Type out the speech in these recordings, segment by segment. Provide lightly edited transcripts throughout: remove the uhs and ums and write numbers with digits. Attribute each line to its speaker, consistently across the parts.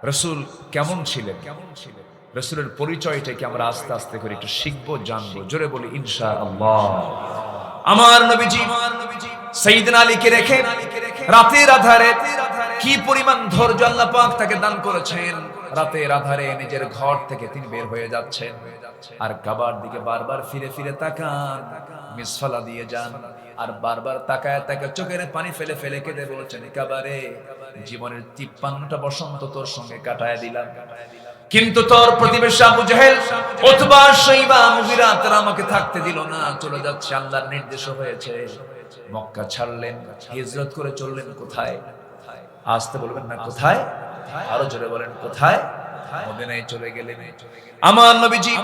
Speaker 1: রাসূল কেমন ছিলেন, রাসূলের পরিচয়টা কি আমরা আস্তে আস্তে করে একটু শিখবো, জানবো। জোরে বলি ইনশাআল্লাহ। আমার নবীজি সাইয়েদনা আলীকে রেখে রাতের আধারে কি পরিমাণ ধৈর্য আল্লাহ পাক তাকে দান করেছেন। রাতের আধারে নিজের ঘর থেকে তিনি বের হয়ে যাচ্ছেন, আর কাবার দিকে বারবার ফিরে ফিরে তাকান, মিসফালা দিয়ে যান, আর বারবার তাকায় তাকায় চোখের পানি ফেলে ফেলে কেঁদে বলছেন, কাবারে জীবনের 53টা বসন্ত তোর সঙ্গে কাটায় দিলাম, কিন্তু তোর প্রতিবেশী আবু জেহেল, উতবা, শাইবা, মুগীরা তারা আমাকে থাকতে দিল না, চলে যাচ্ছে, আল্লাহর নির্দেশ হয়েছে। মক্কা ছাড়লেন, হিজরত করে চললেন কোথায়? আসতে বলবেন না, কোথায়? আরো জোরে বলেন, কোথায়? মদিনায় চলে গেলেন। আমার নবীজি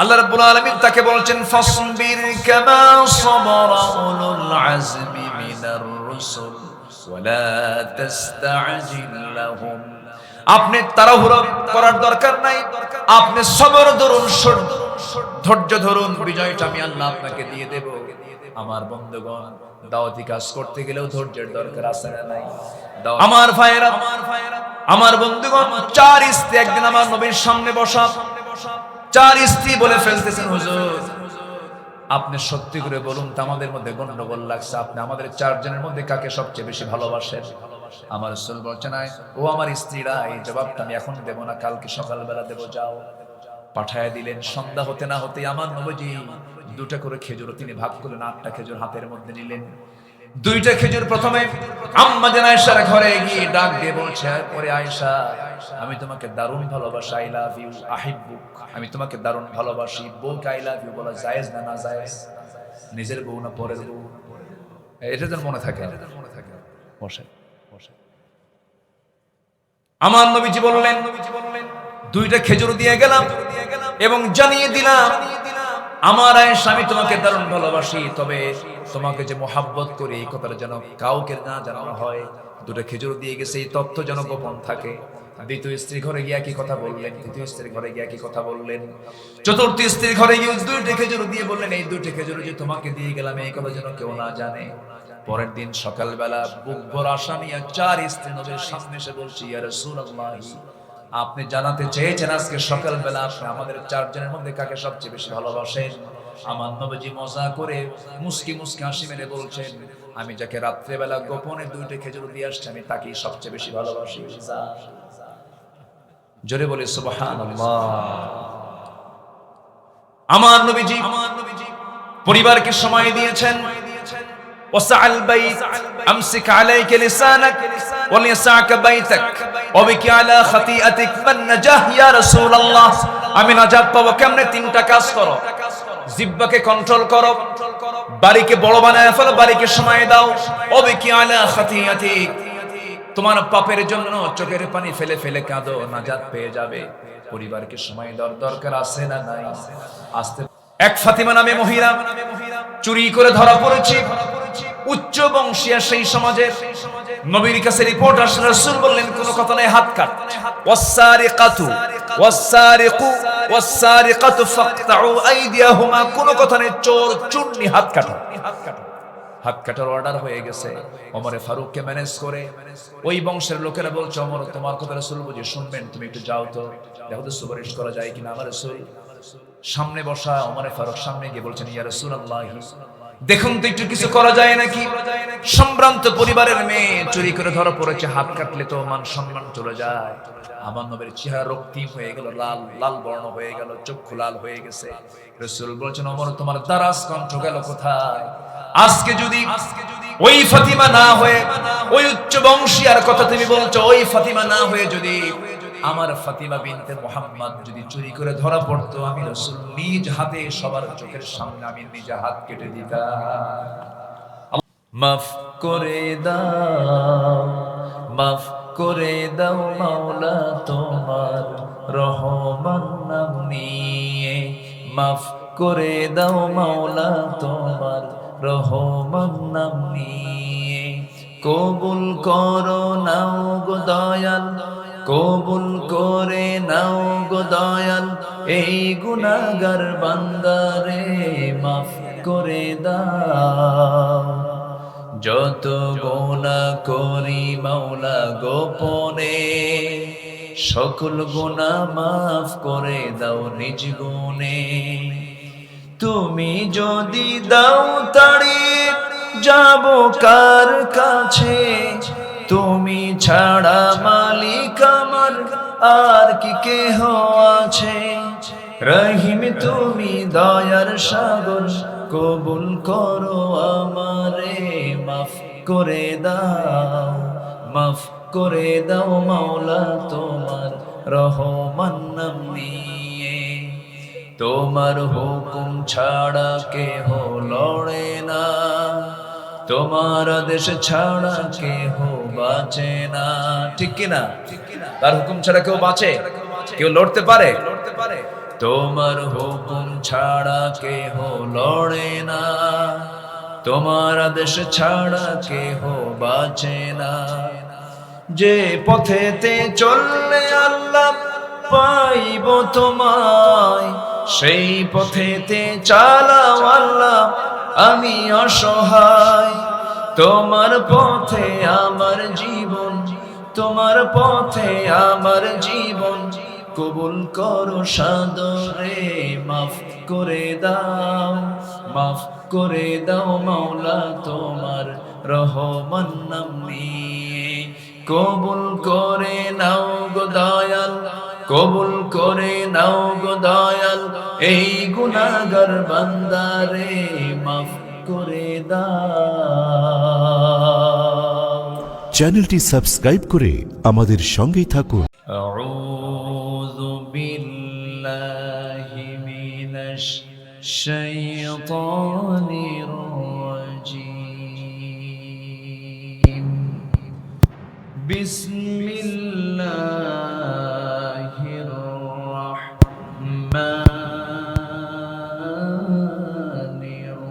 Speaker 1: আল্লাহ রাব্বুল আলামিন তাকে বলছেন, ফাসবির কামা সাবারা উলুল আজমি মিনার রুসুল ওয়ালা তাস্তাজিল লাহুম। আপনি তাড়াহুড়ো করার দরকার নাই, আপনি সবর ধরুন, ধৈর্য ধরুন, বিজয়টা আমি আল্লাহ আপনাকে দিয়ে দেব। আমার বন্ধুগণ, দাওয়াতি কাজ করতে গেলেও ধৈর্যের দরকার আছে না নাই? আমার ভাইয়েরা, আমার বন্ধুগণ, 4 স্ত্রী একদিন আমার নবীর সামনে বসা, 4 স্ত্রী বলে ফেলতেছেন, হুজুর আপনি সত্যি করে বলুন তো, আমাদের মধ্যে গন্ডগোল লাগছে, আপনি আমাদের 4 জনের মধ্যে কাকে সবচেয়ে বেশি ভালোবাসেন? আমার রাসূল বলছেন, ও আমার স্ত্রীরা, এই জবাবটা আমি এখন দেব না, কালকে সকালবেলা দেব, যাও। পাঠায় দিলেন। সন্ধ্যা হতে না হতে আমার নবীজি 2টা করে খেজুর তিনি ভাগ করলেন, 8টা খেজুর হাতের মধ্যে নিলেন। 2টা খেজুর প্রথমে আম্মা জান আয়েশার ঘরে গিয়ে ডাক দিয়ে বলছে, ওরে আয়েশা, আমি তোমাকে দারুণ ভালোবাসি, আই লাভ ইউ, আহিব্বুক, আমি তোমাকে দারুণ ভালোবাসি। বউকে আই লাভ ইউ বলা জায়েজ না না জায়েজ? নিজের বউ না পরের বউ? এটা যেন মনে থাকে। বসে বসে আমার নবীজি বললেন, 2টা খেজুর দিয়ে গেলাম এবং জানিয়ে দিলাম, আমার আয়েশা, আমি তোমাকে দারুণ ভালোবাসি, তবে তোমাকে যে মোহাব্বত করি এই কথাটা যেন কাউকে না জানানো হয়। 2টা খেজুর দিয়ে গেছে, এই তথ্য যেন গোপন থাকে। দ্বিতীয় স্ত্রী ঘরে গিয়ে কি কথা বললেন, তৃতীয় স্ত্রীর ঘরে গিয়ে কি কথা বললেন, চতুর্থ স্ত্রীর ঘরে গিয়ে 2টা খেজুর দিয়ে বললেন, এই 2টা খেজুর যে তোমাকে দিয়ে গেলাম এই কথা যেন কেউ না জানে। পরের দিন সকালবেলা বুক ভরা আশা নিয়ে 4 স্ত্রী নবীর সামনে এসে বলছি, ইয়া রাসূলুল্লাহ, আপনি জানাতে চেয়েছেন আজকে সকালবেলা আপনি আমাদের 4 জনের মধ্যে কাকে সবচেয়ে বেশি ভালোবাসেন। আমার নবীজি মজা করে মুস্কি মুস্কি হাসি মেরে বলছেন, আমি যাকে রাত্রেবেলা গোপনে 2টা খেজুর দিয়ে আসছি আমি তাকেই সবচেয়ে বেশি ভালোবাসি। জোরে বলে সুবহানাল্লাহ। আমার নবীজি পরিবারকে সময় দিয়েছেন। ওয়াসআল বাইত আমসিক আলাইকা লিসানাক ওয়ালিসাকা বাইতাক ওয়াবিকি আলা খাতিআতিক মান নাজাহ ইয়া রাসূলুল্লাহ। আমি নাজাত পাবো কেমনে? 3টা কাজ করো। জিহ্বাকে কন্ট্রোল করো, বাড়িকে বড় বানায় ফেলো, বাড়িকে সময় দাও। ওয়াবিকি আলা খাতিআতিক, তোমার পাপের জন্য চোখের পানি ফেলে ফেলে কাঁদো, নাজাত পেয়ে যাবে। পরিবারকে সময় দেওয়ার দরকার আছে না নাই? আস্তে এক ফাতিমা নামে মহিলা চুরি করে ধরা পড়েছে, উচ্চ বংশীয় সেই সমাজের। নবীর কাছে রিপোর্ট আসলে রাসূল বললেন, কোনো কথা নাই, হাত কাট। ওয়াসসারিকাতু ওয়াসসারিকু ওয়াসসারিকাতু ফাকতাউ আইদিয়াহুমা, কোনো কথা নেই, চোর চুন্নি হাত কাটো। হাত কাটার অর্ডার হয়ে গেছে। ওমরে ফারুককে ম্যানেজ করে ওই বংশের লোকেরা বলছে, ওমর তোমার কথা রাসূল বুঝে শুনবেন, তুমি একটু যাও তো, দেখো তো সুপারিশ করা যায় কিনা। আমার রাসূল সামনে বসা, ওমরে ফারুক সামনে গিয়ে বলছেন, ইয়া রাসূলুল্লাহ, দেখুন তো একটু কিছু করা যায় নাকি। সম্ভ্রান্ত পরিবারের মেয়ে চুরি করে ধরা পড়েছে, হাত কাটলে তো মান সম্মান চলে যায়। আমার নবীর চেহারা রক্তিম হয়ে গেল, লাল লাল বর্ণ হয়ে গেল, চক্ষু লাল হয়ে গেছে। রাসূল বলছেন, ওমর তোমার দারাজ কণ্ঠ গেল কোথায়? আজকে যদি ওই ফাতিমা না হয়ে, ওই উচ্চ বংশী আর কথা তুমি বলছো, ওই ফাতিমা না হয়ে যদি আমার ফাতিমা বিনতে মুহাম্মদ যদি চুরি করে ধরা পড়তো, আমি রাসূল নিজ হাতে সবার চোখের সামনে আমি নিজে হাত কেটে দিতাম। মাফ করে দাও, মাফ করে দাও মাওলা তোমার রহমান নাম নিয়ে, মাফ করে দাও মাওলা তোমার রহমান নাম নিয়ে। কবুল করো নাও গো দয়াল, কবুল করে নাও গো দয়াল, এই গুনাহগার বান্দারে মাফ করে দাও। যত গুনাহ করি মাওলা গোপনে, সকল গুনাহ মাফ করে দাও নিজ গুণে। তুমি যদি দাও তাড়ি যাব কার কাছে, তুমি ছাড়া মালিক আমার আর কি কেহ আছে। রহিম তুমি দয়ার সাগর, কবুল করো আমারে, মাফ করে দাও, মাফ করে দাও মাওলা তোমার রহমান নাম নিয়ে। তোমার হুকুম ছাড়া কেহ লড়ে না, তোমার আদেশ ছাড়া কেহ বাঁচে না। ঠিক কিনা? তার হুকুম ছাড়া কেউ বাঁচে? কেউ লড়তে পারে? তোমার হুকুম ছাড়া কেহ লড়ে না, তোমার আদেশ ছাড়া কেহ বাঁচে না। যে পথেতে চললে আল্লাহ পাইব তোমায়, সেই পথেতে চালাও আল্লাহ আমি অসহায়। তোমার পথে আমার জীবন, তোমার পথে আমার জীবন, কবুল করো সাদরে, মাফ করে দাও, মাফ করে দাও মাওলা তোমার রহমান নাম নিয়ে। কবুল করে নাও গো দয়াল, কবুল করে নাও গো দয়াল, এই গুনাহগার বান্দারে মাফ করে দাও।
Speaker 2: চ্যানেলটি সাবস্ক্রাইব করে আমাদের সঙ্গেই থাকুন।
Speaker 1: আউযু বিল্লাহি মিনাশ শাইতানির রাজীম। বিসমিল্লাহির রাহমানির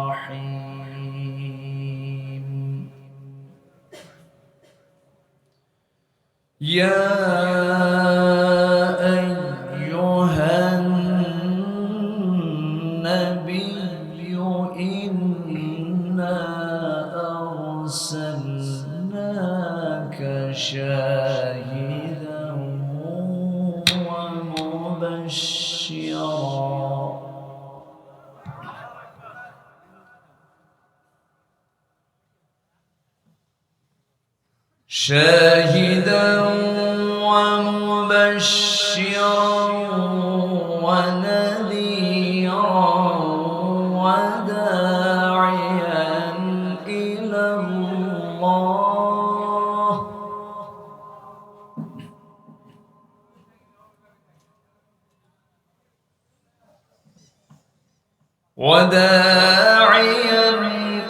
Speaker 1: রাহিম। ইয়া আইয়ুহান নাবিয়্যু ইন্না আরসালনাকা শাহিদান ওয়া মুবাশশিরা। شاهدا ومبشرا ونذيرا وداعيا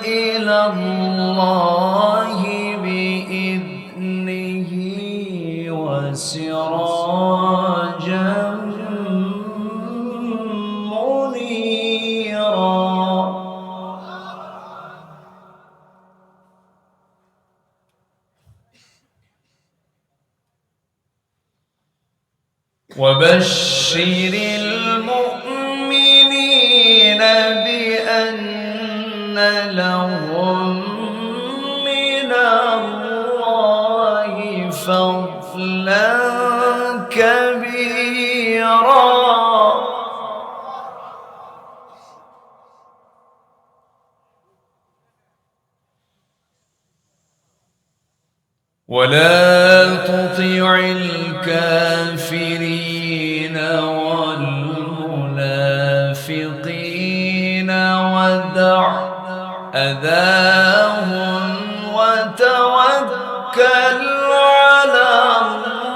Speaker 1: إلى الله بإذنه وسراجا منيرا. وبشر المؤمنين بأن لهم من الله فضلا كبيرا. ولا تطع الكافرين والمنافقين ودع أذاهم وتوكل على الله.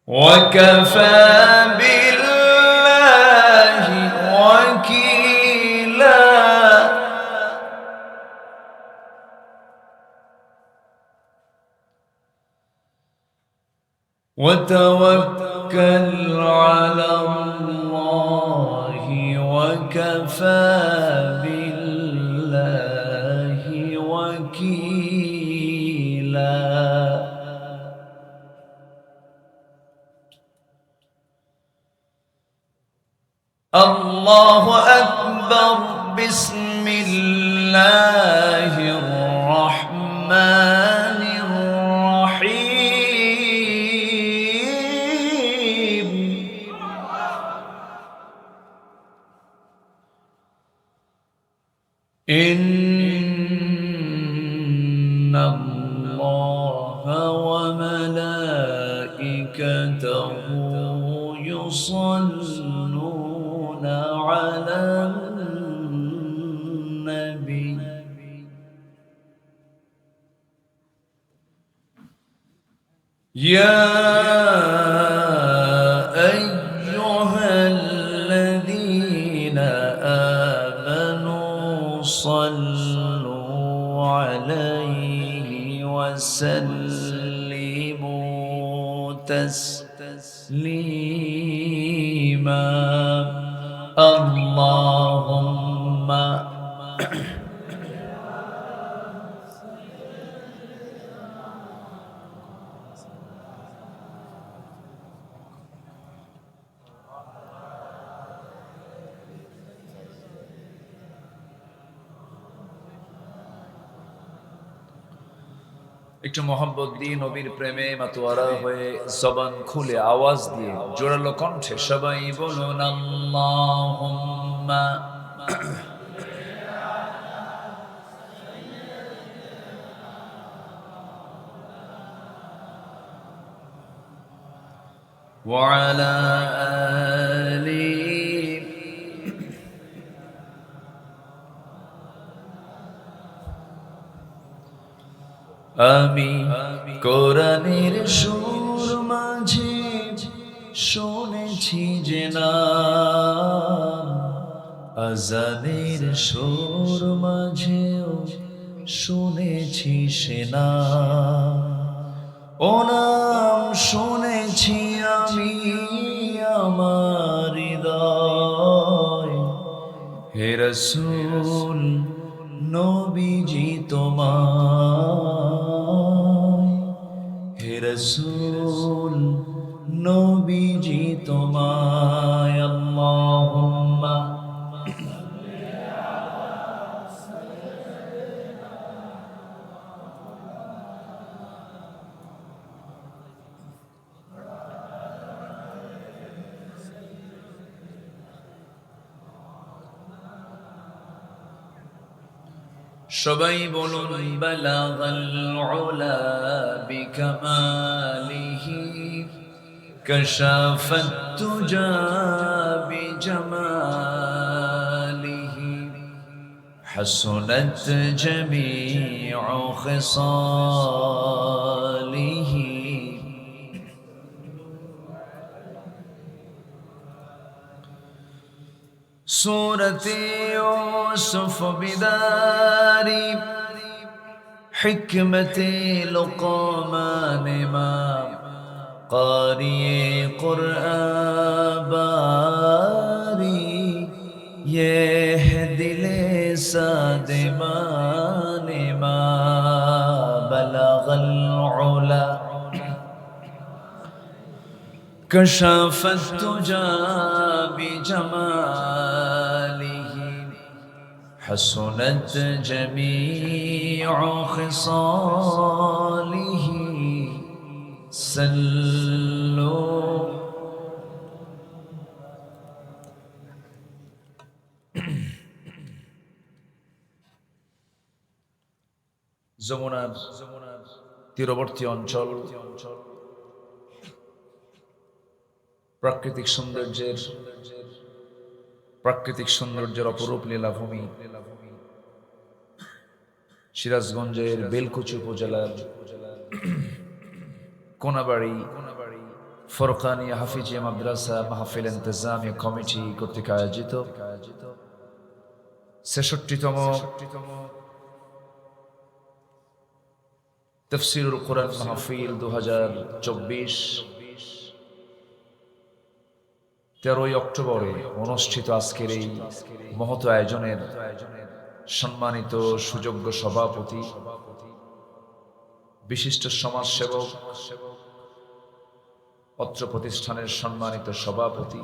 Speaker 1: وكفى بالله وكيلا. وتوكل على الله وكفى بالله وكيلا. আল্লাহু আকবার। বিসমিল্লাহির রহমানির রহিম। ইন্নাল্লাহা ওয়া মালাইকাতাহু ইউসাল্লুনা আলান নবী। ইয়া আইয়ুহাল্লাযীনা আমানু সাল্লু আলাইহি ওয়া সাল্লিমু তাসলিমা। আল্লাহুম্মা একটু মোহাম্মত দিয়ে নবীর প্রেমে মাতোয়ারা হয়ে জবান খুলে আওয়াজ দিয়ে জোরালো কণ্ঠে সবাই বলুন আল্লাহুম্মা ওয়া আলা আলি। আমি কোরআনের সুর মাঝে শুনেছি যে নাম, আজানের সুর মাঝেও শুনেছি সে নাম। ও নাম শুনেছি আমি আমার হৃদয়। হে রাসূল নবীজি তোমায়, হে রাসূল নবীজি তোমায়। আল্লাহুম্মা সবাই বলুন বালাগাল উলা বিকামালিহি কাশাফাত তুজা বিজামালিহি হাসুনাত জামিউ খিসালিহি। সূরতে ইউসুফ বিদারি হিকমতে লুকমান ইমাম কারিয়ে কুরআন বারি ये है दिले सादिमान मा बलगल उला कशफत तुजा बिजमालिह हसनत जमीउ खिसालिह सल्लु। যমুনার তীরবর্তী অঞ্চল, প্রাকৃতিক সৌন্দর্যের অপরূপ লীলাভূমি সিরাজগঞ্জের বেলকুচি উপজেলার কোনাবাড়ি ফরকানিয়া হাফিজিয়া মাদ্রাসা মাহফিল ইন্তেজামিয়া কমিটি কর্তৃক আয়োজিত ৬৬তম তাফসীরুল কুরআন মাহফিল ২০২৪ ১৩ই অক্টোবরে অনুষ্ঠিত আজকের এই মহৎ আয়োজনের সম্মানিত সুযোগ্য সভাপতি, বিশিষ্ট সমাজসেবক, অত্র প্রতিষ্ঠানের সম্মানিত সভাপতি,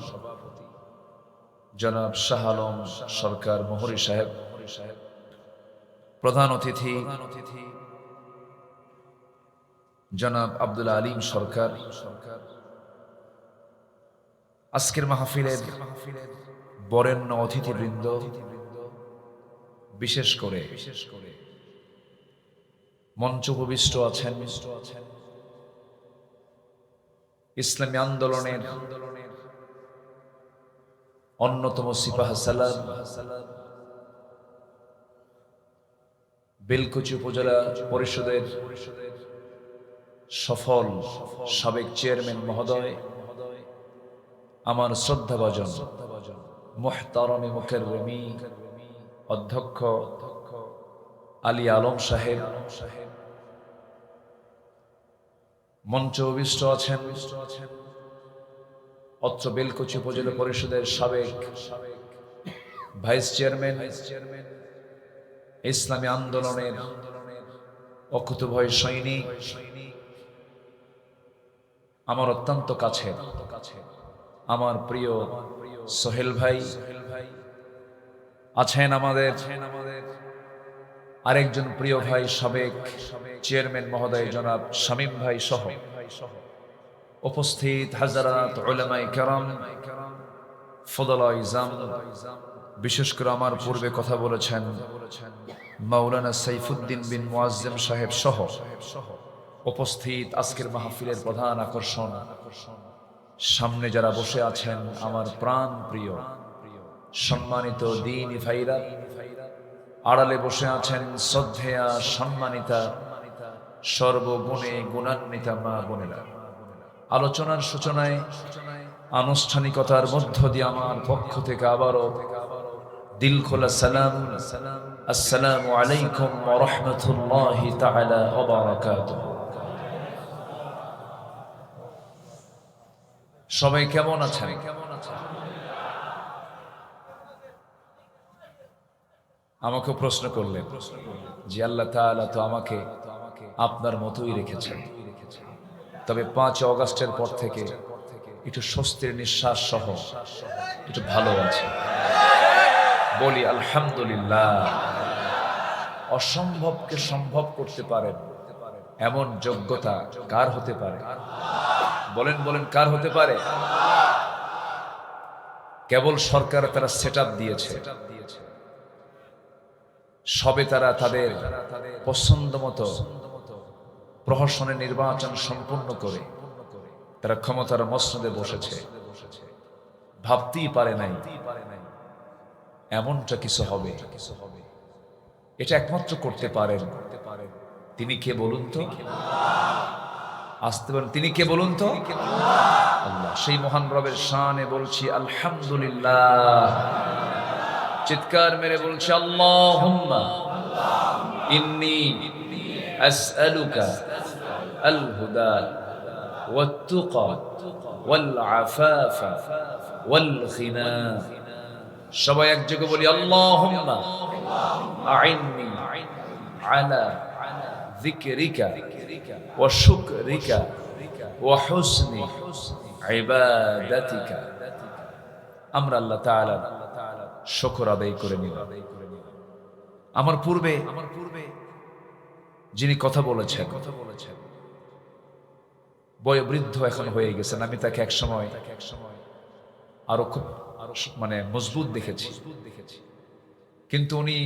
Speaker 1: জনাব শাহ আলম সরকার মোহরি সাহেব, প্রধান অতিথি জনাব আব্দুল আলিম সরকার, আজকের মাহফিলের বরেণ্য অতিথিবৃন্দ, বিশেষ করে মঞ্চ উপবিষ্ট আছেন ইসলামী আন্দোলনের অন্যতম সিপাহ সালার, বেলকুচি উপজেলা পরিষদের সফল সাবেক চেয়ারম্যান মহোদয়, আমার শ্রদ্ধাভাজন মুহতারামে মুকাররমি অধ্যক্ষ আলী আলম সাহেব, মঞ্চ উপবিষ্ট আছেন অত্র বেলকুচি উপজেলা পরিষদের সাবেক ভাইস চেয়ারম্যান, ইসলামী আন্দোলনের অকুতভয় সৈনিক, আমার অত্যন্ত কাছের আমার প্রিয় সোহেল ভাই আছেন, আমাদের আরেকজন প্রিয় ভাই সাবেক চেয়ারম্যান মহোদয় জনাব শামীম ভাই সহ উপস্থিত হাজারাত উলামায়ে কেরাম, ফদলায়ে ইজাম, বিশেষ করে আমার পূর্বে কথা বলেছেন মাওলানা সাইফুদ্দিন বিন মুআজ্জম সাহেব সহ উপস্থিত আজকের মাহফিলের প্রধান আকর্ষণ, সামনে যারা বসে আছেন আমার প্রাণ প্রিয় সম্মানিত দ্বীনি ভাইরা, আড়ালে বসে আছেন শ্রদ্ধেয়া সম্মানিতা সর্বগুণে গুণান্বিতা মা বোনেরা। আলোচনার সূচনায় আনুষ্ঠানিকতার মধ্য দিয়ে আমার পক্ষ থেকে আবারও দিল খোলা সালাম, আসসালামু আলাইকুম ওয়া রাহমাতুল্লাহি তাআলা ওয়া বারাকাতুহু। সবাই কেমন আছেন? আমাকে প্রশ্ন করলেন যে আল্লাহ তাআলা তো আমাকে আপনার মতোই রেখেছেন, তবে 5 অগাস্টের পর থেকে একটু স্বস্তির নিঃশ্বাস সহ একটু ভালো আছে। বলি আলহামদুলিল্লাহ। অসম্ভবকে সম্ভব করতে পারেন এমন যোগ্যতা কার হতে পারে? বলেন বলেন, কার হতে পারে? কেবল সরকার তারা সেটআপ দিয়েছে, সবে তারা তাদের পছন্দ মতো প্রহসনের নির্বাচন সম্পূর্ণ করে তারা ক্ষমতার মসনদে বসেছে, ভাবতেই পারে নাই এমনটা কিছু হবে। এটা একমাত্র করতে পারেন তিনি কে বলুন তো? আসতে পারেন তিনি কে বলুন তো? আল্লাহ। সেই মহান রবের শানে বলছি আলহামদুলিল্লাহ। চিৎকার মেরে বলছি আল্লাহুম্মা ইন্নী আসআলুকা আল হুদা ওয়াত তুকা ওয়াল আফাফা ওয়াল গিনা। সবাই একযোগে বলি আল্লাহুম্মা আইন্নি আলা যিকরিকা ওয়া শুকরিকা ওয়া হুসনি ইবাদাতিকা। আমরা আল্লাহ তাআলা শুকর আদায় করে নিব। আমার পূর্বে যিনি কথা বলেছেন বয়োবৃদ্ধ এখন হয়ে গেছেন, আমি তাকে এক সময় আরো খুব মজবুত দেখেছি, কিন্তু উনি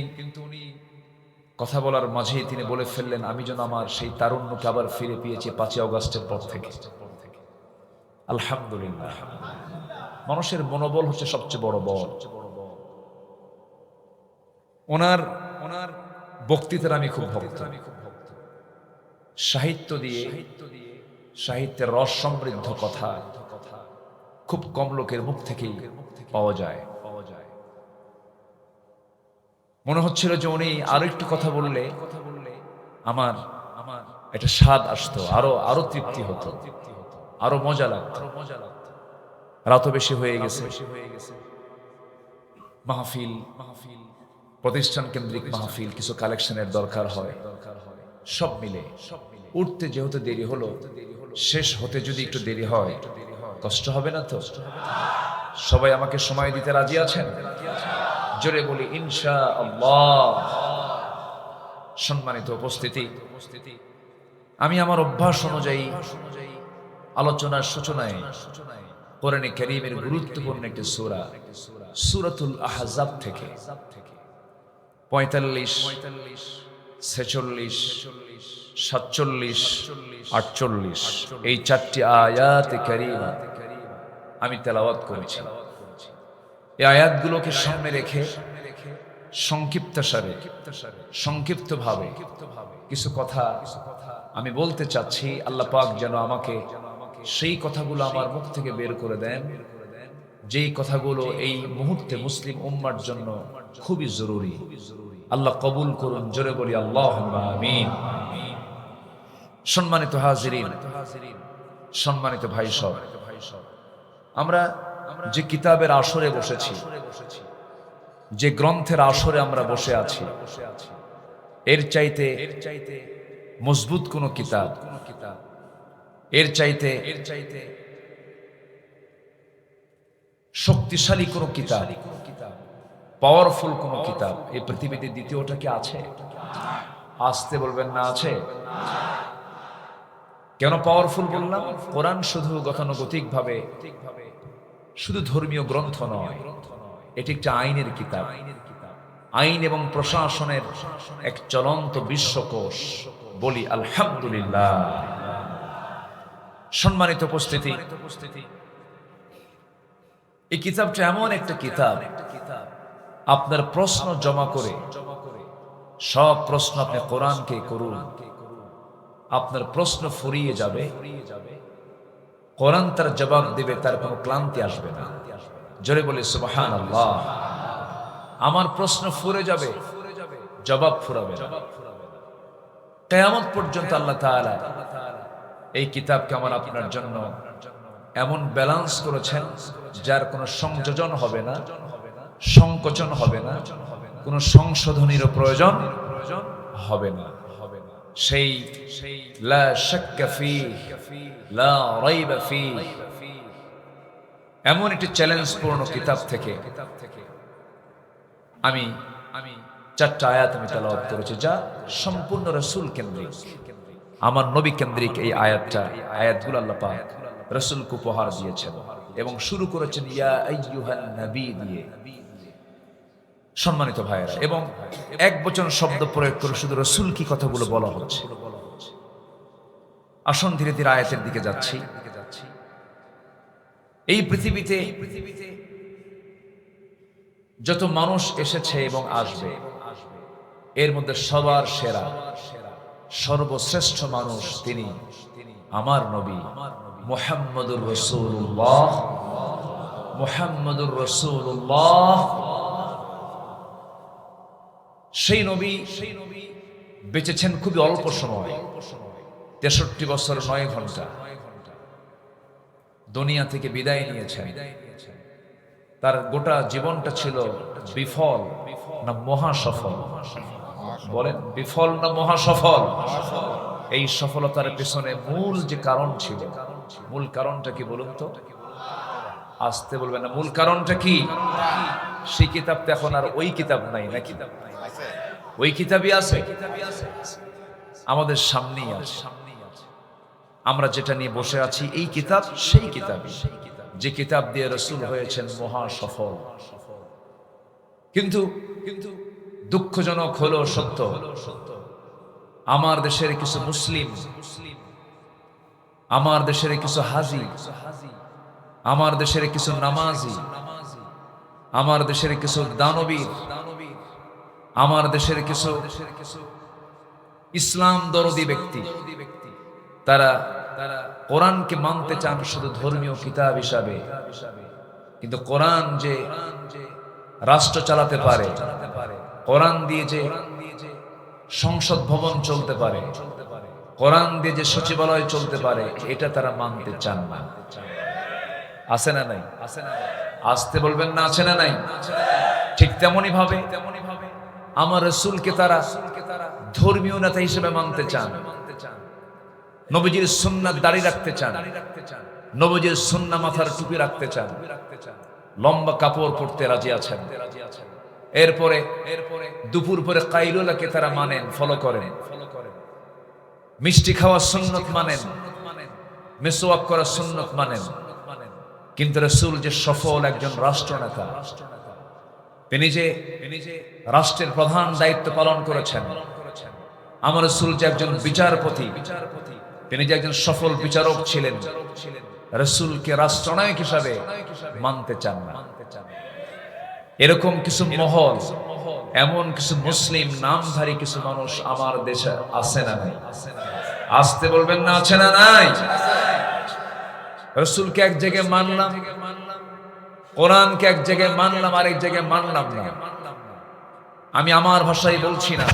Speaker 1: কথা বলার মাঝেই তিনি বলে ফেললেন আমি যেন আমার সেই তারুণ্যকে আবার ফিরে পেয়েছি 5 অগাস্টের পর থেকে। আলহামদুলিল্লাহ। মানুষের মনোবল হচ্ছে সবচেয়ে বড় বল। ওনার বক্তৃতার আমি খুব ভক্ত। সাহিত্য দিয়ে, সাহিত্যের রস সমৃদ্ধ কথা খুব কম লোকের মুখ থেকেই পাওয়া যায়। মনে হচ্ছিল যে উনি আরো একটু কথা বললে আমার একটা স্বাদ আসতো, আরো তৃপ্তি হতো, আরো মজা লাগতো। রাতও বেশি হয়ে গেছে। মাহফিল প্রতিষ্ঠান কেন্দ্রিক মাহফিল, কিছু কালেকশনের দরকার হয়, সব মিলে উঠতে যেহেতু দেরি হলো, শেষ হতে যদি একটু দেরি হয় কষ্ট হবে না তো? সবাই আমাকে সময় দিতে রাজি আছেন? জোরে বলি ইনশাআল্লাহ। সম্মানিত উপস্থিতি, আমি আমার অভ্যাস অনুযায়ী আলোচনার সূচনায় কোরআনে কারীমের গুরুত্বপূর্ণ একটি সূরা সূরাতুল আহজাব থেকে 45, 46, 47, 48 এই 4টি আয়াতে কারীমা আমি তেলাওয়াত করেছি। এই আয়াতগুলোকে সামনে রেখে সংক্ষিপ্তসারে সংক্ষিপ্তভাবে কিছু কথা আমি বলতে চাচ্ছি। আল্লাহ পাক যেন আমাকে সেই কথাগুলো আমার মুখ থেকে বের করে দেন, যেই কথাগুলো এই মুহূর্তে মুসলিম উম্মার জন্য খুবই জরুরি। আল্লাহ কবুল করুন, জোরে বলি আল্লাহুম্মা আমিন। সম্মানিত হাজিরিন, সম্মানিত ভাই সব, আমরা যে কিতাবের আসরে বসেছি, যে গ্রন্থের আসরে আমরা বসে আছি, এর চাইতে মজবুত কোন কিতাব, এর চাইতে শক্তিশালী কোন কিতাব, পাওয়ারফুল কোন কিতাব এই পৃথিবীতে দ্বিতীয়টা কি আছে? আসতে বলবেন না আছে? কেন পাওয়ারফুল বললাম? কোরআন শুধু গতানুগতিক ভাবে শুধু ধর্মীয় গ্রন্থ নয়, এটি একটা আইনের কিতাব, আইন এবং প্রশাসনের এক চলন্ত বিশ্বকোষ। বলি আলহামদুলিল্লাহ। সম্মানিত উপস্থিতি, এই কিতাবটা এমন একটা কিতাব, আপনার প্রশ্ন জমা করে সব প্রশ্ন আপনি কোরআনকে করুন, আপনার প্রশ্ন ফুরিয়ে যাবে, কোরআন তার জবাব দেবে, তার কোনো ক্লান্তি আসবে না। জোরে বলে সুবহানাল্লাহ। আমার প্রশ্ন ফুরে যাবে, জবাব ফুরাবে না। কিয়ামত পর্যন্ত আল্লাহ তাআলা এই কিতাবকে আমার আপনার জন্য এমন ব্যালেন্স করেছেন, যার কোনো সংযোজন হবে না, সংকোচন হবে না, কোনো সংশোধনীরও প্রয়োজন হবে না। সেই লা শাক্কা ফীহি লা রাইবা ফীহি এমন একটি চ্যালেঞ্জপূর্ণ কিতাব থেকে আমি 4টা আয়াত আমি তেলাওয়াত করেছি, যা সম্পূর্ণ রাসূল কেন্দ্রিক, আমার নবী কেন্দ্রিক। এই আয়াতগুলো আল্লাহ পাক রাসূলকে উপহার দিয়েছেন এবং শুরু করেছেন ইয়া আইয়ুহান নবী দিয়ে। সম্মানিত ভাইয়েরা, এবং একবচন শব্দ প্রয়োগ করে শুধু রাসূল কি কথাগুলো বলা হচ্ছে। আসুন ধীরে ধীরে আয়াতের দিকে যাচ্ছি। এই পৃথিবীতে যত মানুষ এসেছে এবং আসবে, এর মধ্যে সবার সেরা, সর্বশ্রেষ্ঠ মানুষ তিনি আমার নবী মুহাম্মদুর রাসূলুল্লাহ। মুহাম্মদুর রাসূলুল্লাহ সেই নবী বেঁচেছেন খুবই অল্প সময়, 63 বছর 9 ঘন্টা দুনিয়া থেকে বিদায় নিয়েছেন। তার গোটা জীবনটা ছিল বিফল না মহাসফল? বলেন, বিফল না মহাসফল? এই সফলতার পেছনে মূল যে কারণ ছিল, মূল কারণটা কি বলুন তো? আসতে বলবেন না, মূল কারণটা কি? সেই কিতাবটা এখন আর ওই কিতাব নাই নাকি? ওই কিতাবই আছে, আমাদের সামনেই আছে। আমরা যেটা নিয়ে বসে আছি এই কিতাব সেই কিতাবই, যে কিতাব দিয়ে রাসূল হয়েছেন মহা সফল। কিন্তু দুঃখজনক হলো সত্য, আমার দেশের কিছু মুসলিম, আমার দেশের কিছু হাজি, আমার দেশের কিছু নামাজি, আমার দেশের কিছু দানবীর, আমার দেশের কিছু ইসলাম দরদি ব্যক্তি, তারা কোরআনকে মানতে চান শুধু ধর্মীয় কিতাব হিসাবে, কিন্তু কোরআন যে রাষ্ট্র চালাতে পারে, কোরআন দিয়ে যে সংসদ ভবন চলতে পারে, কোরআন দিয়ে যে সচিবালয় চলতে পারে, এটা তারা মানতে চান না। আছে না নাই? আসতে বলবেন না, আছে না নাই? ঠিক তেমনি ভাবে আমার রাসূলকে তারা ধর্মীয় নেতা হিসেবে মানতে চান, নবীজির সুন্নাত দাড়ি রাখতে চান, নবীজির সুন্নাহ মাথার টুপি রাখতে চান, লম্বা কাপড় পরতে রাজি আছেন। এরপরে দুপুর পরে কাইলুলাকে তারা মানেন, ফলো করেন। মিষ্টি খাওয়া সুন্নত মানেন, মিসওয়াক করা সুন্নত মানেন। কিন্তু রাসূল যে সফল একজন রাষ্ট্রনেতা, তিনি যে রাষ্ট্রের প্রধান দায়িত্ব পালন করেছেন, আমার রাসূল যে একজন বিচারপতি, তিনি যে একজন সফল বিচারক ছিলেন, রাসূলকে রাষ্ট্রনায়ক হিসাবে মানতে চান না। এরকম কিছু মহল, এমন কিছু মুসলিম নামধারী কিছু মানুষ আমার দেশে আছে না নাই? আসতে বলবেন না, আছে না নাই? রাসূলকে এক জায়গায় মানলাম, কোরআনকে এক জায়গায় মানলাম, আরেক জায়গায় মানলাম না। আমি আমার ভাষায় বলছি না,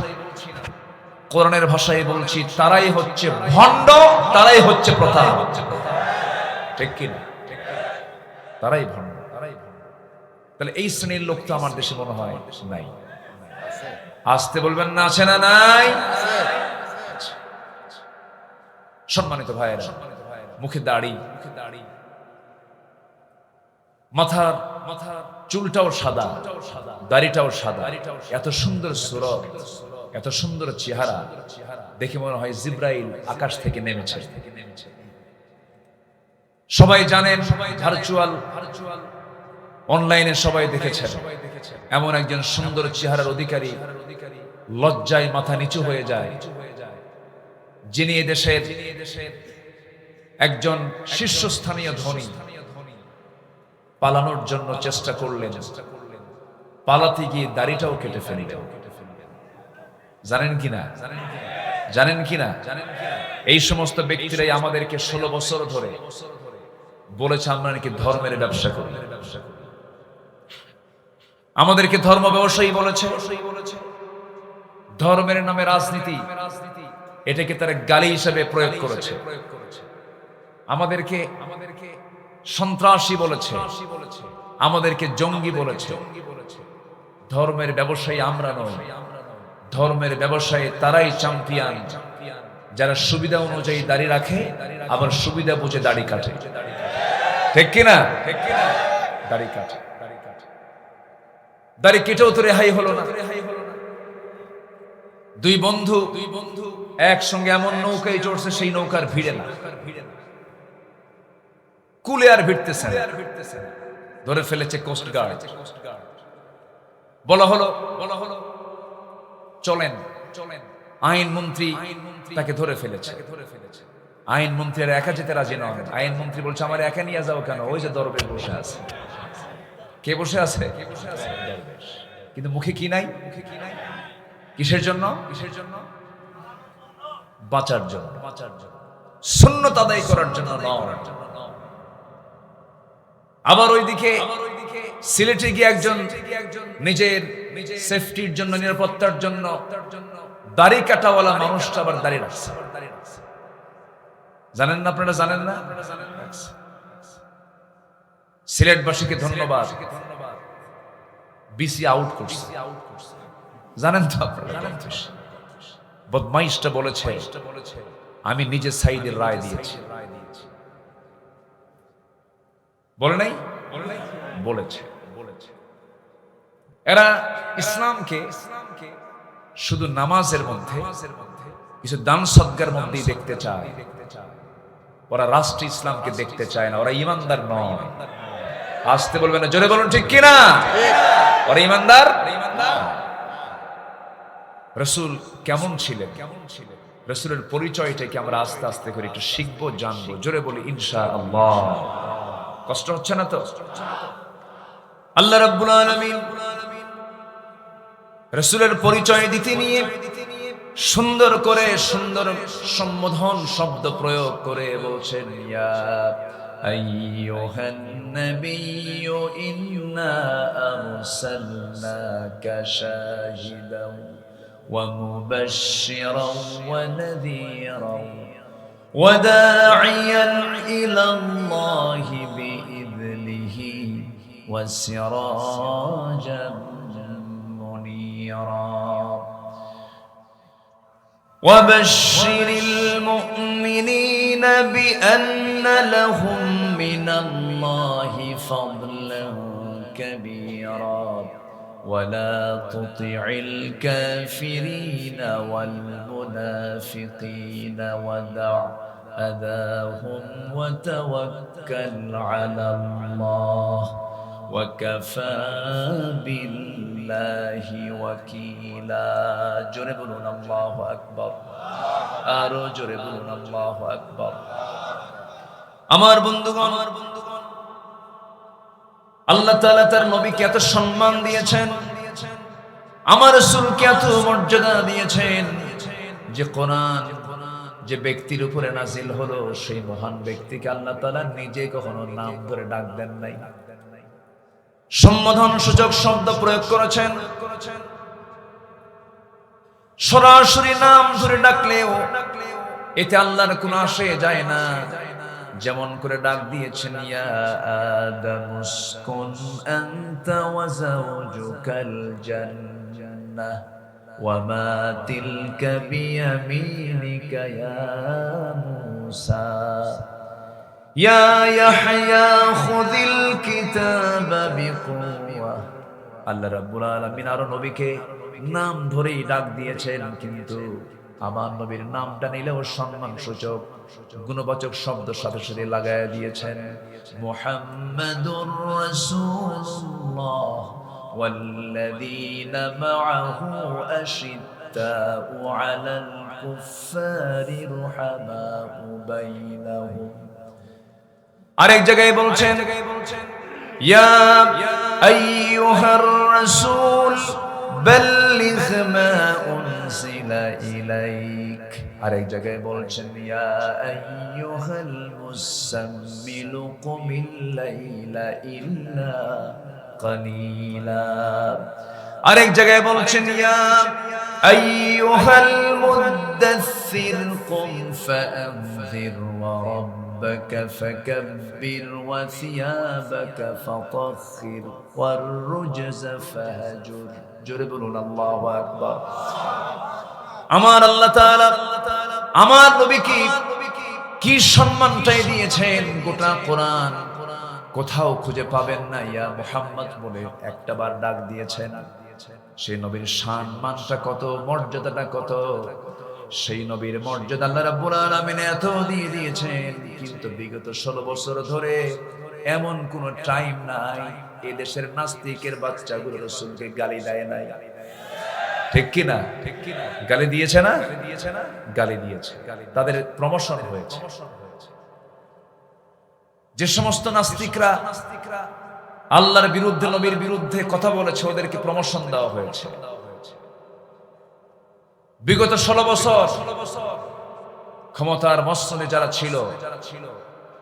Speaker 1: কোরআনের ভাষায় বলছি, তারাই হচ্ছে ভণ্ড, তারাই হচ্ছে প্রথা। ঠিক কিনা? তারাই ভণ্ড। তাহলে এই শ্রেণীর লোক তো আমার দেশে মনে হয় নাই। আসতে বলবেন না, আছে না নাই? সম্মানিত ভাইয়েরা, মুখে দাড়ি, মাথার চুলটাও সাদা, দাড়িটাও সাদা, এত সুন্দর সুরত, এত সুন্দর চেহারা, দেখে মনে হয় জিব্রাইল আকাশ থেকে নেমেছে। সবাই জানেন, ভার্চুয়াল অনলাইনে সবাই দেখেছেন, এমন একজন সুন্দর চেহারার অধিকারী লজ্জায় মাথা নিচু হয়ে যায়, যিনি এদেশের একজন শীর্ষস্থানীয় ধনী। পালানোর জন্য চেষ্টা করলেন, পালাতে গিয়ে দাড়িটাও কেটে ফেললেন। জানেন কিনা? জানেন কিনা? এই সমস্ত ব্যক্তিরাই আমাদেরকে 16 বছর ধরে বলেছে আমরা নাকি ধর্মের ব্যবসা করি। আমাদেরকে ধর্ম ব্যবসায়ী বলেছে। ধর্মের নামে রাজনীতি, এটাকে তারা গালি হিসেবে প্রয়োগ করেছে। আমাদেরকে সন্ত্রাসী বলেছে, আমাদেরকে জঙ্গি বলেছে। ধর্মের ব্যবসায়ী আমরা নই, ধর্মের ব্যবসায়ী তারাই চ্যাম্পিয়ন যারা সুবিধা অনুযায়ী দাড়ি রাখে, আবার সুবিধা বুঝে দাড়ি কাটে। ঠিক কিনা? দাড়ি কাটে, দাড়ি কেটেও তো রেহাই হলো না। দুই বন্ধু একসঙ্গে এমন নৌকায় চড়ছে, সেই নৌকার ভিড়ে না, কুলে আর ভিড়তেছে না। ধরে ফেলেছে কোস্ট গার্ড। বলা হলো চলেন, আইনমন্ত্রী তাকে ধরে ফেলেছে। আইনমন্ত্রীর একা যেতে রাজি নন। আইনমন্ত্রী বলছে, আমার একা নিয়ে যাও কেন? ওই যে দরবেশ বসে আছে। কে বসে আছে? কিন্তু মুখে কি নাই? কিসের জন্য? বাঁচার জন্য, সুন্নত আদায় করার জন্য নয়। আবার ওইদিকে সিলেটে গিয়ে একজন নিজের সেফটির জন্য, নিরাপত্তার জন্য দাড়ি কাটাওয়ালা মানুষটা আবার দাড়ি রাখছে। জানেন না? আপনারা জানেন না? সিলেটবাসীকে ধন্যবাদ, বিসি আউট করছে। জানেন তো আপনারা? বদমাইশটা বলেছে, আমি নিজে সাইদের রায় দিয়েছি। বলে নাই? বলেছে। এরা ইসলামকে শুধু নামাজের মধ্যে, কিছু দান সদকার মধ্যেই দেখতে চায়। ওরা রাষ্ট্র ইসলামকে দেখতে চায় না। ওরা ইমানদার নয়। আসতে বলবেন না, জোরে বলুন ঠিক কিনা? ওরা ইমানদার। রাসূল কেমন ছিলেন, রাসূলের পরিচয়টাকে আমরা আস্তে আস্তে করে একটু শিখবো, জানবো। জোরে বলি ইনশাআল্লাহ। কষ্ট হচ্ছে না তো? আল্লাহ রাব্বুল আলামিন রাসূলের পরিচয় দিতে নিয়ে সুন্দর করে, সুন্দর সম্বোধন শব্দ প্রয়োগ করে বলছেন, ইয়া আইয়ুহান নাবিয়্যু ইন্না আরসালনাকা শাহিদান ওয়া মুবাশশিরান ওয়া নাযীরান ওয়া দা'iয়ান ইলাল্লাহি বিইذনিহি ওয়া সিরাজান মুনীরা وبشر المؤمنين بأن لهم من الله فضلا كبيرا ولا تطع الكافرين والمنافقين ودع أذاهم وتوكل على الله وكفى بالله وكيلا جرب الله أكبر আরো জোরে বলুন আল্লাহু আকবার। আমার বন্ধুগণ, আল্লাহ তাআলা তার নবীকে এত সম্মান দিয়েছেন, আমার রাসূলকে এত মর্যাদা দিয়েছেন যে কোরআন যে ব্যক্তির উপরে নাজিল হলো সেই মহান ব্যক্তিকে আল্লাহ তাআলা নিজে কখনো নাম ধরে ডাক দেন নাই, সম্বোধন সূচক শব্দ প্রয়োগ করেছেন। সরাসরি নাম ধরে ডাকলেও এতে আল্লাহর কোনো আসে যায় না। যেমন করে ডাক দিয়েছেন, ইয়া আদামুসকুন আনতা ওয়া যাওজুকাল জান্নাহ ওয়া মা তিলকা বিয়ামিনিকা ইয়া মূসা ইয়া ইয়াহইয়া খুযিল কিতাবা বিকুওয়া। আল্লাহ রাব্বুল আলামিন আরো নবীকে নাম ধরেই ডাক দিয়েছেন, কিন্তু আমার নবীর নামটা নিলেও সম্মান সূচক গুণবাচক শব্দ সাথে সাথে লাগায় দিয়েছেন, মুহাম্মাদুর রাসূলুল্লাহ ওয়াল্লাযীনা মাআহু আশিদ্দাউ আলাল কুফফারি রুহামাউ বাইনাহুম। আরেক জায়গায় বলছেন, ইয়া আইয়ুহার রাসূল বাল্লিগ মা উনজিলা ইলাইক। আরেক জায়গায় বলছেন, ইয়া আইয়ুহাল মুসাম্মিলু কুমিল লাইলা ইল্লা কালিলা। আরেক জায়গায় বলছেন, ইয়া আইয়ুহাল মুদ্দাসসির কুম ফাআনযির ওয়া ربك فكبر وثيابك فطهر والرجز فهجر জোরে বলুন আল্লাহু আকবার। আমার আল্লাহ তাআলা আমার নবীকে কি সম্মানটাই দিয়েছেন, গোটা কোরআন কোথাও খুঁজে পাবেন না ইয়া মুহাম্মদ বলে একটা বার ডাক দিয়েছেন। সেই নবীর সম্মানটা কত, মর্যাদাটা কত, সেই নবীর মর্যাদা আল্লাহ রাব্বুল আলামিন এত দিয়ে দিয়েছেন। কিন্তু বিগত 16 বছর ধরে এমন কোন টাইম নাই এই দেশের নাস্তিকের বাচ্চাগুলো রাসূলকে গালি দেয় নাই, ঠিক কি না? গালি দিয়েছে না? গালি দিয়েছে, তাদের প্রমোশন হয়েছে। যে সমস্ত নাস্তিকরা আল্লাহর বিরুদ্ধে, নবীর বিরুদ্ধে কথা বলেছে, ওদেরকে প্রমোশন দেওয়া হয়েছে। বিগত 16 বছর ক্ষমতার মসনদে যারা ছিল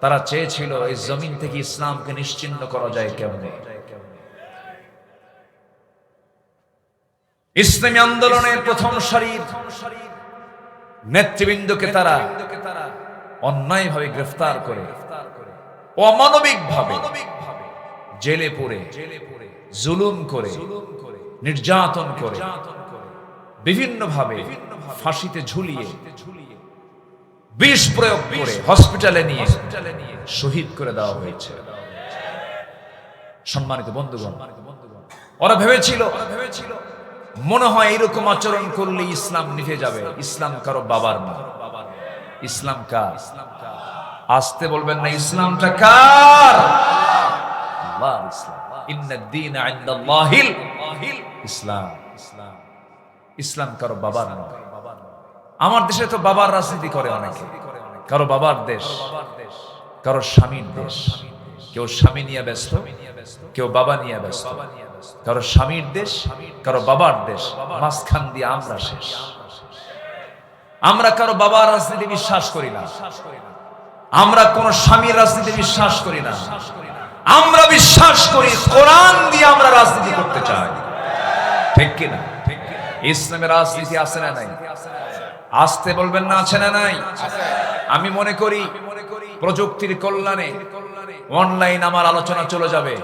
Speaker 1: তারা চেয়েছিল এই জমিন থেকে ইসলামকে নিশ্চিহ্ন করা যায় কেমনে। ইসলামী আন্দোলনের প্রথম সারির নেতৃবৃন্দকে তারা অন্যায়ভাবে গ্রেফতার করে, অমানবিকভাবে জেলে পুরে, জুলুম করে, নির্যাতন করে, বিভিন্নভাবে ফাঁসিতে ঝুলিয়ে, বিষ প্রয়োগ করে হসপিটালে নিয়ে শহীদ করে দেওয়া হয়েছে। সম্মানিত বন্ধুগণ, ওরা ভেবেছিল মনে হয় এরকম আচরণ করলে ইসলাম নিভে যাবে। ইসলাম কারো বাবার না, ইসলাম কার? আসতে বলবেন না, ইসলামটা কার? আল্লাহর ইসলাম। ইন্নাদ-দীনা ইনদাল্লাহিল ইসলাম। ইসলাম কারো বাবার না। আমার দেশে তো বাবার রাজনীতি করে অনেকে, কারো বাবার দেশ, কারো স্বামীর দেশ। কেউ স্বামী নিয়ে ব্যস্ত, কেউ বাবা নিয়ে ব্যস্ত। কারো স্বামীর দেশ, কারো বাবার দেশ, মাঝখান দিয়ে আমরা শেষ। আমরা কারো বাবার রাজনীতি বিশ্বাস করি না, আমরা কোন স্বামীর রাজনীতি বিশ্বাস করি না। আমরা বিশ্বাস করি কোরআন দিয়ে আমরা রাজনীতি করতে চাই, ঠিক কিনা? ইসলামের রাজনীতি আছে না নাই? আসতে বলবেন না, আছে না নাই? আমি মনে করি প্রযুক্তির কল্যাণে অনলাইন আমার আলোচনা চলে যাবে।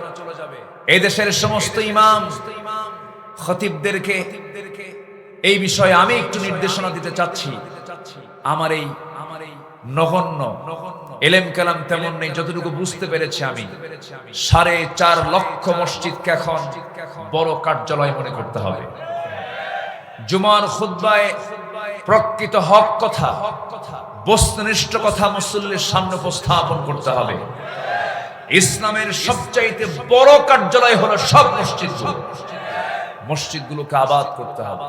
Speaker 1: এই দেশের সমস্ত ইমাম খতিবদেরকে এই বিষয়ে আমি একটু নির্দেশনা দিতে চাচ্ছি। আমার এই নগণ্য এলেম কালাম তেমন নেই। যতটুকু বুঝতে পেরেছি আমি, 4.5 লক্ষ মসজিদকে এখন বড় কার্যালয় মনে করতে হবে। জুমার খুতবায় প্রকৃত হক কথা, বস্তুনিষ্ঠ কথা মুসল্লির সামনে উপস্থাপন করতে হবে। ইসলামের সবচাইতে বড় কার্যালয় হলো সব মসজিদগুলোকে আবাদ করতে হবে।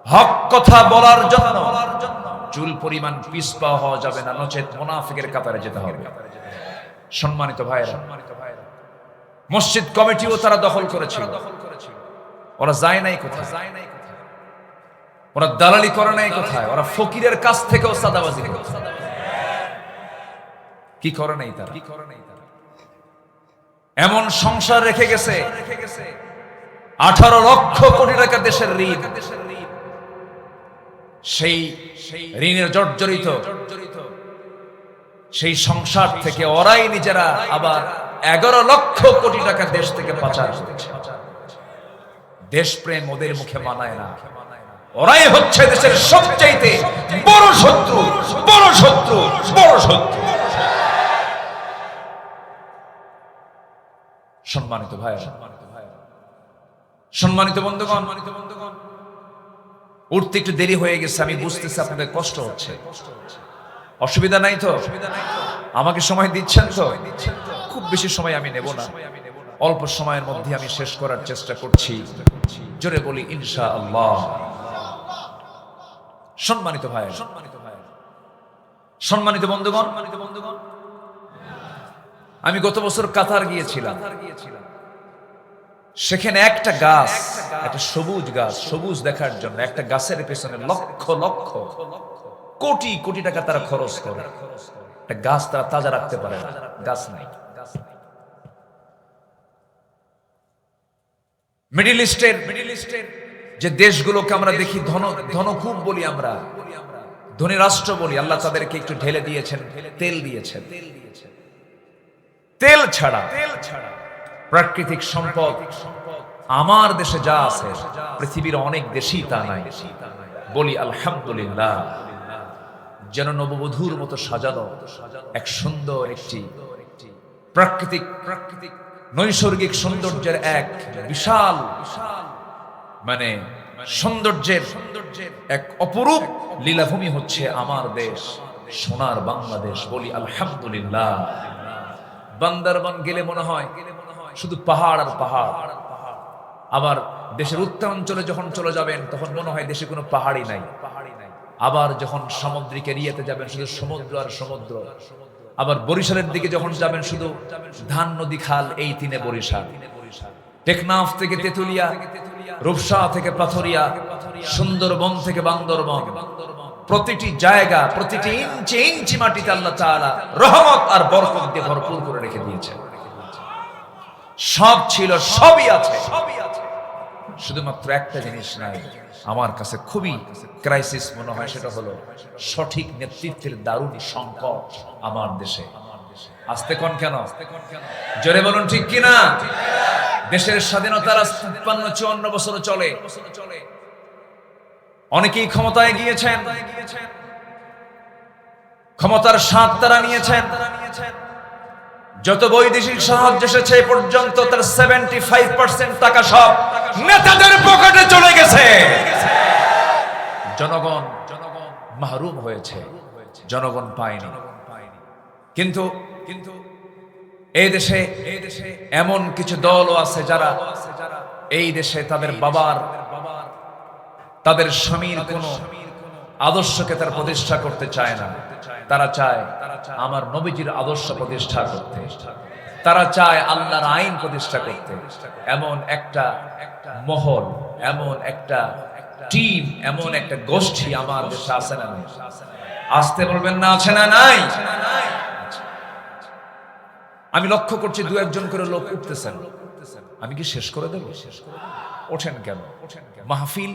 Speaker 1: হক কথা বলার জন্য চুল পরিমাণ পিছপা হওয়া যাবে না, নচেত মুনাফিকের কাতারে যেতে হবে। সম্মানিত ভাইরা, মসজিদ কমিটিও তারা দখল করেছিল। ওরা যায় নাই কোথায়? ওরা দালালি করে নাই কোথায়? ওরা ফকিরের কাছ থেকেও সাদাবাজি করে। কি করে নাই তারা? এমন সংসার রেখে গেছে 18 লক্ষ কোটি টাকা দেশের ঋণ। সেই ঋণের জর্জরিত সেই সংসার থেকে ওরাই নিজেরা আবার 11 লক্ষ কোটি টাকা দেশ থেকে পাচার করেছে। দেশপ্রেম ওদের মুখে মানায় না। ওরাই হচ্ছে দেশের সবচাইতে বড় শত্রু, বড় শত্রু, বড় শত্রু। সম্মানিত ভাই, সম্মানিত বন্ধুগণ, উঠতে একটু দেরি হয়ে গেছে, আমি বুঝতেছি আপনাদের কষ্ট হচ্ছে। অসুবিধা নাই তো? আমাকে সময় দিচ্ছেন তো? খুব বেশি সময় আমি নেব না, অল্প সময়ের মধ্যে আমি শেষ করার চেষ্টা করছি। জোরে বলি ইনশাআল্লাহ। সম্মানিত ভাই, সম্মানিত বন্ধুগণ, আমি গত বছর কাতার গিয়েছিলাম। সেখানে একটা গাছ, একটা সবুজ গাছ, সবুজ দেখার জন্য একটা গাছের পেছনে লক্ষ লক্ষ কোটি কোটি টাকা তারা খরচ করে। একটা গাছ তারা তাজা রাখতে পারে না, গাছ নাই। মিডল ইস্টের যে দেশগুলোকে আমরা দেখি ধনকুব বলি, আমরা ধনী রাষ্ট্র বলি, আল্লাহ তাদেরকে একটু ঢেলে দিয়েছেন, তেল দিয়েছেন। তেল ছাড়া প্রাকৃতিক সম্পদ আমার দেশে যা আছে পৃথিবীর অনেক দেশই তা নাই। বলি আলহামদুলিল্লাহ। যেন নববধূর মতো সাজানো এক সুন্দর একটি প্রাকৃতিক নৈসর্গিক সৌন্দর্যের এক বিশাল মানে সৌন্দর্যের এক অপরূপ লীলাভূমি হচ্ছে আমার দেশ, সোনার বাংলাদেশ। বলি আলহামদুলিল্লাহ। বান্দরবান গেলে মনে হয় শুধু পাহাড় আর পাহাড়। আবার দেশের উত্তরাঞ্চলে যখন চলে যাবেন তখন মনে হয় দেশে কোনো পাহাড়ই নাই। আবার যখন সামুদ্রিক এরিয়াতে যাবেন শুধু সমুদ্র আর সমুদ্র। আবার বরিশালের দিকে যখন যাবেন শুধু ধান নদী খাল, এই তিনে বরিশাল। টেকনাফ থেকে তেতুলিয়া, রূপসা থেকে পাথরিয়া, সুন্দরবন থেকে বান্দরবন, প্রতিটি জায়গা, প্রতিটি ইঞ্চি ইঞ্চি মাটিতে আল্লাহ তাআলা রহমত আর বরকত দিয়ে ভরপুর করে রেখে দিয়েছেন। সব ছিল, সবই আছে, শুধুমাত্র একটা জিনিস নাই। আমার কাছে খুবই ক্রাইসিস মনে হয়, সেটা হলো সঠিক নেতৃত্বের দারুণ সংকট আমার দেশে। আস্তে কোন কেন? জোরে বলুন ঠিক কিনা? দেশের স্বাধীনতার 53-54 বছর চলে, অনেকেই ক্ষমতায় গিয়েছেন, ক্ষমতার স্বাদ তারা নিয়েছেন। যত বৈদেশিক সাহায্য এসেছে এ পর্যন্ত তার 75% টাকা সব নেতাদের পকেটে চলে গেছে। জনগণ মাহরুম হয়েছে, জনগণ পায়নি। কিন্তু এই দেশে এমন কিছু দলও আছে যারা এই দেশে তাদের বাবার, তাদের স্বামীর কোন আদর্শকে তারা প্রতিষ্ঠা করতে চায় না। তারা চায় আমার নবীজির আদর্শ প্রতিষ্ঠা করতে, তারা চায় আল্লাহর আইন প্রতিষ্ঠা করতে। এমন একটা মহল, এমন একটা টিম, এমন একটা গোষ্ঠী আমার দেশে আছে না নাই? আসতে বলবেন না, আছে না নাই? আমি লক্ষ্য করছি 2-1 করে লোক উঠতেছেন। আমি কি শেষ করে দেব? ওঠেন কেন? মাহফিল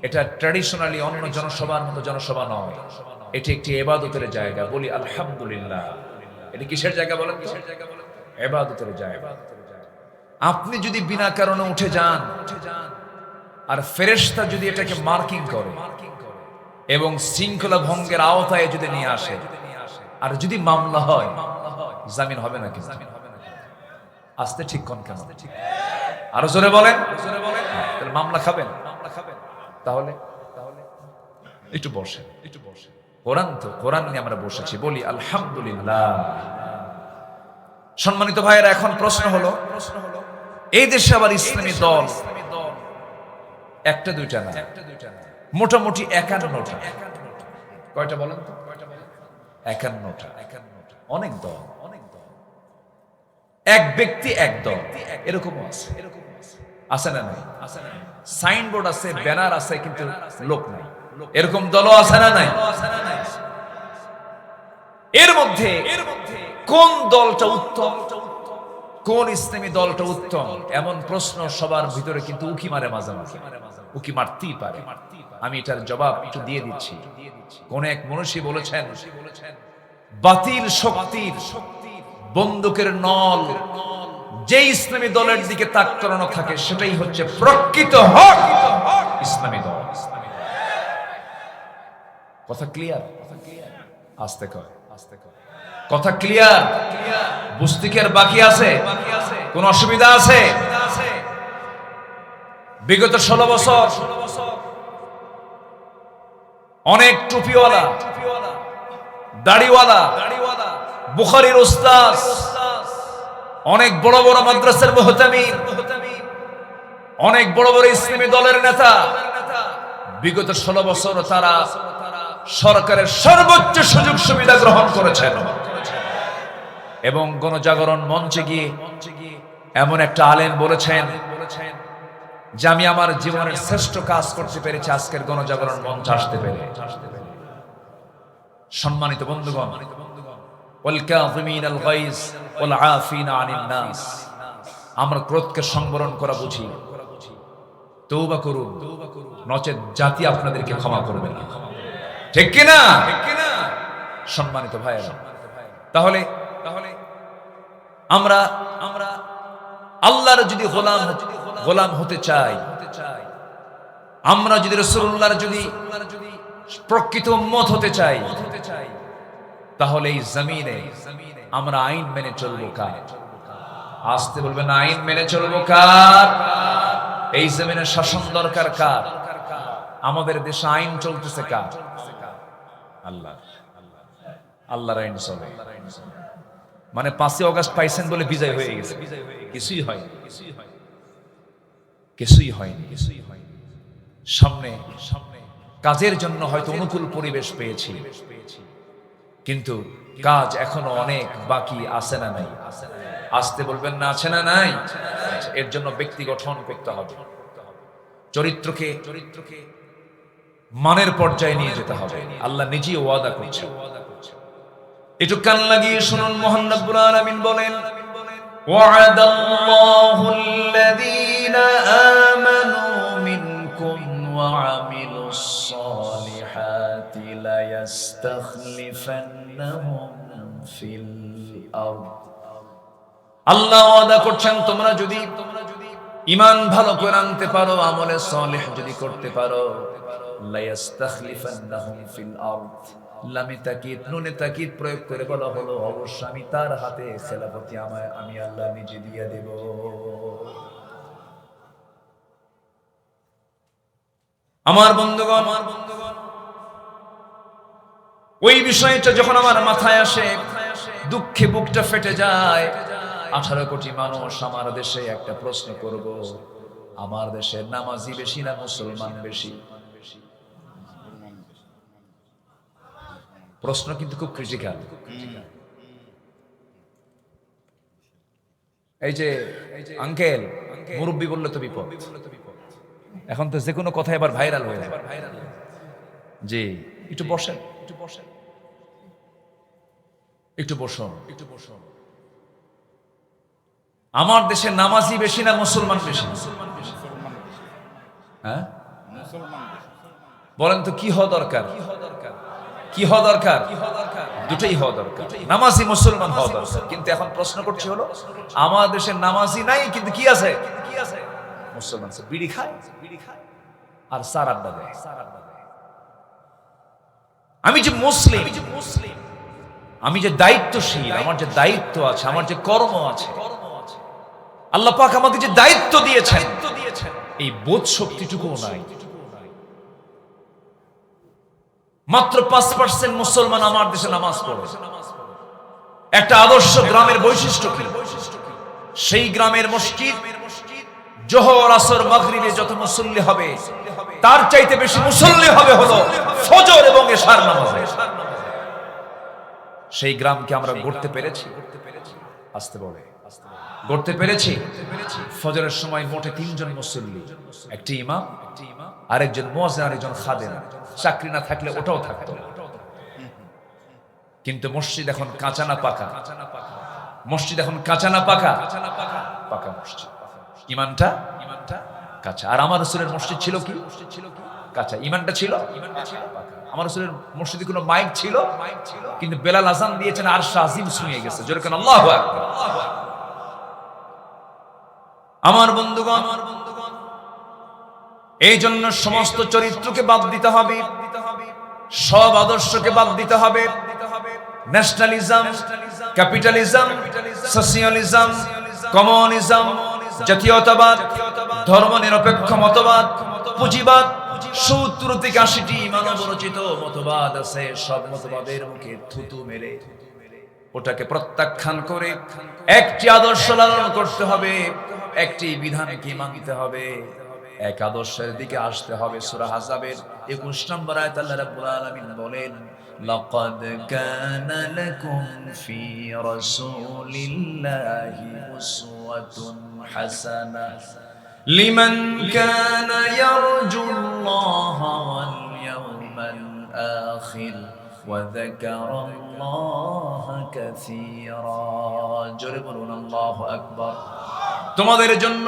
Speaker 1: এটা ট্র্যাডিশনালি অন্য জনসভার মতো জনসভা নয়, এটি একটি ইবাদতের জায়গা। বলি আলহামদুলিল্লাহ। এটি কিসের জায়গা বলেন? ইবাদতের জায়গা। আপনি যদি বিনা কারণে উঠে যান আর ফেরেশতা যদি এটাকে মার্কিং করে এবং শৃঙ্খলা ভঙ্গের আওতায় যদি নিয়ে আসে, আর যদি মামলা হয় জামিন হবে না কিন্তু আসতে ঠিক কোন কেন আরো জোরে বলেন তাহলে মামলা খাবেন তাহলে একটু বসেন কোরআন নিয়ে আমরা বসেছি বলি আলহামদুলিল্লাহ। সম্মানিত ভাইয়েরা, এখন প্রশ্ন হলো এই দেশে আবার ইসলামী দল একটা দুইটা না, মোটামুটি 51টা। কয়টা বলেন তো? 51টা। অনেক দল, এক ব্যক্তি এক দল, এরকম আছে না নাই? সাইনবোর্ড আছে, ব্যানার আছে, কিন্তু লোক নাই। এরকম দলও আছে না নাই? এর মধ্যে কোন দলটা উত্তম, কোন ইসলামী দলটা উত্তম, এমন প্রশ্ন সবার ভিতরে কিন্তু উকি মারে, মাঝে মাঝে উকি মারতেই পারে। আমি এটার জবাব একটু দিয়ে দিচ্ছি। কোন এক মনীষী বলেছেন, বাতিল শক্তির বন্দুকের নল যে ইসলামী দলের দিকে তাক করানো থাকে সেটাই হচ্ছে প্রকৃত হক ইসলামী দল। কথা ক্লিয়ার? আস্তে কয়, কথা ক্লিয়ার? বুঝতে কি আর বাকি আছে? কোন অসুবিধা আছে? বিগত 16 বছর অনেক টুপিওয়ালা, দাড়িওয়ালা, বুখারীর উস্তাদ, অনেক বড় বড় মাদ্রাসার মুহতামিম, অনেক বড় বড় ইসলামী দলের নেতা বিগত 16 বছর তারা সরকারের সর্বোচ্চ সুযোগ সুবিধা গ্রহণ করেছেন এবং গণজাগরণ মঞ্চে গিয়ে এমন একটা আলেম বলেছেন যে আমি আমার জীবনের শ্রেষ্ঠ কাজ করতে পেরেছি আজকের গণজাগরণ মঞ্চে আসতে পেরে। সম্মানিত বন্ধুগণ, ওয়াল গাইজ ওয়াল আফিনা আনিন নাস, আমরা ক্রোধকে সংবরণ করা বুঝি, তওবা করুন, নচেত জাতি আপনাদেরকে ক্ষমা করবে না। ঠিক কি না? সম্মানিত ভাইয়েরা, তাহলে আমরা আল্লাহর যদি গোলাম হতে চাই, আমরা যদি রাসূলুল্লাহর যদি প্রকৃত উম্মত হতে চাই, তাহলে এই জমিনে আমরা আইন মেনে চলবো কার? আসতে বলবেন, আইন মেনে চলবো কার? এই জমিনের শাসন দরকার কার? আমাদের দেশে আইন চলতেছে কার? আল্লাহর আইন চলে। মানে 5ই আগস্ট পাইছেন বলে বিজয় হয়ে গেছে? কিছুই হয়নি। সামনে কাজের জন্য হয়তো অনুকূল পরিবেশ পেয়েছি, কিন্তু কাজ এখনো অনেক বাকি আছে না নাই? আসতে বলবেন না, আছে না নাই? এর জন্য ব্যক্তি গঠন করতে হবে, চরিত্রকে মানের পর্যায়ে নিয়ে যেতে হবে। আল্লাহ নিজেই ওয়াদা করছেন। একটু কান লাগিয়ে শুনুন, মহান রব্বুল আলামিন বলেন, ওয়া'আদাল্লাহুল্লাযীনা আমানু মিনকুম ওয়া আমিলুস সালিহাতি লায়াস্তাখলিফান্নাহুম ফিল আরদ। আল্লাহ ওয়াদা করছেন, তোমরা যদি ঈমান ভালো করে আনতে পারো, আমলে সালেহ যদি করতে পারো, লায়াস্তাখলিফান্নাহুম ফিল আরদ, লামে তাকিদ, নুনে তাকিদ প্রয়োগ করে বলা হলো, অবশ্য আমি তার হাতে খেলাফতি আমি আল্লাহ নিজে দিয়ে দেব। আমার বন্ধুগণ, ওই বিষয়টা যখন আমার মাথায় আসে, দুঃখে বুকটা ফেটে যায়। 18 কোটি মানুষ আমার দেশে, একটা প্রশ্ন করব, আমার দেশে নামাজি বেশি না মুসলমান বেশি? প্রশ্ন কিন্তু খুব ক্রিটিক্যাল। এই যে আঙ্কেল মুরব্বী বললে তো বিপদ। এখন তো যে কোনো কথা এবার ভাইরাল হয়ে যায়। জি, একটু বসেন। আমার দেশে নামাজি বেশি না মুসলমান বেশি? হ্যাঁ, বলেন তো কি হওয়া দরকার? দুটোই হওয়া দরকার, নামাজি মুসলমান হওয়া দরকার। কিন্তু এখন প্রশ্ন করছি হলো, আমার দেশে নামাজি নাই, কিন্তু কি আছে? মুসলমান বিড়ি খায় আর সার আড্ডা দেয়। আমি যে মুসলিম, আমি যে দায়িত্বশীল, আমার যে দায়িত্ব আছে, আমার যে কর্ম আছে, আল্লাহ পাক আমাকে যে দায়িত্ব দিয়েছেন, এই বোধ শক্তিটুকুও নাই। মাত্র 5% মুসলমান আমার দেশে নামাজ পড়ে। একটা আদর্শ গ্রামের বৈশিষ্ট্য কি? সেই গ্রামের মসজিদ জোহর, আসর, মাগরিবে যত মুসল্লি হবে, তার চাইতে বেশি মুসল্লি হবে হলো ফজর এবং এশার নামাজে। সেই গ্রামকে আমরা গড়তে পেরেছি, আসতে বলে গড়তে পেরেছি। ফজরের সময় মোটে 3 জন মুসল্লি, একটি ইমাম, আরেকজন মুয়াজ্জিন, আরেকজন খাদেম। চাকরি না থাকলে ওটাও থাকতো। কিন্তু মসজিদ এখন কাঁচা না পাকা? মসজিদ এখন কাঁচা না পাকা? পাকা মসজিদ। ইমানটা কাঁচা। আর আমার রাসূলের মসজিদ ছিল কি? কাঁচা। ইমানটা ছিল পাকা। আমার রাসূলের মসজিদে কোনো মাইক ছিল, কিন্তু বেলাল আযান দিয়েছেন আর শাহিম শুনিয়ে গেছে। জোরে কেন আল্লাহু আকবার। আমার বন্ধুগণ, এই জন্য সমস্ত চরিত্রকে বাদ দিতে হবে, সব আদর্শকে বাদ দিতে হবে। ন্যাশনালিজম, ক্যাপিটালিজম, সোশিয়ালিজম, কমিউনিজম, জাতীয়তাবাদ, ধর্মনিরপেক্ষ মতবাদ, পুঁজিবাদ, 70 থেকে 80টি মানবরচিত মতবাদ আছে। সব মতবাদের মুখে থুতু মেরে ওটাকে প্রত্যাখ্যান করে একটি আদর্শ লালন করতে হবে, একটি বিধানকে মানতে হবে, এক আদর্শের দিকে আসতে হবে। সূরা আহজাবের 21 নম্বর আয়াত আল্লাহ রাব্বুল আলামিন বলেন, লাকাদ কানা লাকুম ফি রাসূলিল্লাহি উসওয়াতুন হাসানাহ লিমান কানা ইয়ারজুল্লাহা ওয়াল ইয়াওমাল আখির ওয়া যাকারাল্লাহা কাসীরা। জোরে বলুন আল্লাহু আকবার। তোমাদের জন্য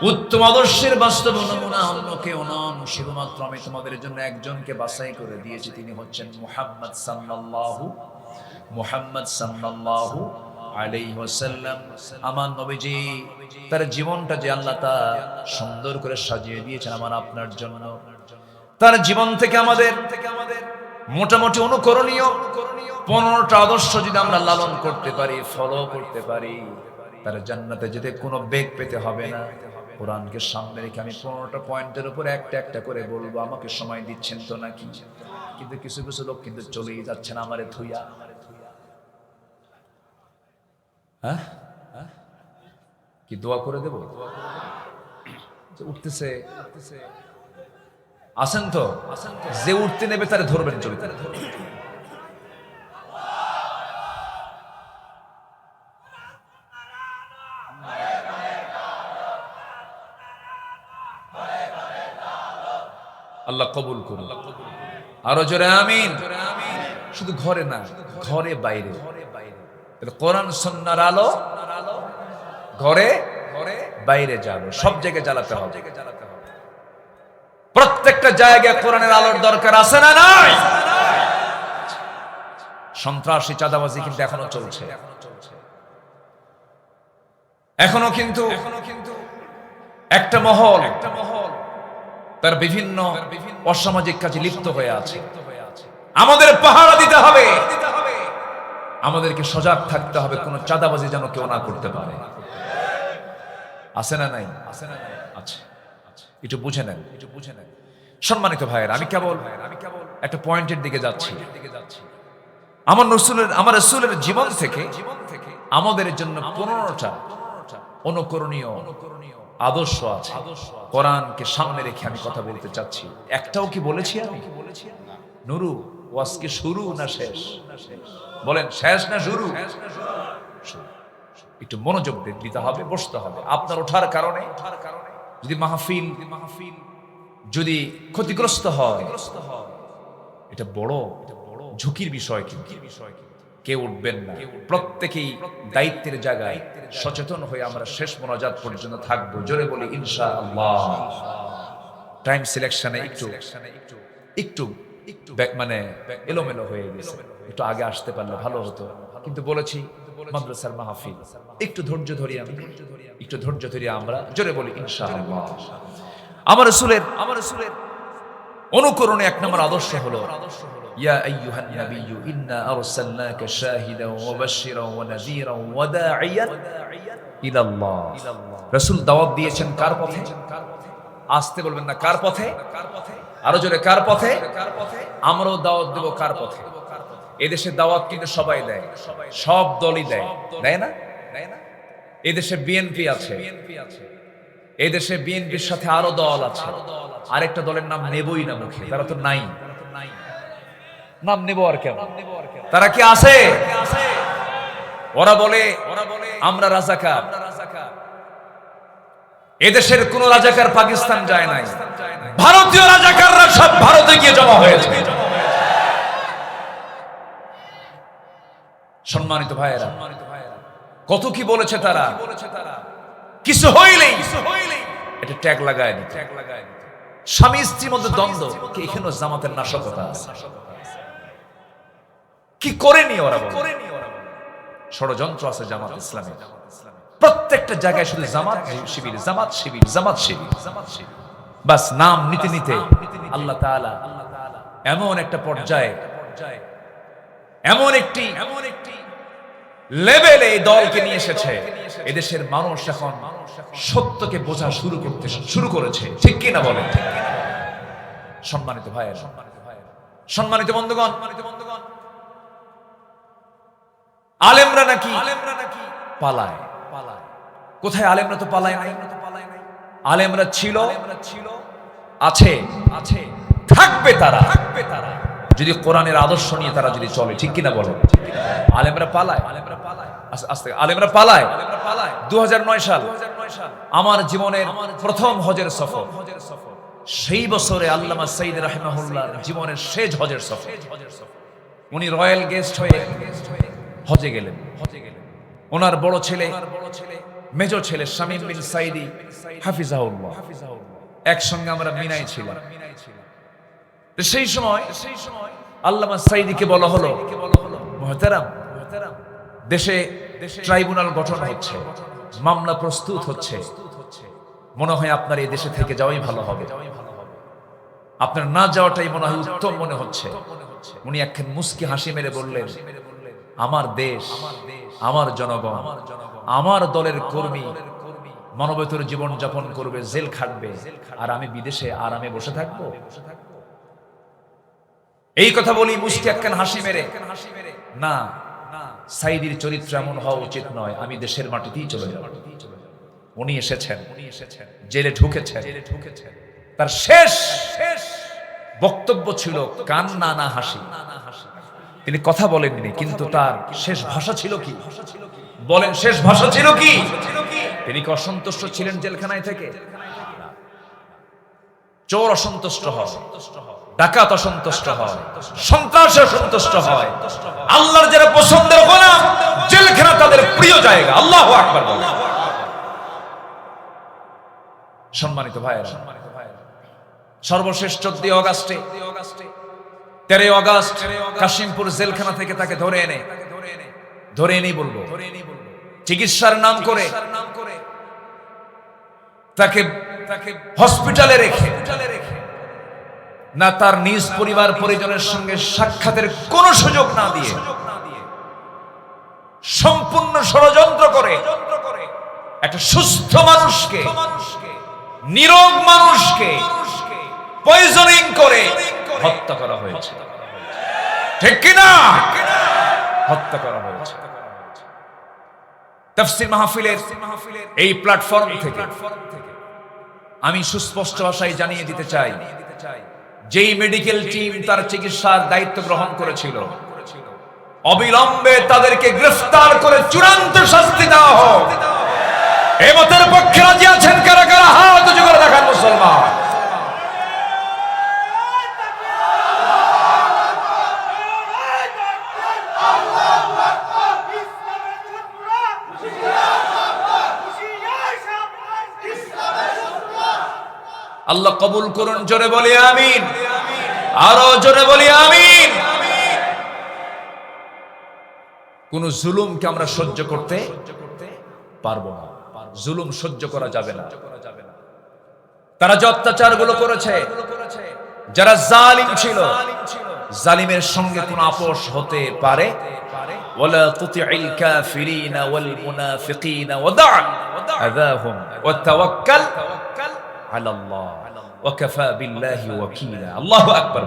Speaker 1: উত্তম আদর্শের বাস্তব নমুনা অন্য কেউ নন, শুধুমাত্র আমি তোমাদের জন্য একজনকে বাছাই করে দিয়েছি। তিনি হচ্ছেন মুহাম্মদ সাল্লাল্লাহু আলাইহি ওয়াসাল্লাম। আমার নবীজি তার জীবনটা যে আল্লাহ তা সুন্দর করে সাজিয়ে দিয়েছেন আমার আপনার জন্য। তার জীবন থেকে আমাদের মোটামুটি অনুকরণীয় 15টা আদর্শ যদি আমরা লালন করতে পারি, ফলো করতে পারি, তার জান্নাতে যেতে কোনো বেগ পেতে হবে না। কোরআনকে সামনে রেখে আমি 15টা পয়েন্টের উপর একটা একটা করে বলবো। আমাকে সময় দিচ্ছেন তো নাকি? কিন্তু কিছু কিছু লোক কিন্তু চলেই যাচ্ছেন আমারে থুইয়া। হ্যাঁ, কি দোয়া করে দেব? উঠতেছে আসেন তো, যে উঠতে নেবে তারে ধরবেন, চলতে আল্লাহ কবুল করুন। আরো জোরে আমিন। শুধু ঘরে না, ঘরে বাইরে। কোরআন সুন্নাহর আলো ঘরে বাইরে জ্বালো, সব জায়গায় জ্বালাতে হবে। প্রত্যেকটা জায়গায় কোরআনের আলোর দরকার আছে না নাই? সন্ত্রাসী, চাঁদাবাজি কিন্তু এখনো চলছে। এখনো কিন্তু একটা মহল তার বিভিন্ন অসামাজিক কাজে লিপ্ত হয়ে আছে। আমাদের পাহারা দিতে হবে, আমাদেরকে সজাগ থাকতে হবে, কোন চাঁদাবাজি যেন কেউ না করতে পারে। আছে না নাই? আচ্ছা, একটু বুঝে নেন। সম্মানিত ভাইয়েরা, আমি কেবল একটা পয়েন্টের দিকে যাচ্ছি। আমার রাসূলের জীবন থেকে আমাদের জন্য 15টা অনুকরণীয় আদর্শ আছে। কোরআনকে সামনে রেখে আমি কথা বলতে চাচ্ছি। একটাও কি বলেছি আমি? নুরু, ওয়াজ কি শুরু না শেষ? বলেন, শেষ না শুরু? একটু মনোযোগ দিতে হবে, বসতে হবে। আপনার ওঠার কারণে যদি মাহফিল যদি ক্ষতিগ্রস্ত হয়, এটা বড় ঝুঁকির বিষয়। কিন্তু কেউ উঠবেন না, প্রত্যেকেই দায়িত্বের জায়গায় সচেতন হয়ে আমরা শেষ মোনাজাত পর্যন্ত থাকবো। জোরে বলি ইনশাআল্লাহ। টাইম সিলেকশনে একটু মানে এলোমেলো হয়ে গেছে, একটু আগে আসতে পারলে ভালো হতো। কিন্তু বলেছি মাদ্রাসার মাহফিল, একটু ধৈর্য ধরি আমরা। জোরে বলি ইনশাআল্লাহ। আমার রাসূলের অনুকরণে 1 নম্বর আদর্শ হলো ইয়া আইয়ুহান নাবিয়্যু ইন্না আরসালনাকা শাহিদান ওয়া মুবাশশিরান ওয়া নাযীরান ওয়া দাঈয়ান ইলাল্লাহ। রাসূল দাওয়াত দিয়েছেন কার পথে? আসতে বলবেন না, কার পথে? আরো জোরে, কার পথে? আমরাও দাওয়াত দেব কার পথে? এদেশে দাওয়াত কিন্তু সবাই দেয়, সব দলই দেয়, দেয় না? এদেশে বিএনপি আছে, এদেশে বিএনপির সাথে আরো দল আছে, আরেকটা দলের নাম নেবই না মুখে, তারা তো নাই, নাম নেব আর কেন? তারা কি আছে? ওরা বলে আমরা রাজাকার। এদেশের কোন রাজাকার পাকিস্তান যায় নাই, ভারতীয় রাজাকাররা সব ভারতে গিয়ে জমা হয়েছে। সম্মানিত ভাইয়েরা, কত কি বলেছে তারা, কিছু হইলেই এটা ট্যাগ লাগায় দিত। স্বামী স্ত্রীর মধ্যে দ্বন্দ্ব, এখানে জামাতের নাশকতা আছে। কি করেনি ওরা? ষড়যন্ত্র আছে জামাত ইসলামী, প্রত্যেকটা জায়গায় শুধু জামাত শিবির, জামাত শিবির, জামাত শিবির, বাস নাম নিতে নিতে আল্লাহ তাআলা এমন একটা পর্যায়ে, এমন একটি লেভেলে এই দলকে নিয়ে এসেছে, এদেশের মানুষ এখন সত্যকে বোঝা শুরু করেছে, ঠিক কি না বলেন? সম্মানিত ভাইয়েরা, সম্মানিত বন্ধুগণ, আলেমরা নাকি পালায়। কোথায়? আলেমরা তো পালায় নাই। আলেমরা ছিল, আছে, থাকবে তারা যদি কোরআনের আদর্শ নিয়ে তারা যদি চলে, ঠিক কিনা বলেন? আলেমরা পালায়, আলেমরা পালায়। 2009 সাল আমার জীবনের প্রথম হজের সফর, সেই বছরে আল্লামা সাইদ রাহিমাহুল্লাহ জীবনের শেষ হজের সফর। উনি রয়্যাল গেস্ট হয়ে হজে গেলেন। ওনার বড় ছেলে, মেজর ছেলে শামীম বিন সাইদি হাফিজাহুল্লাহ, একসঙ্গে আমরা মিনায় ছিলাম। সেই সময় আল্লামা সাইদিকে বলা হলো, মুহতারাম, দেশে ট্রাইব্যুনাল গঠন হচ্ছে, মামলা প্রস্তুত হচ্ছে, মনে হয় আপনার এই দেশে থেকে যাওয়াই ভালো হবে, আপনার না যাওয়াটাই মনে হয় উত্তম মনে হচ্ছে। উনি একখান মুস্কি হাসি মেরে বললেন, আমার দেশ, আমার জনগণ, আমার দলের কর্মী মানবতার জীবন যাপন করবে, জেল খাটবে, আর আমি বিদেশে আরামে বসে থাকবো? এই কথা বলি মুস্কি একখান হাসি মেরে, না, সাইদির চরিত্র এমন হওয়া উচিত নয়, আমি দেশের মাটিতেই চলে যাব। উনি এসেছেন, জেলে ঢুকেছেন, তার শেষ বক্তব্য ছিল কান্না না হাসি। তিনি কথা বলেননি, কিন্তু তার শেষ ভাষা ছিল কি? বলেন, শেষ ভাষা ছিল কি? তিনি কি অসন্তুষ্ট ছিলেন জেলখানায় থেকে? চোর অসন্তুষ্ট হয়, ডাকাত অসন্তুষ্ট হয়, সন্ত্রাসী অসন্তুষ্ট হয়, আল্লাহর যারা পছন্দের গোলাম, জেলখানা তাদের প্রিয় জায়গা। আল্লাহু আকবার বলেন। সম্মানিত ভাইয়েরা, সর্বশেষ 14 আগস্টে, 13 আগস্ট কাশিমপুর জেলখানা থেকে তাকে ধরে এনে বলবো, চিকিৎসার নাম করে তাকে হসপিটালে রেখে, না তার নিজ পরিবার পরিজনের সঙ্গে সাক্ষাতের কোন সুযোগ না দিয়ে, সম্পূর্ণ ষড়যন্ত্র করে একটা সুস্থ মানুষকে, নিরোগ মানুষকে পয়জনিং করে হত্যা করা হয়েছে, ঠিক কিনা? হত্যা করা হয়েছে। তাফসীর মাহফিলের এই প্ল্যাটফর্ম থেকে আমি সুস্পষ্ট ভাষায় জানিয়ে দিতে চাই, যেই মেডিকেল টিম তার চিকিৎসার দায়িত্ব গ্রহণ করেছিল, অবিলম্বে তাদেরকে গ্রেফতার করে চূড়ান্ত শাস্তি দেওয়া হোক। এই মতের পক্ষে রাজি আছেন কারা কারা? হাত উঁচু করে দেখান মুসলমান। আল্লাহ কবুল করুন, জোরে বলি আমিন, আরো জোরে বলি আমিন। কোন জুলুমকে আমরা সহ্য করতে পারবো না, জুলুম সহ্য করা যাবে না। তারা যে অত্যাচার গুলো করেছে, যারা জালিম ছিল, জালিমের সঙ্গে কোনো আপোষ হতে পারে ওয়ালা তুতি'ল কাফিরিনা ওয়াল মুনাফিকিনা ওয়াদা' আযাহুম ওয়া তাওয়াক্কাল আলাল্লাহ ওয়া কাফা বিল্লাহি ওয়াকিলা। আল্লাহু আকবার।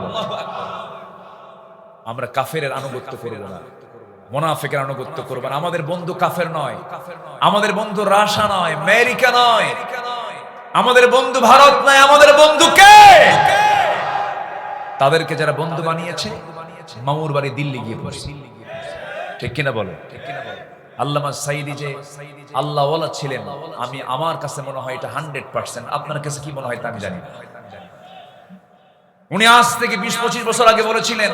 Speaker 1: আমরা কাফেরের আনুগত্য করব না, মুনাফিকের আনুগত্য করব না। আমাদের বন্ধু কাফের নয়, আমাদের বন্ধু রাশিয়া নয়, আমেরিকা নয়, আমাদের বন্ধু ভারত নয়, আমাদের বন্ধু কে? তাদেরকে যারা বন্ধু বানিয়েছে মামুর বাড়ি দিল্লি গিয়ে পড়ছে, ঠিক কিনা বলে? আল্লামা সাইদি যে আল্লাহ ওয়ালা ছিলেন, আমি আমার কাছে মনে হয় এটা 100%। আপনার কাছে কি মনে হয় তা আমি জানি না। উনি আজ থেকে 20-25 বছর আগে বলেছিলেন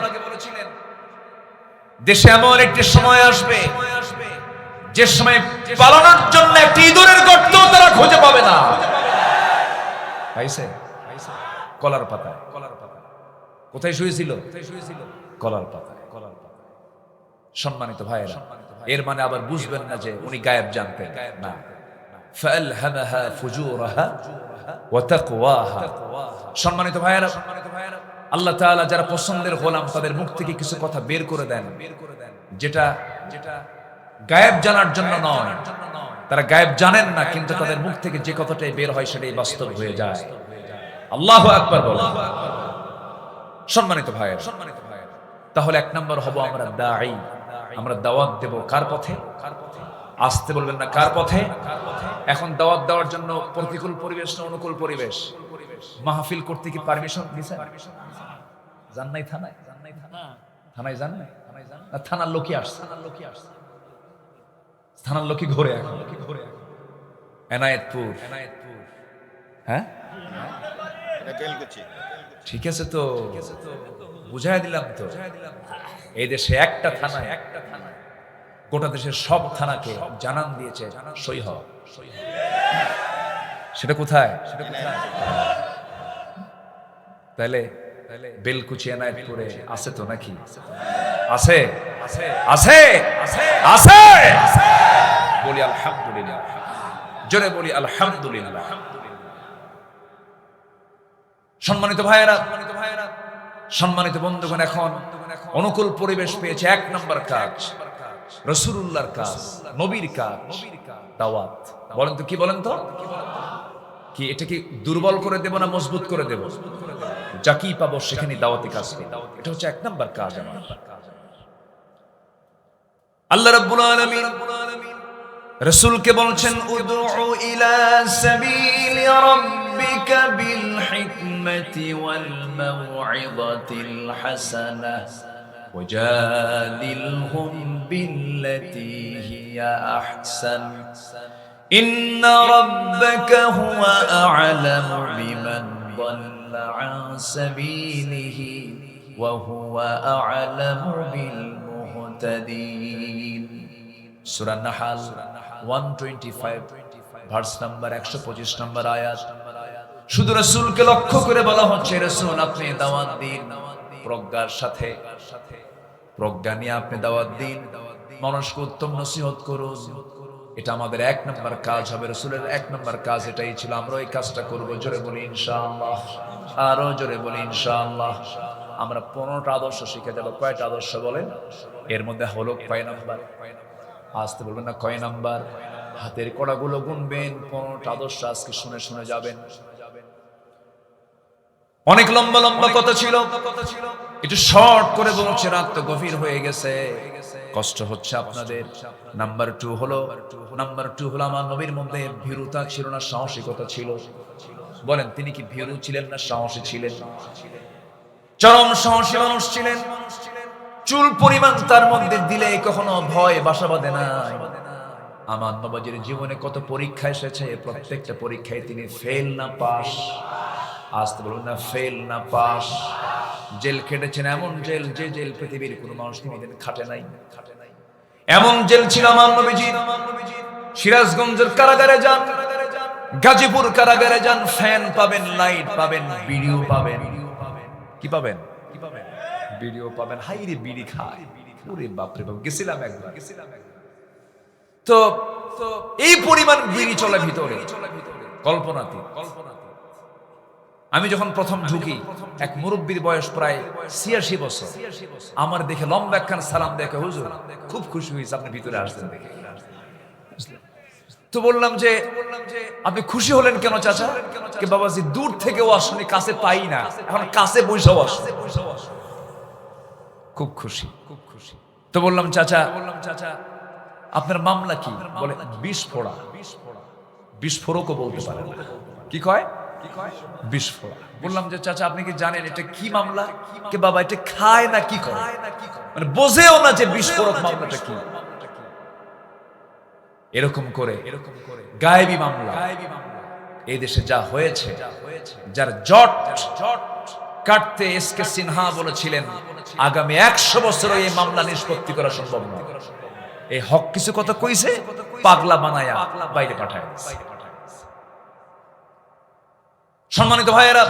Speaker 1: দেশে এমন একটি সময় আসবে যে সময় পালানোর জন্য একটি ইঁদুরের গর্ত তারা খুঁজে পাবে না। পাইছে? কলার পাতায়। কোথায় শুয়েছিল? কলার পাতায়। সম্মানিত ভাইয়েরা, এর মানে আবার বুঝবেন না যে উনি গায়েব জানতেন না। ফালহামাহা ফুজুরাহা ওয়া তাকওয়াহা। সম্মানিত ভাইয়েরা, আল্লাহ তাআলা যারা পছন্দের গোলাম তাদের মুখ থেকে কিছু কথা বের করে দেন যেটা গায়েব জানার জন্য নয়। তারা গায়েব জানেন না, কিন্তু তাদের মুখ থেকে যে কথাটাই বের হয় সেটাই বাস্তব হয়ে যায়। আল্লাহু আকবার বলেন। সম্মানিত ভাইয়েরা, তাহলে 1 নম্বর হব আমরা দাঈ। আমরা দাওয়াত দেব কার পথে? আসতে বলবেন না, কার পথে? এখন দাওয়াত দেওয়ার জন্য প্রতিকূল পরিবেশ না অনুকূল পরিবেশ? মাহফিল করতে কি পারমিশন দিয়েছে? জান নাই থানায়? থানায় যান নাই? থানার লোকই আসছে, থানার লোকই ঘুরে এখন এনায়েতপুর। হ্যাঁ ঠিক আছে তো, বুঝাই দিলাম তো। এই দেশে একটা থানায় গোটা দেশের সব থানাকে জানান দিয়েছে সই হওয়া। সেটা কোথায়? তাহলে বেলকুচি এনায়েতপুরে আছে তো নাকি? আছে, আছে, আছে। বলি আলহামদুলিল্লাহ, জোরে বলি আলহামদুলিল্লাহ। সম্মানিত ভাইয়েরা, সম্মানিত বন্ধুগণ, এখন অনুকূল পরিবেশ পেয়েছে। 1 নম্বর কাজ রাসূলুল্লাহর কাজ, নবীর কাজ, দাওয়াত। বলেন তো কি? বলেন তো কি? এটা কি দুর্বল করে দেব না মজবুত করে দেব? যা কি পাবো সেখানে দাওয়াতি কাজ করব। এটা হচ্ছে 1 নম্বর কাজ আমার। আল্লাহ রাব্বুল আলামিন রাসূলকে বলছেন উদউ ইলা সাবিলি রাব্বিকা বিল হিকমাতি ওয়াল মাউইযাতিল হাসানাহ ওয়াজাদিলহুম বিল্লাতী হিয়া আহসান ইন্না রাব্বাকা হুয়া আ'লামু বিমান দাল্লা আন সাবিলিহি ওয়া হুয়া আ'লামু বিল মুহতাদিন। সূরা নাহল 125 ভার্স নাম্বার 125 নম্বর আয়াত। শুধু রাসূলকে লক্ষ্য করে বলা হচ্ছে, রাসূল আপনি দাওয়াত দিন প্রজ্ঞার সাথে, প্রজ্ঞা নিয়ে আপনি দাওয়াত দিন, মানুষকে উত্তম নসিহত করুন। এটা আমাদের 1 নম্বর কাজ হবে। রাসূলের 1 নম্বর কাজ এটাই ছিল। আমরা এই কাজটা করব। জোরে বলি ইনশাআল্লাহ, আরো জোরে বলি ইনশাআল্লাহ। আমরা 15টা আদর্শ শিখে যাব। কয়টা আদর্শ বলেন? এর মধ্যে হলো কয় নাম্বার? আসতে বলবেন না, কয় নাম্বার? হাতের কড়াগুলো গুনবেন। 15টা আদর্শ আজকে শুনে শুনে যাবেন। অনেক লম্বা লম্বা কথা ছিল, একটু শর্ট করে বলছে, রাত তো গভীর হয়ে গেছে, কষ্ট হচ্ছে আপনাদের। নাম্বার 2 হলো আমার নবীর মধ্যে ভীরুতা ছিল না সাহসিকতা ছিল? বলেন, তিনি কি ভীরু ছিলেন না সাহসী ছিলেন? চরম সাহসী মানুষ ছিলেন। চুল পরিমাণ তার মধ্যে দিলে কখনো ভয় বাসা বাঁধে না। আমার নবীর জীবনে কত পরীক্ষা এসেছে, প্রত্যেকটা পরীক্ষায় তিনি ফেল না পাস। আসতে বলুন না, ফেল না পাস। জেল খেটেছেন, এমন জেল যে জেল পৃথিবীর কোনো মানুষ কোনোদিন খাটে নাই। এমন জেল ছিল আমার নবীজির। সিরাজগঞ্জের কারাগারে যান, গাজীপুর কারাগারে যান, ফ্যান পাবেন, লাইট পাবেন, ভিডিও পাবেন। কি পাবেন? ভিডিও পাবেন। হাইরে বিড়ি খায়, ওরে বাপরে বাপ। গেছিলাম একবার, তো এই পরিমাণ বিড়ি চলে ভিতরে, কল্পনাতে। আমি যখন প্রথম ঢুকি, এক মুরব্বীর বয়স প্রায় ৮৬ বছর, আমার দেখে লম্বা একখান সালাম দেখে, হুজুর খুব খুশি হয়েছে আপনি ভিতরে আসছেন দেখে। তো বললাম যে আপনি খুশি হলেন কেন চাচা? কে বাবাজি, দূর থেকে ওয়াজ শুনি, কাছে পাই না, এখন কাছে বসে ওয়াজ, খুব খুশি। তো বললাম চাচা আপনার মামলা কি? বলে বিস্ফোড়া। বিস্ফোরকও বলতে পারে না। কি কয়? বিস্ফোড়া। বললাম যে চাচা আপনি কি জানেন এটা কি মামলা? কে বাবা এটা খায় না কি করে, মানে বোঝেও না যে বিস্ফোরক মামলাটা কি। এরকম করে গায়েবী মামলা এই দেশে যা হয়েছে, যার জট কাটতে এসকে সিনহা বলেছিলেন আগামী ১০০ বছর এই মামলা নিষ্পত্তি করা সম্ভব নয়। এই হক কিছু কথা কইছে, পাগলা বানায়া বাইরে পাঠায়। সম্মানিত ভাইয়েরা,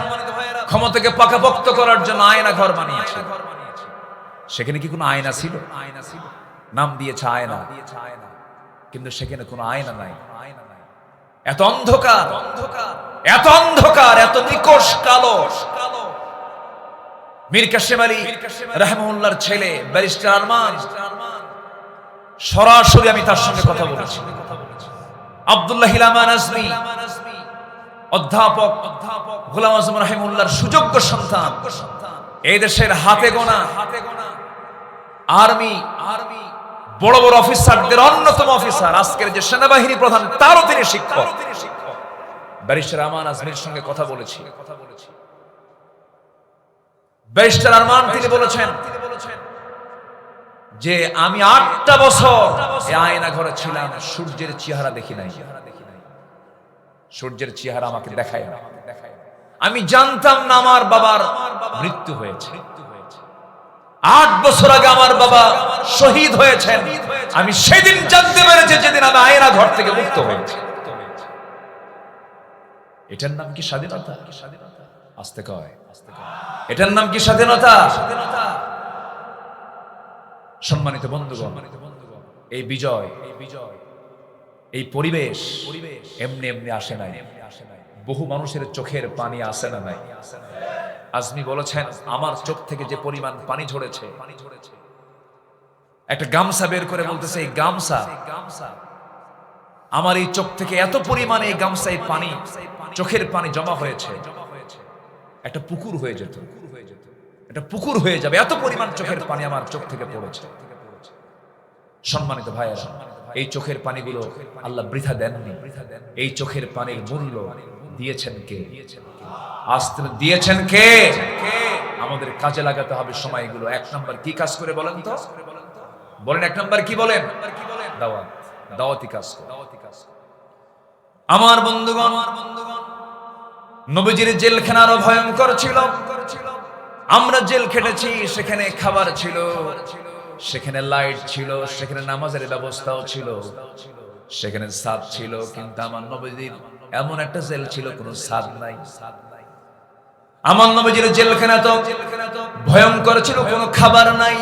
Speaker 1: ক্ষমতাকে পাকাপোক্ত করার জন্য আয়না ঘর বানিয়েছে। সেখানে কি কোনো আয়না ছিল? নাম দিয়েছে আয়না, কিন্তু সেখানে কোনো আয়না নাই। এত অন্ধকার, এত অন্ধকার, এত নিকষ কালো। মীর কাসেম আলী রাহমাহুল্লাহর ছেলে ব্যারিস্টার আরমান, সরাসরি আমি তার সঙ্গে কথা বলেছি। আব্দুল্লাহ ইলামান আজমি, অধ্যাপক গোলাম আজম রাহিমাহুল্লাহর সুযোগ্য সন্তান, এই দেশের হাতে গোনা আর্মি বড় বড় অফিসারদের অন্যতম অফিসার, আজকের যে সেনাবাহিনী প্রধান তারও তিনি শিক্ষক। ব্যারিস্টার আরমান আজমির সঙ্গে কথা বলেছি। ব্যারিস্টার আরমান তিনি বলেছেন যে আমি ৮টা বছর এই আয়না ঘরে ছিলাম, সূর্যের চেহারা দেখি নাই। সূর্যের চেহারা আমাকে দেখায় না। আমি জানতাম না আমার বাবার মৃত্যু হয়েছে। ৮ বছর আগে আমার বাবা শহীদ হয়েছেন। আমি সেদিন জানতে পেরেছি যেদিন আমি আয়না ঘর থেকে মুক্ত হয়েছি। এটার নাম কি স্বাধীনতা? আস্তে কয়, এটার নাম কি স্বাধীনতা? সম্মানিত বন্ধুগণ, এই বিজয়, এই পরিবেশ এমনি এমনি আসে নাই। বহু মানুষের চোখের পানি আসে না নাই। আজমি বলেছেন আমার চোখ থেকে যে পরিমাণ পানি ঝরেছে, একটা গামছা বের করে বলতেছে এই গামছা, আমার এই চোখ থেকে এত পরিমাণে এই গামছায় পানি, চোখের পানি জমা হয়েছে, একটা পুকুর হয়ে যেত, একটা পুকুর হয়ে যাবে, এত পরিমাণ চোখের পানি আমার চোখ থেকে পড়েছে। সম্মানিত ভাইয়েরা, এই চোখের পানিগুলো আল্লাহ বৃথা দেননি। এই চোখের পানির মূল্য দিয়েছেন কে? আসতে দিয়েছেন কে? আমাদের কাজে লাগাতে হবে সময়গুলো। ১ নাম্বার কি কাজ করে বলেন তো? বলেন ১ নাম্বার কি বলেন? দাওয়াত, দাওয়াতি কাজ। আমার বন্ধুগণ, নবীজির জেলখানা আরো ভয়ঙ্কর ছিল। আমরা জেল খেটেছি, সেখানে খাবার ছিল, সেখানে লাইট ছিল, সেখানে নামাজের ব্যবস্থাও ছিল, সেখানে ছাদ ছিল। কিন্তু আমার নবীজির এমন একটা জেল ছিল কোনো ছাদ নাই। আমার নবীজির জেলখানা তো ভয়ঙ্কর ছিল, কোনো খাবার নাই।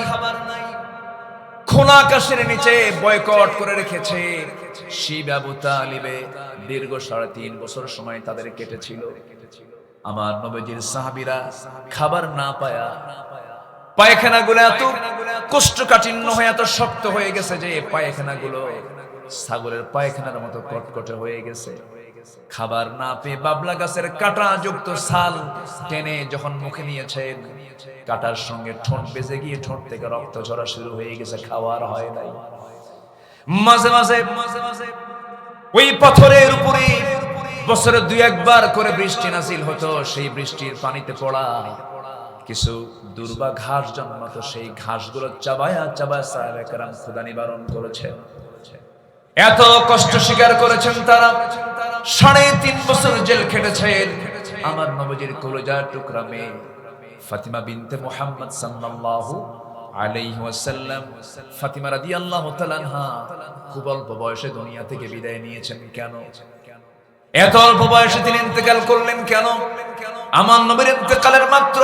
Speaker 1: খোলা আকাশের নিচে বয়কট করে রেখেছে। শিব আবু তালিবে দীর্ঘ ৩.৫ বছর সময় তাদের কেটেছিল। আমার নবীজির সাহাবীরা খাবার না পায়া পায়খানাগুলো এত কোষ্ঠকাঠিন্য হয়ে, এত শক্ত হয়ে গেছে যে পায়খানাগুলো ছাগলের পায়খানার মতো কটকটে হয়ে গেছে। খাবার না পেয়ে বাবলা গাছের কাঁটা যুক্ত ছাল টেনে যখন মুখে নিয়েছেন, কাঁটার সঙ্গে ঠোঁট বেজে গিয়ে ঠোঁট থেকে রক্ত ঝরা শুরু হয়ে গেছে। খাওয়ার হয় নাই। মাঝে মাঝে ওই পাথরের উপরে বছরে ২-১ বার করে বৃষ্টি নাজিল হতো। সেই বৃষ্টির পানিতে পড়া কিছু দুর্বা ঘাস জন্মাতো। সেই ঘাসগুলো চাবায়া চাবায়া সাহাবায়ে কেরাম ক্ষুধা নিবারণ করেছেন। এত কষ্ট স্বীকার করেছেন তারা। ৩.৫ বছর জেল খেটেছেন। আমার নবীজির কলিজার টুকরা মেয়ে ফাতিমা বিনতে মুহাম্মদ সাল্লাল্লাহু আলাইহি ওয়াসাল্লাম, ফাতিমা রাদিয়াল্লাহু তাআলা আনহা খুব অল্প বয়সে দুনিয়া থেকে বিদায় নিয়েছেন। কেন এত অল্প বয়সে তিনি ইন্তেকাল করলেন? কেন? আমার নবীর ইন্তেকালের মাত্র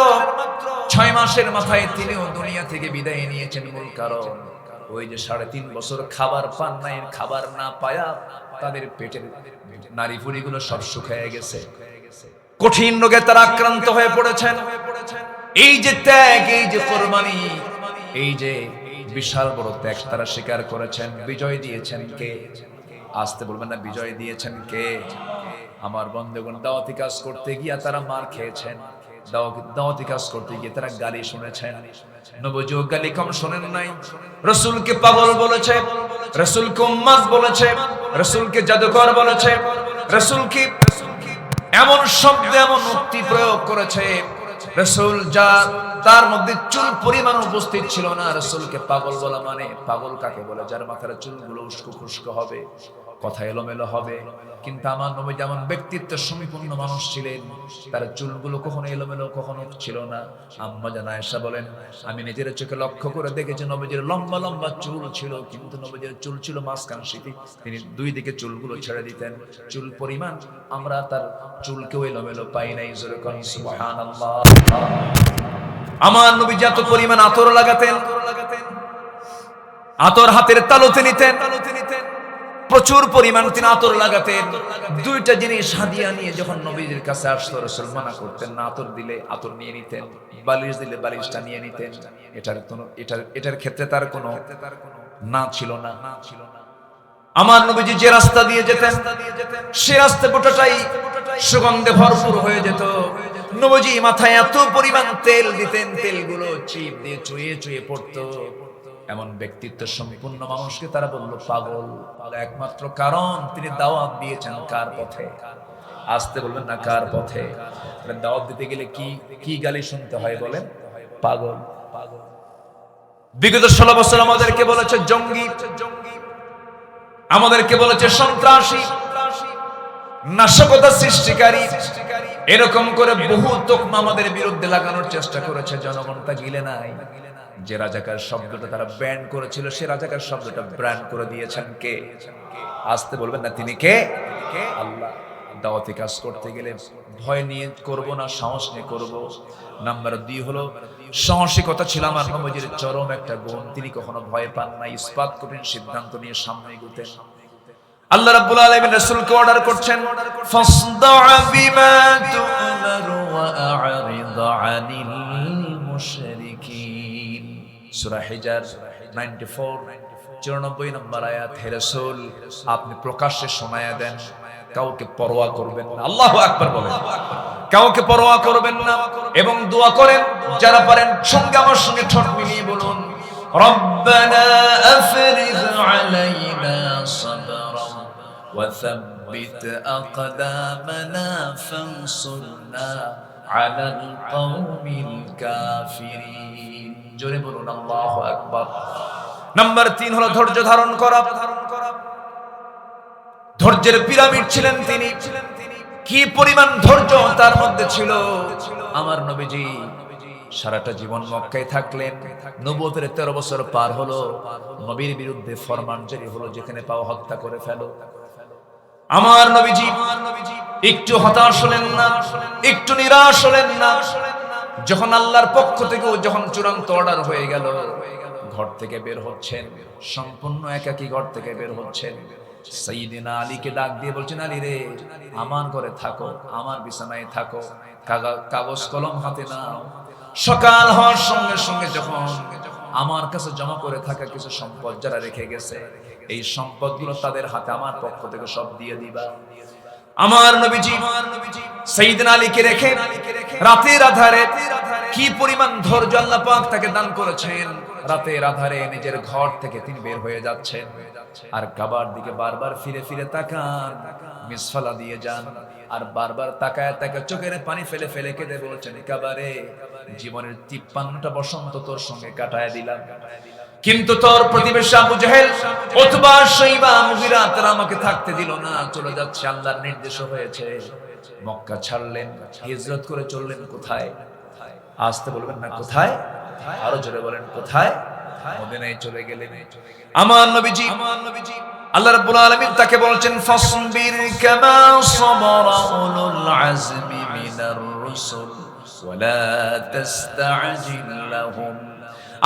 Speaker 1: ৬ মাসের মাথায় তিনিও দুনিয়া থেকে বিদায় নিয়েছেন। মূল কারণ ওই যে ৩.৫ বছর খাবার পান নাই। খাবার না পায়া তাদের পেটের নারী ভুঁড়িগুলো সব শুকিয়ে গেছে। কঠিন রোগে তারা আক্রান্ত হয়ে পড়েছেন। এই যে ত্যাগ, এই যে কোরবানি, এই যে বিশাল বড় ত্যাগ তারা স্বীকার করেছেন। বিজয় দিয়েছেন কে? আসতে বলবেন না, বিজয় দিয়েছেন কে? আমার বন্ধুগণ, দাওয়াতি কাজ করতে গিয়ে তারা মার খেয়েছেন, দাওয়াতি কাজ করতে গিয়ে তারা গালি শুনেছেন। নবীজি গালি কম শোনেন নাই। রাসূলকে পাগল বলেছে, রাসূলকে উম্মাদ বলেছে, রাসূলকে জাদুকর বলেছে, রাসূলকে এমন শব্দ, এমন উক্তি প্রয়োগ করেছে, রাসূল যা তার মধ্যে চুল পরিমাণ উপস্থিত ছিল না। রাসূলকে পাগল বলা মানে, পাগল কাকে বলে? যার মাথার চুলগুলো উস্কো খুস্কো হবে, কথা এলোমেলো হবে। কিন্তু আমার নবী যেমন ব্যক্তিত্ব সম্পূর্ণ মানুষ ছিলেন, তার চুলগুলো কখনো এলোমেলো কখনো ছিল না। আম্মা জান আয়েশা বলেন, আমি নিজের চোখে লক্ষ্য করে দেখেছি নবীজির লম্বা লম্বা চুল ছিল, কিন্তু নবীজির চুল ছিল মাঝখান সিটি, তিনি দুই দিকে চুলগুলো ছেড়ে দিতেন। চুল পরিমাণ আমরা তার চুলকেও এলোমেলো পাই নাই। জোরে কোন সুবহানাল্লাহ। আমার নবী যত পরিমাণ আতর লাগাতেন, আতর হাতের তালুতে নিতেন, প্রচুর পরিমাণ তিনি আতর লাগাতেন। দুইটা জিনিস হাদিয়া নিয়ে যখন নবীজির কাছে আসতো, রাসূল মানা করতেন না। আতর দিলে আতর নিয়ে নিতেন, বালিশ দিলে বালিশটা নিয়ে নিতেন। এটার ক্ষেত্রে তার কোনো না ছিল না। আমার নবীজি যে রাস্তা দিয়ে যেতেন, সে রাস্তা পুরোটাই সুগন্ধে ভরপুর হয়ে যেত। নবীজি মাথায় এত পরিমাণ তেল দিতেন, তেলগুলো চিপ দিয়ে চুইয়ে চুইয়ে পড়তো। এমন ব্যক্তিত্ব সম্পূর্ণ মানুষকে তারা বলল পাগল। একমাত্র কারণ তিনি দাওয়াত দিয়েছেন কার পথে? আসতে বলবেন না, কার পথে? দাওয়াত দিতে গেলে কি গালি শুনতে হয় বলেন? পাগল। বিগত 16 বছর আমাদেরকে বলেছে জঙ্গি, আমাদেরকে বলেছে সন্ত্রাসী, নাশকতা সৃষ্টিকারী। এরকম করে বহু তোকমা আমাদের বিরুদ্ধে লাগানোর চেষ্টা করেছে। জনগণ তা গিলে নাই। যে রাজাকার শব্দটা তারা ব্যান করেছিল, সে রাজাকার শব্দটা ব্র্যান্ড করে দিয়েছেন কে? আসতে বলবেন না, তিনি কে? আল্লাহ। দাওয়াতি কাজ করতে গেলে ভয় নিয়ে করব না, সাহস নিয়ে করব। নাম্বার 2 হলো সাহসিকতা ছিল আমার নবীজির চরম একটা গুণ। তিনি কখনো ভয় পান না, ইসপাত কঠিন সিদ্ধান্ত নিয়ে সামনে এগোতেন। আল্লাহ রাব্বুল আলামিন রাসূলকে অর্ডার করছেন, ফাসদা বিমা তু'মারু ওয়া আ'রিদ আনিল মুশরিকিন। সূরা হিজর 94 নম্বর আয়াত। হে রাসূল, আপনি প্রকাশ্যে শোনায়া দেন, কাউকে পরোয়া করবেন না। আল্লাহু আকবার বলেন। কাউকে পরোয়া করবেন না এবং দোয়া করেন। যারা পারেন সঙ্গে আমার সঙ্গে ঠোঁট মিলিয়ে বলুন, রব্বানা আফরিজ আলাইনা সাবরান ওয়া সাব্বিত আকদামানা ফানসুরনা আলাল কওমিল কাফিরিন। জোরে বলুন আল্লাহু আকবার। নাম্বার 3 হলো ধৈর্য ধারণ করা। ধৈর্যের পিরামিড ছিলেন তিনি। কি পরিমাণ ধৈর্য তার মধ্যে ছিল! আমার নবীজি সারাটা জীবন মক্কায় থাকলেন। নবুয়তের 13 বছর পার হলো, নবীর বিরুদ্ধে ফরমান জারি হলো, যেখানে পাও হত্যা করে ফেলো। আমার নবীজি একটু হতাশ হলেন না, একটু নিরাশ হলেন না। যখন আল্লাহর পক্ষ থেকে যখন চূড়ান্ত অর্ডার হয়ে গেল, ঘর থেকে বের হচ্ছেন, সম্পূর্ণ একাকী ঘর থেকে বের হচ্ছেন। সাইয়েদনা আলীকে ডাক দিয়ে বলছেন, আলী রে, আমার ঘরে থাকো, আমার বিছানায় থাকো, কাগজ কলম হাতে নাও। সকাল হওয়ার সঙ্গে সঙ্গে যখন আমার কাছে জমা করে থাকা কিছু সম্পদ যারা রেখে গেছে, এই সম্পদগুলো তাদের হাতে আমার পক্ষ থেকে সব দিয়ে দিবা। আমার নবীজি সাইয়েদনা আলীকে রেখে রাতের আধারে, কি পরিমাণ ধৈর্য আল্লাহ পাক তাকে দান করেছেন, রাতের আধারে নিজের ঘর থেকে তিনি বের হয়ে যাচ্ছেন আর কাবার দিকে বারবার ফিরে ফিরে তাকান, মিসফালা দিয়ে যান আর বারবার তাকায় তাকায় চোখের পানি ফেলে ফেলে কেঁদে বলছেন, কাবারে, জীবনের 53টা বসন্ত তোর সঙ্গে কাটায় দিলাম, কিন্তু তোর প্রতিবেশী আবু জেহেল, উতবা, শাইবা, মুগীরা তারা আমাকে থাকতে দিল না, চলে যাচ্ছে। আল্লাহর নির্দেশ হয়েছে। মক্কা ছাড়লেন, হিজরত করে চললেন কোথায়? আসতে বলবেন না, কোথায়? আরো জোরে বলেন, কোথায়? মদিনায় চলে গেলেন। আমার নবীজি আল্লাহ রাব্বুল আলামিন তাকে বলছেন, ফাসবির কামা সাবারা উলুল আজমি মিনার রুসুল ওয়া লা তাস্তাজিল লাহুম।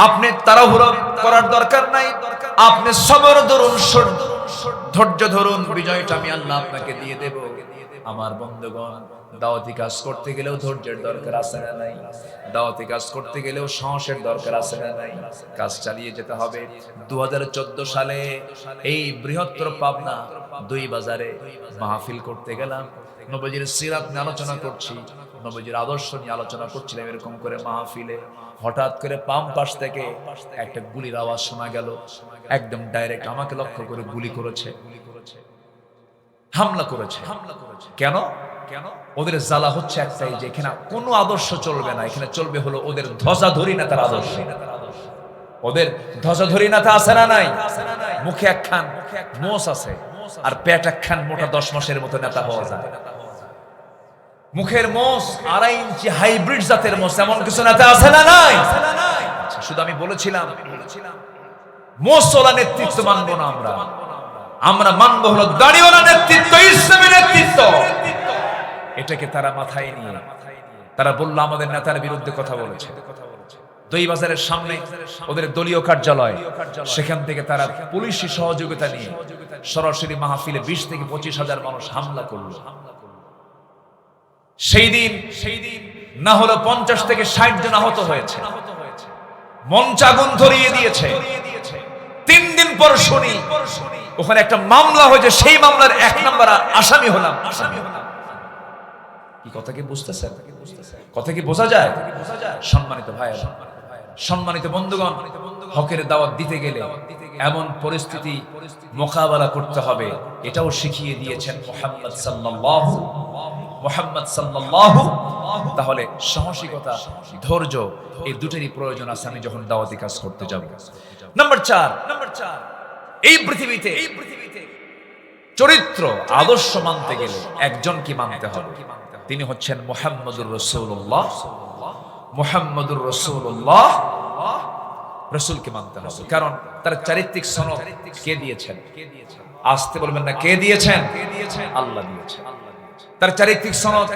Speaker 1: আপনি তাড়াহুড়ো করার দরকার নাই, আপনি সবর ধরুন, ধৈর্য ধরুন, বিজয়টা আমি আল্লাহ আপনাকে দিয়ে দেব। আমার বন্ধুগণ, দাওয়াতি কাজ করতে গেলেও ধৈর্যের দরকার আছে না নাই? দাওয়াতি কাজ করতে গেলেও সাহসের দরকার আছে না নাই? কাজ চালিয়ে যেতে হবে। 2014 সালে এই বৃহত্তর পাবনা 2 বাজারে মাহফিল করতে গেলাম। নবীজির সিরাত নিয়ে আলোচনা করছি, নবীজির আদর্শ নিয়ে আলোচনা করছিলাম। এরকম করে মাহফিলে হঠাৎ করে বাম পাশ থেকে একটা গুলির আওয়াজ শোনা গেল। একদম ডাইরেক্ট আমাকে লক্ষ্য করে গুলি করেছে, হামলা করেছে। কেন? ওদের জ্বালা হচ্ছে একটাই, যে এখানে কোনো আদর্শ চলবে না, এখানে চলবে হলো ওদের ধ্বজাধরী নেতার আদর্শ। ওদের ধ্বজাধরী নেতা আছে না নাই? মুখে একখান মোষ আছে আর পেট একখান মোটা 10 মাসের মতো নেতা হওয়া যায়। মুখের মোষ 2.5 ইঞ্চি হাইব্রিড জাতের মোষ, এমন কিছু নেতা আছে না নাই? শুধু আমি বলেছিলাম মোষওয়ালা নেতৃত্ব মানবো না আমরা, আমরা মানবো হলো দাড়িওয়ালা নেতৃত্ব, ইসলামী নেতৃত্ব। এটাকে তারা মাথায় নিয়ে তারা বললো আমাদের নেতার বিরুদ্ধে কথা বলেছে। 2 বাজারের সামনে ওদের দলীয় কার্যালয়, সেখান থেকে তারা পুলিশি সহযোগিতা নিয়ে সরাসরি মাহফিলে 20 থেকে 25 হাজার মানুষ হামলা করলো। সেই দিন না হলো 50 থেকে 60 জন আহত হয়েছে, মঞ্চ আগুন ধরিয়ে দিয়েছে। 3 দিন পর শুনি ওখানে একটা মামলা হয়েছে, সেই মামলার 1 নম্বর আসামি হলাম। কি কথা কি বুঝতেছেন? কথা কি বোঝা যায়? সম্মানিত ভাইয়েরা, সম্মানিত বন্ধুগণ, হকের দাওয়াত দিতে গেলে এমন পরিস্থিতি মোকাবেলা করতে হবে, এটাও শিখিয়ে দিয়েছেন মুহাম্মদ সাল্লাল্লাহু। তাহলে সাহসিকতা, ধৈর্য, এই দুটোরই প্রয়োজন আছে আমি যখন দাওয়াতি কাজ করতে যাব। নাম্বার 4, এই পৃথিবীতে চরিত্র আদর্শ মানতে গেলে একজনকে মানতে হবে, তিনি হচ্ছেন মুহাম্মদুর রাসূলুল্লাহ। মুহাম্মদুর রাসূলুল্লাহ, রাসূলকে মানতে হবে, কারণ তার চারিত্রিক সনদ কে দিয়েছেন? আসতে বলবেন না, কে দিয়েছেন? আল্লাহ দিয়েছেন। তার চারিত্রিক সনদ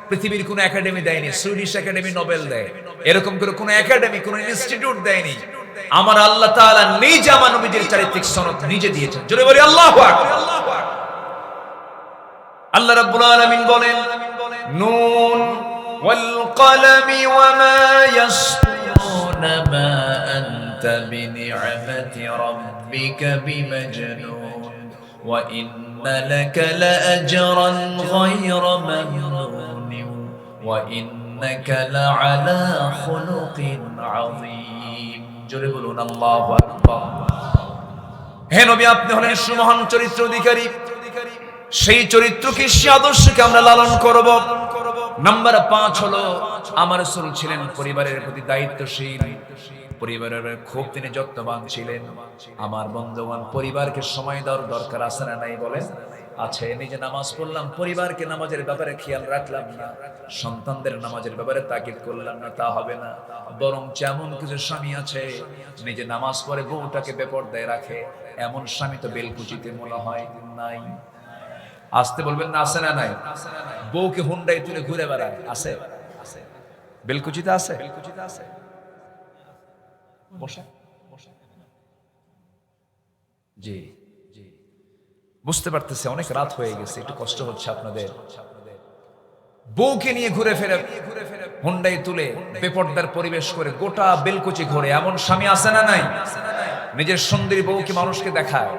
Speaker 1: পৃথিবীর কোন একাডেমি দেয়নি, সুইডিশ একাডেমি নোবেল দেয়, এরকম করে কোন একাডেমি, কোন ইনস্টিটিউট দেয়নি। আমার আল্লাহ তাআলা নিজে আমার নবীর চারিত্রিক সনদ নিজে দিয়েছেন। জোরে বলি আল্লাহু আকবার। আল্লাহ রাব্বুল আলামিন বলেন, নুন ওয়াল কলমি ওয়া মা ইয়াসতুরুন মা আনতা বিনি'মাতি রাব্বিকা বিমাজনুন ওয়া ইন্না লাকা লাআজরান গায়রা মামনুন ওয়া ইন্নাকা লাআলা খুলুকিন আযীম। জোরে বলুন আল্লাহু আকবার। হে নবী, আপনি হলেন সুমহান চরিত্র অধিকারী। সেই চরিত্রকে, সেই আদর্শকে আমরা লালন করব। নাম্বার 5 হলো আমার রাসূল ছিলেন পরিবারের প্রতি দায়িত্বশীল, পরিবারের খুব তিনি যত্নবান ছিলেন। আমার বন্ধুগণ, পরিবারকে সময় দেওয়ার দরকার আছে না নাই? বলেন আছে। নিজে নামাজ পড়লাম, পরিবারকে নামাজের ব্যাপারে খেয়াল রাখলাম না, সন্তানদের নামাজের ব্যাপারে তাকিদ করলাম না, তা হবে না। বরং যেমন কিছু স্বামী আছে নিজে নামাজ পড়ে বউটাকে বেপরদায় রাখে, এমন স্বামী তো বেলকুচিতে মনে হয় নাই। আসতে বলবেন না, আছে না নাই? বউকে হুন্ডাই তুলে ঘুরে বেড়ায়, আছে? বেলকুচিতে আছে? জি জি, বুঝতে পারতেছে অনেক রাত হয়ে গেছে, একটু কষ্ট হচ্ছে আপনাদের। বউকে নিয়ে ঘুরে ফেরে হুন্ডাই তুলে বেপরদার পরিবেশ করে গোটা বেলকুচি ঘোরে, এমন স্বামী আছে না নাই? নিজের সুন্দরী বউকে মানুষকে দেখায়,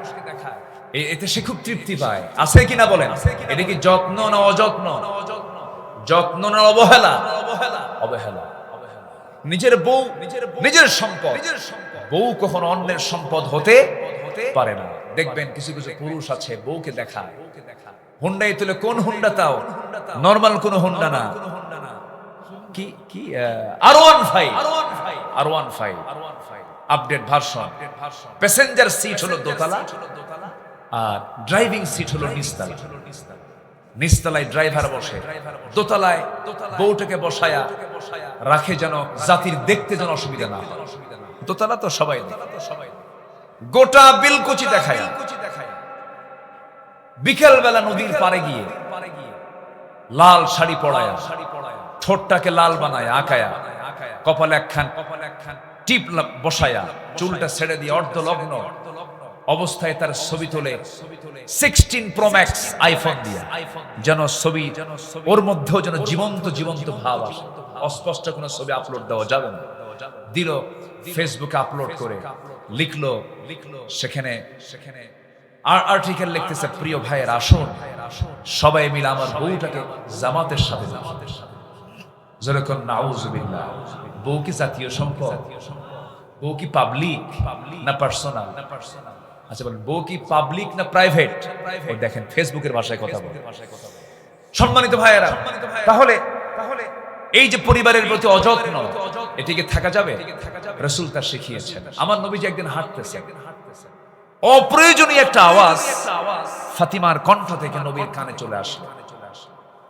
Speaker 1: এতে সে খুব তৃপ্তি পায়, আছে কিনা বলেন? এটা কি যত্ন না অযত্ন? যত্ন না অবহেলা? অবহেলা। নিজের বউ নিজের সম্পদ, বউ কখনো অন্যের সম্পদ হতে পারে না। দেখবেন কিছু কিছু পুরুষ আছে বউকে দেখায় হুন্ডাই তুলে, কোন হুন্ডা? তাও নরমাল কোন হুন্ডা না, কি কি R15 update version. Passenger seat হলো দোতলা আর ড্রাইভিং সিট হলো নিচতলা। নিচতলায় ড্রাইভার বসে, দোতলায় বউটাকে বসায়া রাখে যেন জাতির দেখতে যেন অসুবিধা না হয়। দোতলা তো সবাই গোটা বেলকুচি দেখায়। বিকেল বেলা নদীর পাড়ে গিয়ে লাল শাড়ি পরায়া, ঠোঁটটাকে লাল বানায় আঁকায়া, কপালে একখান টিপ বসায়া, চুলটা ছেড়ে দিয়ে অর্ধলগ্ন অবস্থায় তার ছবি তোলে 16 প্রো ম্যাক্স আইফোন দিয়ে, যেন ছবি ওর মধ্যেও যেন জীবন্ত জীবন্ত ভাব আসে। অস্পষ্ট কোনো ছবি আপলোড দেওয়া যাবে না। দিল ফেসবুকে আপলোড করে, লিখলো সেখানে আর্টিকেল লিখতেছে, প্রিয় ভাইয়ের আসুন সবাই মিলে আমার বউটাকে জামাতের সাথে যেরকম নাউজুবিল্লাহ। বউ কি জাতীয় সম্পদ? বউ কি পাবলিক না পার্সোনাল? আচ্ছা বলেন, বউ কি পাবলিক না প্রাইভেট? দেখেন ফেসবুকের ভাষায় কথা বলে। সম্মানিত ভাইয়েরা, তাহলে এই যে পরিবারের প্রতি অযত্ন, এটিকে থাকা যাবে? রাসূল তা শিখিয়েছেন। আমার নবীজি একদিন হাঁটতেছেন, অপ্রয়োজনীয় একটা আওয়াজ ফাতিমার কণ্ঠ থেকে নবীর কানে চলে আসলো।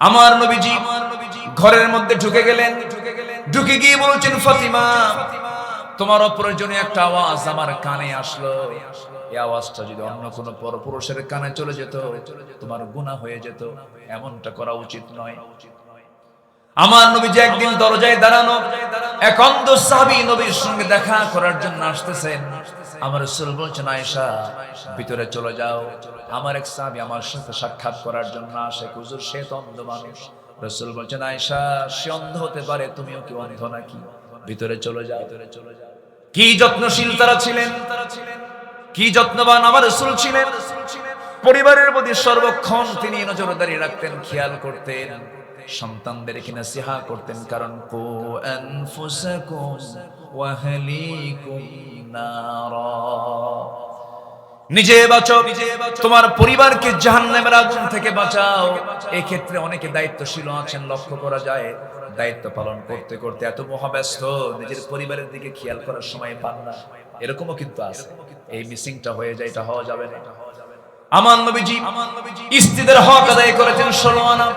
Speaker 1: আমার নবীজি ঘরের মধ্যে ঢুকে গেলেন, ঢুকে গিয়ে বলছেন, ফাতিমা তোমার অপ্রয়োজনীয় একটা আওয়াজ আমার কানে আসলো। এই আওয়াজটা যদি অন্য কোনো পরপুরুষের কানে চলে যেত তোমার গুনাহ হয়ে যেত, এমনটা করা উচিত নয়। আমার নবীজি একদিন দরজায় দাঁড়ানো এক অন্ধ সাহাবী নবীর সঙ্গে দেখা করার জন্য আসতেছেন। আমার রাসূল বলছেন, আয়েশা ভিতরে চলে যাও। আমার এক সাহাবী আমার সাথে সাক্ষাৎ করার জন্য আসে, হুজুর সে তো অন্ধ মানুষ। রাসূল বলছেন, আয়েশা সে অন্ধ হতে পারে, তুমিও কি অন্ধ নাকি? ভিতরে চলে যাও। কি যত্নশীল তারা ছিলেন, কি যত্নবান আমার রাসূল ছিলেন। পরিবারের প্রতি সর্বক্ষণ তিনি নজরদারি রাখতেন, খেয়াল করতেন, সন্তানদেরকে নসিহা করতেন। কারণ কু আনফুসাকুম ওয়া আহলিকুম নারা, নিজে বাঁচো, তোমার পরিবারকে জাহান্নামের আগুন থেকে বাঁচাও। এই ক্ষেত্রে অনেকে দায়িত্বশীল আছেন, লক্ষ্য করা যায় দায়িত্ব পালন করতে করতে এত মহাব্যস্ত নিজের পরিবারের দিকে খেয়াল করার সময় পান না। এরকমও কিন্তু আছে। এই মিসিংটা হয়ে যায়, এটা হওয়া যাবে না। আমার নবীজি স্ত্রীদের হক আদায় করেছেন 16 আনা।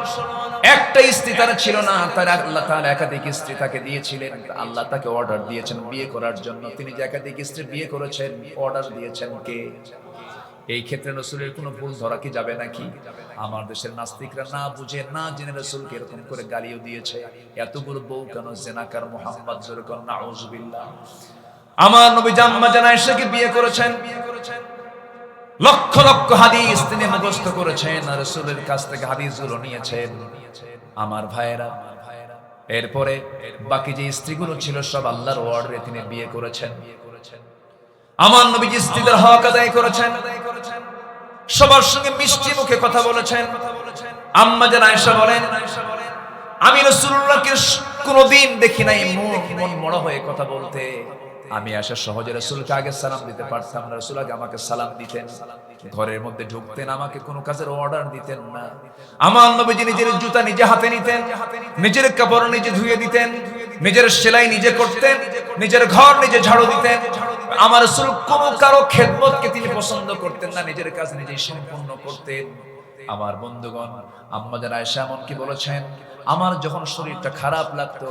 Speaker 1: একটা স্ত্রী তার ছিল না, তার আল্লাহ তাআলা একাধিক স্ত্রী তাকে দিয়েছিলেন। আল্লাহ তাকে অর্ডার দিয়েছেন বিয়ে করার জন্য। তিনি যে একাধিক স্ত্রী বিয়ে করেছেন, অর্ডার দিয়েছেন কে? এই ক্ষেত্রে রাসূলের কোনো ভুল ধরা কি যাবে নাকি? আমার দেশের নাস্তিকরা না বুঝে না জেনে রাসূলকে এরকম করে গালিও দিয়েছে, এতগুলো বউ কেন জেনাকার মুহাম্মদ যেরকম, নাউজুবিল্লাহ। আমার নবী আম্মা জান আয়েশাকে বিয়ে করেছেন, লক্ষ লক্ষ হাদিস তিনি মুখস্থ করেছেন, রাসূলের কাছ থেকে হাদিসগুলো নিয়েছেন। আমার ভাইয়েরা, এরপরে বাকি যে স্ত্রীগুলো ছিল সব আল্লাহর অর্ডারে তিনি বিয়ে করেছেন। আমার নবীজি স্ত্রীদের হক আদায় করেছেন, সবার সঙ্গে মিষ্টি মুখে কথা বলেছেন। আম্মা জান আয়েশা বলেন, আমি রাসূলুল্লাহকে কোনোদিন দেখি নাই মন মরা হয়ে কথা বলতে। আমি আসা সহজে রাসূলকে আগে সালাম দিতে পারতাম না, রাসূল আগে আমাকে সালাম দিতেন। ঘরের মধ্যে ঢুকতেন, আমাকে কোনো কাজের অর্ডার দিতেন না। আমার নবীজি নিজের জুতা নিজে হাতে নিতেন, নিজের কাপড় নিজে ধুয়ে দিতেন, নিজের সেলাই নিজে করতেন, নিজের ঘর নিজে ঝাড়ু দিতেন। আমার রাসূল কোনো কারো খেদমতকে তিনি পছন্দ করতেন না, নিজের কাজ নিজেই সম্পূর্ণ করতেন। আমার বন্ধুগণ, আম্মা জান আয়েশা এমনকি বলেছেন, আমার যখন শরীরটা খারাপ লাগতো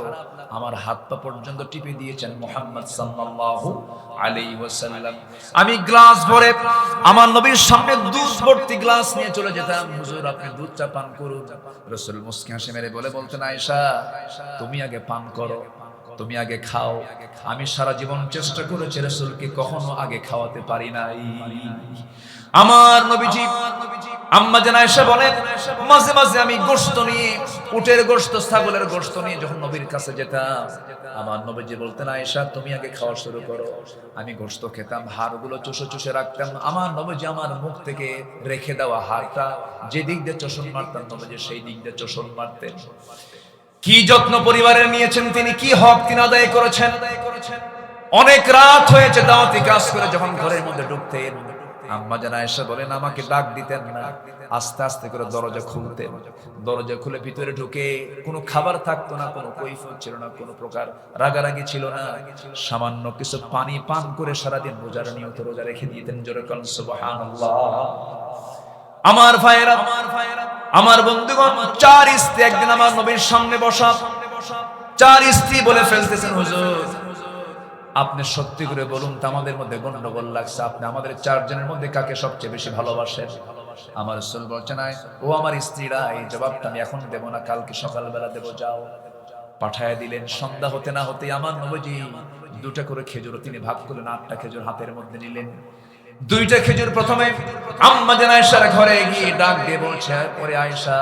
Speaker 1: আমার হাত পা পর্যন্ত টিপে দিয়েছেন মুহাম্মদ সাল্লাল্লাহু আলাইহি ওয়াসাল্লাম। আমি গ্লাস ভরে আমার নবীর সামনে দুধ ভর্তি গ্লাস নিয়ে চলে যেতাম, হুজুর আপনি দুধটা পান করুন। রাসূল মুস্কি হাসি মেরে বলতেন, আয়েশা তুমি আগে পান করো, তুমি আগে খাও। আমি সারা জীবন চেষ্টা করেছি রাসূলকে কখনো আগে খাওয়াতে পারি নাই। আমার নবীজি আম্মা জান আয়েশা বলেন, মাঝে মাঝে আমি গোশত নিয়ে, উটের গোশত, ছাগলের গোশত নিয়ে যখন নবীর কাছে যেতাম, আমার নবীজি বলতেন, আয়েশা তুমি আগে খাওয়া শুরু করো। আমি গোশত খেতাম, হাড়গুলো চুষে চুষে রাখতাম। আমার নবীজি আমার মুখ থেকে রেখে দেওয়া হাড়টা যে দিক দিয়ে চোষণ মারতাম, নবীজি সেই দিক দিয়ে চোষণ মারতেন। কি যত্ন পরিবারের নিয়েছেন তিনি, কি হক তিনি আদায় করেছেন। অনেক রাত হয়েছে দাওয়াতি কাজ করে যখন ঘরের মধ্যে ঢুকতেন, আম্মা জান আয়েশা বলেন আমাকে ডাক দিতেন না, আস্তে আস্তে করে দরজা খুলতেন। দরজা খুলে ভিতরে ঢুকে কোনো খাবার থাকতো না, কোনো কৈফিয়ত ছিল না, কোনো প্রকার রাগারাগি ছিল না। সামান্য কিছু পানি পান করে সারাদিন রোজার নিয়ত রোজা রেখে দিতেন। জোরে বলেন সুবহানাল্লাহ। আমার ভাইয়েরা, আমার বন্ধুগণ, 4 স্ত্রী একদিন আমার নবীর সামনে বসা। 4 স্ত্রী বলে ফেলতেছেন, হুজুর আপনি সত্যি করে বলুন তো, আমাদের মধ্যে গন্ডগোল লাগছে, আপনি আমাদের 4 জনের মধ্যে কাকে সবচেয়ে বেশি ভালোবাসেন? আমার রাসূল বলছেন, ও আমার স্ত্রীরা, এই জবাবটা আমি এখন দেব না, কালকে সকালবেলা দেব, যাও। পাঠায় দিলেন। সন্ধ্যা হতে না হতে আমার নবীজি 2টা করে খেজুর তিনি ভাগ করলেন, 8টা খেজুর হাতের মধ্যে নিলেন, দুইটা খেজুর প্রথমে আম্মা জান আয়েশার ঘরে গিয়ে ডাক দিয়ে বলছে, ওরে আয়েশা,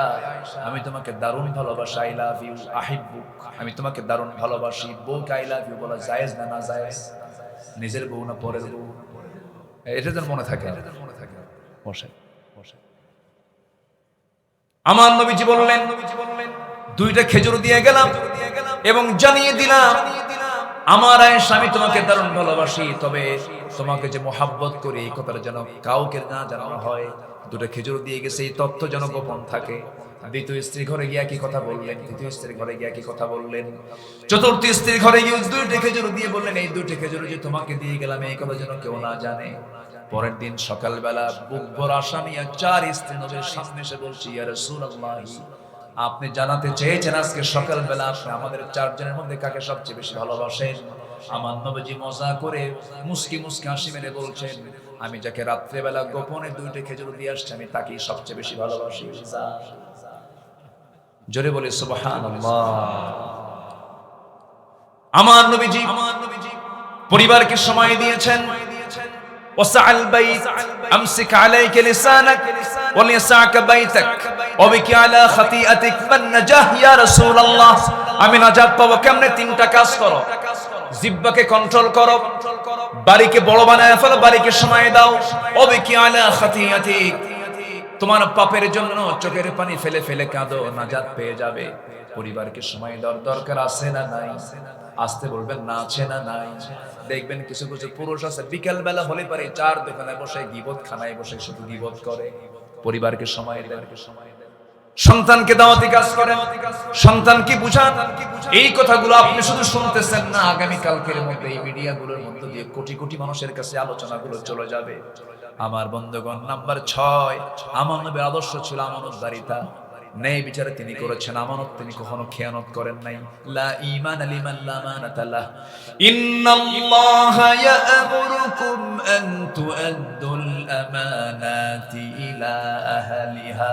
Speaker 1: আমি তোমাকে দারুণ ভালোবাসি, আই লাভ ইউ আহিব্বুক, আমি তোমাকে দারুণ ভালোবাসি। বউকে আই লাভ ইউ বলা জায়েজ না না জায়েজ? নিজের বউ না পরের বউ? এটা যেন মনে থাকে। বসে বসে আমার নবীজি বললেন, দুইটা খেজুর দিয়ে গেলাম এবং জানিয়ে দিলাম, আমার আয়েশা, আমি তোমাকে দারুণ ভালোবাসি, তবে তোমাকে যে মোহাব্বত করি এই কথাটা যেন কাউকে না জানানো হয়। দুটো খেজুর দিয়ে গেছে, এই তথ্য যেন গোপন থাকে। দ্বিতীয় স্ত্রী ঘরে গিয়ে কি কথা বললেন, তৃতীয় স্ত্রী ঘরে গিয়ে কি কথা বললেন, চতুর্থ স্ত্রী ঘরে গিয়ে দুইটা খেজুর দিয়ে বললেন, এই দুইটা খেজুর যে তোমাকে দিয়ে গেলাম এই কথা যেন কেউ না জানে। পরের দিন সকালবেলা বুক ভরা আশা নিয়ে চার স্ত্রী নবীর সামনে এসে বলছি, ইয়া রাসূলুল্লাহ, আপনি জানাতে চেয়েছেন আজকে সকালবেলা আপনি আমাদের চারজনের মধ্যে কাকে সবচেয়ে বেশি ভালোবাসেন। আমার নবীজি মজা করে মুস্কি মুস্কি হাসি মেরে বলছেন, আমি যাকে রাত্রেবেলা গোপনে দুইটা খেজুর দিয়ে আসছি আমি তাকেই সবচেয়ে বেশি ভালোবাসি। জোরে বলে সুবহানাল্লাহ। আমার নবীজি পরিবারকে সময় দিয়েছেন। ওয়াসআল বাইত আমসিক আলাইকা লিসানাক ওয়ালিয়াসআকা বাইতাক ওয়াবিকি আলা খাতিআতিক মান নাজাহ ইয়া রাসূলুল্লাহ। আমি নাজাত পাবো কেমনে? তিনটা কাজ করো। জিহ্বাকে কন্ট্রোল করো, বাড়িকে বড় বানায় ফেলো, বাড়িকে সময় দাও। ওয়াবিকি আলা খাতিআতিক, তোমার পাপের জন্য চোখের পানি ফেলে ফেলে কাঁদো, নাজাত পেয়ে যাবে। পরিবারকে সময় দেওয়ার দরকার আছে না নাই? আসতে বলবেন না আছে না নাই? দেখবেন কিছু কিছু পুরুষ আছে বিকেল বেলা হলে পারে চার দোকানে বসে গীবত খানায় বসে শুধু গীবত করে। পরিবারকে সময় দেন, সন্তানকে দাওয়াতি কাজ করেন, সন্তানকে বুঝান। এই কথাগুলো আপনি শুধু শুনতেছেন না, আগামী কালকের মধ্যে এই মিডিয়াগুলোর মধ্যে দিয়ে কোটি কোটি মানুষের কাছে আলোচনাগুলো চলে যাবে। আমার বন্ধুগণ, নাম্বার 6, আমার নবীর আদর্শ ছিল আমানতদারিতা। ন্যায় বিচারে তিনি করেছেন, আমানত তিনি কখনো খেয়ানত করেন নাই। লা ঈমানা লিমান লা আমানাতা লাহ। ইন্নাল্লাহা ইয়া'মুরুকুম আন তু'আদ্দুল আমানাতি ইলা আহলিহা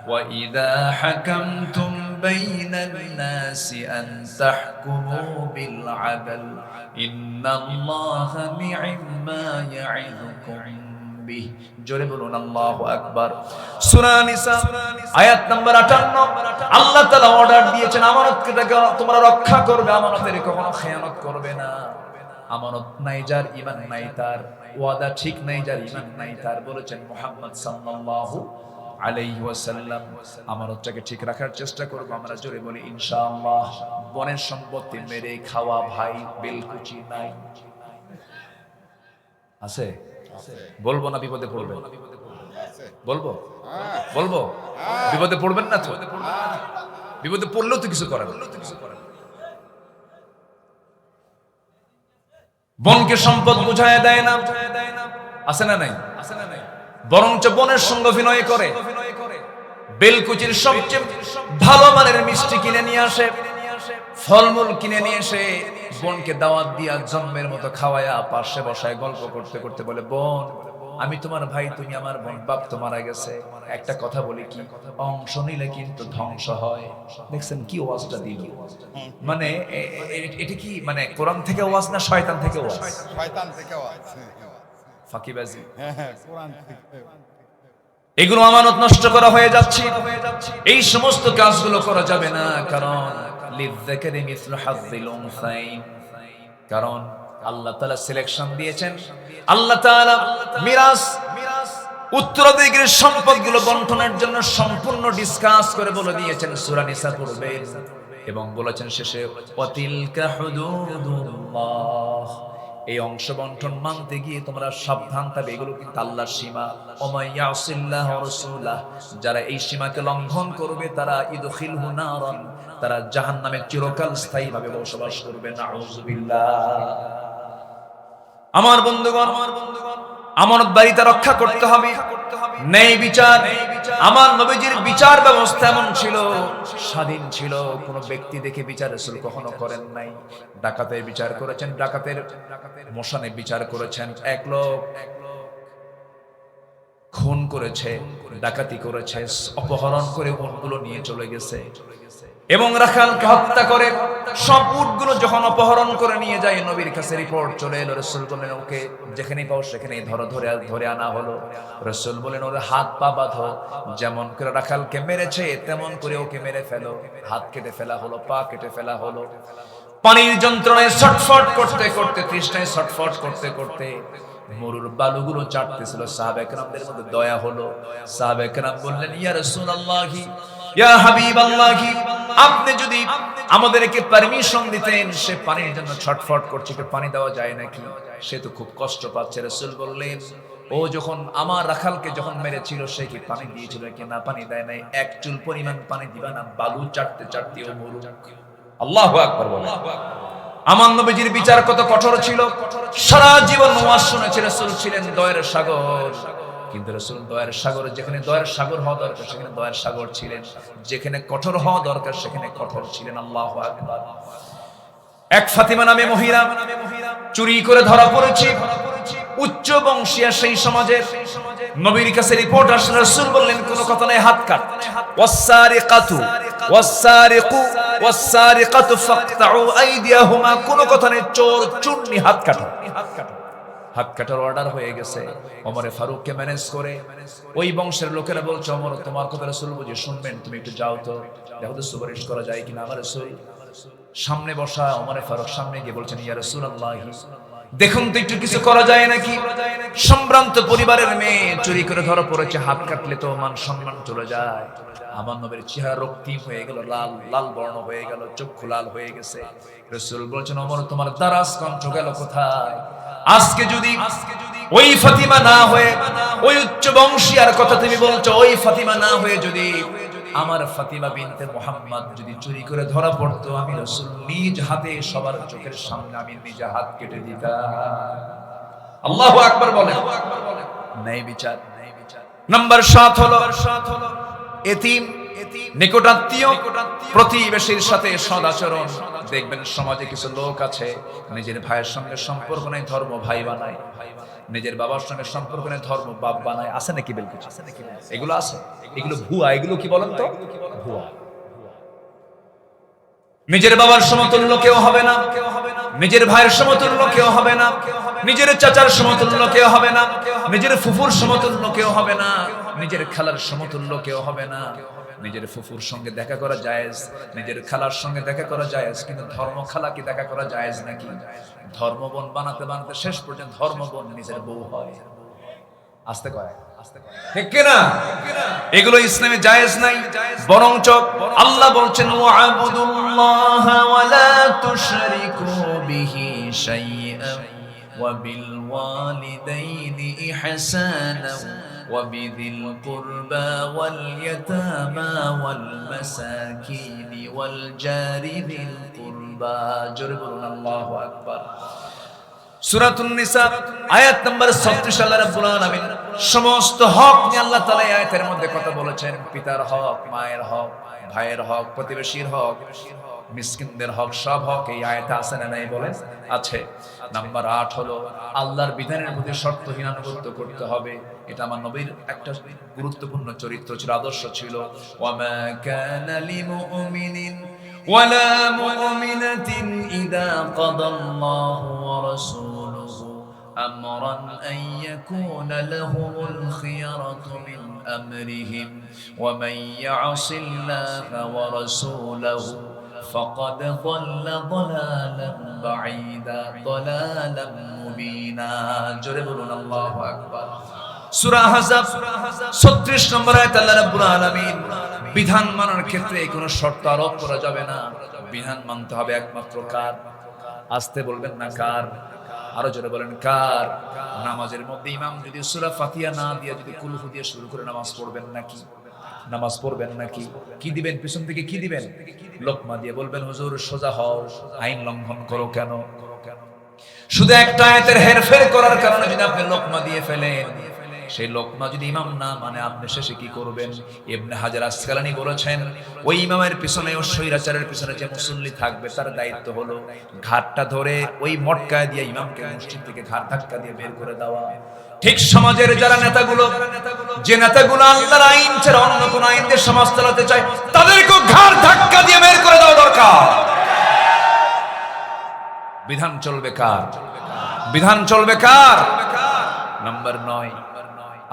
Speaker 1: ওয়া ইযা হাকামতুম বাইনান নাসি আন তাহকুমু বিল আদল ইন্নাল্লাহা নি'মা ইয়া'iযুকুম। জোরে বলুন আল্লাহু আকবার। সূরা নিসা আয়াত নাম্বার 58। আল্লাহ তাআলা অর্ডার দিয়েছেন আমানতকে তোমরা রক্ষা করবে, আমানতের কখনো খেয়ানত করবে না। আমানত নাই যার ঈমান নাই তার, ওয়াদা ঠিক নাই যার ঈমান নাই তার, বলেছেন মুহাম্মদ সাল্লাল্লাহু আলাইহি ওয়াসাল্লাম। আমানতটাকে ঠিক রাখার চেষ্টা করব আমরা, জোরে বলি ইনশাআল্লাহ। বনের সম্পত্তি মেরে খাওয়া ভাই বেলকুচি নাই, আছে? বলবো না বিপদে পড়বেন? বলবো বলবো বিপদে পড়বেন না তো? বিপদে পড়লেও তো কিছু করার। বনকে সম্পদ বুঝায় দেয় না, আছে না নাই? বরঞ্চ বনের সঙ্গে অভিনয় করে, বেলকুচির সবচেয়ে ভালো মানের মিষ্টি কিনে নিয়ে আসে, ফলমূল কিনে নিয়ে এসে বোনকে দাওয়াত দিয়া জন্মের মতো খাওয়ায়া পাশে বসায় গল্প করতে করতে বলে, বোন আমি তোমার ভাই, তুমি আমার বোন, বাপ তো মারা গেছে, একটা কথা বলি কি, অংশ নিলে কিন্তু ধ্বংস হয়। দেখছেন কি ওয়াজটা দিল? মানে এটা কি মানে কোরআন থেকে ওয়াজ না শয়তান থেকে ওয়াজ?
Speaker 3: শয়তান থেকে ওয়াজ,
Speaker 1: ফাঁকিবাজি।
Speaker 3: কোরআন থেকে।
Speaker 1: এগুলো আমানত নষ্ট করা হয়ে যাচ্ছে। এই সমস্ত কাজগুলো করা যাবে না, কারণ লিযযাকারি মিসলু হাযযিল উনসাইন। কারণ আল্লাহ তাআলা সিলেকশন দিয়েছেন, আল্লাহ তাআলা মিরাস উত্তরাধিকারের সম্পদগুলো বন্টনের জন্য সম্পূর্ণ ডিসকাস করে বলে দিয়েছেন সূরা নিসা পড়বেন, এবং বলেছেন শেষে ওয়াতিলকা হুদুদুল্লাহ। এই অংশ বন্টন মানতে গিয়ে তোমরা সাবধান থাকবে, এগুলো কিন্তু আল্লাহর সীমা। ওমা ইয়াসিল্লাহ ওয়া রাসূলাহ, যারা এই সীমাকে লঙ্ঘন করবে তারা ইদখিলহু নারান, তারা জাহান্নামে চিরকাল স্থায়ীভাবে বসবাস করবে। নাউযুবিল্লাহ। আমার বন্ধুগণ, আমানতদারিতা রক্ষা করতে হবে। ন্যায় বিচার, আমার নবীজির বিচার ব্যবস্থা এমন ছিল, স্বাধীন ছিল, কোন ব্যক্তি দেখে বিচার রাসূল কখনো করেন নাই। ডাকাতের বিচার করেছেন, ডাকাতের মশানে বিচার করেছেন। এক লোক খুন করেছে, ডাকাতি করেছে, অপহরণ করে ওনগুলো নিয়ে চলে গেছে। এবং রাখালকে হত্যা করে সব উটগুলো যখন অপহরণ করে নিয়ে যায়, নবীর কাছে রিপোর্ট চলে এলো। রাসূল বললেন, ওকে যেখানেই পাও সেখানেই ধরে আনা হলো। রাসূল বললেন, ওর হাত পা বাঁধো, যেমন করে রাখালকে মেরেছে তেমন করে ওকে মেরে ফেলো। হাত কেটে ফেলা হলো, পা কেটে ফেলা হলো। পানির যন্ত্রণায় ছটফট করতে করতে, তৃষ্ণায় ছটফট করতে করতে মরুর বালুগুলো চাটতেছিল। সাহাবায়ে কেরামদের মধ্যে দয়া হলো। সাহাবায়ে কেরাম বললেন, ইয়া রাসূলুল্লাহি, ইয়া হাবিবাল্লাহি, আপনি যদি আমাদেরকে পারমিশন দিতেন, সে পানির জন্য ছটফট করছে, একটু পানি দেওয়া যায় নাকি? সে তো খুব কষ্ট পাচ্ছে। রাসূল বললেন, ও যখন আমার রাখালকে যখন মেরেছিল, সে কি পানি দিয়েছিল কি না? পানি দেয় নাই। এক চুল পরিমাণ পানি দিবা না, বালু চাটতে চাটতে ও মরু। আল্লাহু আকবার বলেন। আমার নবীজির বিচার কত কঠোর ছিল। সারা জীবন ওয়াজ শুনেছে। রাসূল ছিলেন দয়ার সাগর, কিন্তু রাসূল দয়ার সাগর, যেখানে দয়ার সাগর হওয়া দরকার সেখানে দয়ার সাগর ছিলেন, যেখানে কঠোর হওয়া দরকার সেখানে কঠোর ছিলেন। আল্লাহু আকবার। এক ফাতিমা নামে মহিলা চুরি করে ধরা পড়েছে। উচ্চ বংশীয় সেই সমাজের। নবীর কাছে রিপোর্ট আসলে রাসূল বললেন, কোনো কথা নাই, হাত কাট। ওয়াসসারিকাতু ওয়াসসারিকু ওয়াসসারিকাতু ফাকতাউ আইদিয়াহুমা, কোনো কথা নেই, চোর চুন্নি হাত কাটো। হাত কাটার অর্ডার হয়ে গেছে। ওমরে ফারুককে ম্যানেজ করে ওই বংশের লোকেরা বলছে, ওমর তোমার কথা রাসূল বুঝে শুনবেন, তুমি একটু যাও তো, দেখো তো সুপারিশ করা যায় কিনা। আমার রাসূল সামনে বসা। ওমরে ফারুক সামনে গিয়ে বলছেন, ইয়া রাসূলুল্লাহ, দেখুন তো একটু কিছু করা যায় নাকি? সম্ভ্রান্ত পরিবারের মেয়ে চুরি করে ধরা পড়েছে, হাত কাটলে তো মান সম্মান চলে যায়। আমার নবীর চেহারা রক্তিম হয়ে গেল, লাল লাল বর্ণ হয়ে গেল, চক্ষু লাল হয়ে গেছে। রাসূল বলছেন, ওমর তোমার দারাজ কণ্ঠ গেল কোথায়? আজকে যদি ওই ফাতিমা না হয়ে, ওই উচ্চ বংশীয়ার কথা তুমি বলছো, ওই ফাতিমা না হয়ে যদি আমার ফাতিমা বিনতে মুহাম্মদ যদি চুরি করে ধরা পড়তো, আমি রাসূল নিজ হাতে সবার চোখের সামনে আমি নিজে হাত কেটে দিতাম। আল্লাহু আকবার বলেন। ন্যায় বিচার। নাম্বার 7 হলো এতিম, নিকটাত্মীয়, প্রতিবেশীর সাথে সদাচরণ। দেখবেন সমাজে কিছু লোক আছে, নিজের ভাইয়ের সঙ্গে সম্পর্ক নেই, ধর্ম ভাই বানায়। নিজের বাবার সঙ্গে সম্পর্ক নেই, ধর্ম বাপ বানায়। আছে নাকি বেল কিছু? এগুলো আছে। এগুলো ভুয়া। এগুলো কি বলেন তো? ভুয়া। নিজের বাবার সমতুল্য কেউ হবে না, নিজের ভাইয়ের সমতুল্য কেউ হবে না, নিজের চাচার সমতুল্য কেউ হবে না, নিজের ফুফুর সমতুল্য কেউ হবে না, নিজের খালার সমতুল্য কেউ হবে না। নিজের ফুফুর সঙ্গে দেখা করা জায়েজ, নিজের খালার সঙ্গে দেখা করা জায়েজ, কিন্তু ধর্ম খালা কি দেখা করা জায়েজ নাকি? ধর্মবোন বানাতে বানাতে শেষ পর্যন্ত ধর্মবোন নিজের বউ হয়। আস্তে কয়, ঠিক কিনা? এগুলো ইসলামে জায়েজ নাই। বরঞ্চ আল্লাহ বলছেন, ওয়া'বুদুল্লাহ ওয়া লা তুশরিকু বিহি শাইআন ওয়া বিল ওয়ালিদাইনি ইহসানা ওয়া বিযিল কুরবা ওয়াল ইয়াতামা ওয়াল মাসাকিনি ওয়াল জারি বিল কুরবা। জোরে বলুন আল্লাহু আকবার। সূরাতুন নিসা আয়াত নাম্বার 36। আল্লাহ রাব্বুল আলামিন সমস্ত হক নিয়ে আল্লাহ তাআলা এই আয়াতের মধ্যে কথা বলেছেন। পিতার হক, মায়ের হক, ভাইয়ের হক, প্রতিবেশীর হক, মিসকিনদের হক, সব হক এই আয়াতে আছে না নাই বলেন? আছে। নাম্বার 8 হলো আল্লাহর বিধানের প্রতি শর্তহীন আনুগত্য করতে হবে। এটা আমার নবীর একটা গুরুত্বপূর্ণ চরিত্র ছিল, আদর্শ ছিল। ওয়ামা কানা লিমুমিনিন ওয়ালা মুমিনাতিন ইযা কাদাল্লাহু ওয়া রাসূলুহু আমরান আন ইয়াকুনা লাহুমুল খিয়ারাতু মিন আমরিহিম ওয়া মান ইয়াসিল্লাহা ওয়া রাসূলুহু ফাকাদ যাল্লা যালালান বাঈদা যালালান মুবিনা। জোরে বলুন আল্লাহু আকবার। সূরা আহজাব 36 নম্বর আয়াতে আল্লাহ রাব্বুল আলামিন বিধান মানার ক্ষেত্রে কোনো শর্ত আরোপ করা যাবে না। বিধান মানতে হবে একমাত্র কার? আস্তে বলবেন না, কার? আরো জোরে বলেন, কার? নামাজের মধ্যে ইমাম যদি সূরা ফাতিহা না দিয়ে যদি কুলহু দিয়ে শুরু করে নামাজ পড়বেন নাকি? নামাজ পড়বেন নাকি? কি দিবেন পিছন থেকে? কি দিবেন? লোকমা দিয়ে বলবেন, হুজুর সোজা হও, আইন লঙ্ঘন করো কেন? শুধু একটা আয়াতের হেরফের করার কারণে যদি আপনি লোকমা দিয়ে ফেলেন, সেই লোকমা যদি ইমাম না মানে আপনি শেষে কি করবেন? ইবনে হাজার আসকালানী বলেছেন, ওই ইমামের পিছনে ও স্বৈরাচারের পিছনে যে মুসল্লি থাকবে তার দায়িত্ব হলো ঘাটটা ধরে ওই মটকা দিয়ে ইমামকে মসজিদ থেকে ঘাট ধাক্কা দিয়ে বের করে দেওয়া। ঠিক সমাজের যারা নেতাগুলো, যে নেতাগুলো আল্লাহর আইন ছাড়া অন্য কোন আইন দিয়ে সমাজ চালাতে চায়, তাদেরকে ঘাড় ধাক্কা দিয়ে বের করে দেওয়া দরকার। বিধান চলবে কার? বিধান চলবে কার? নাম্বার 9,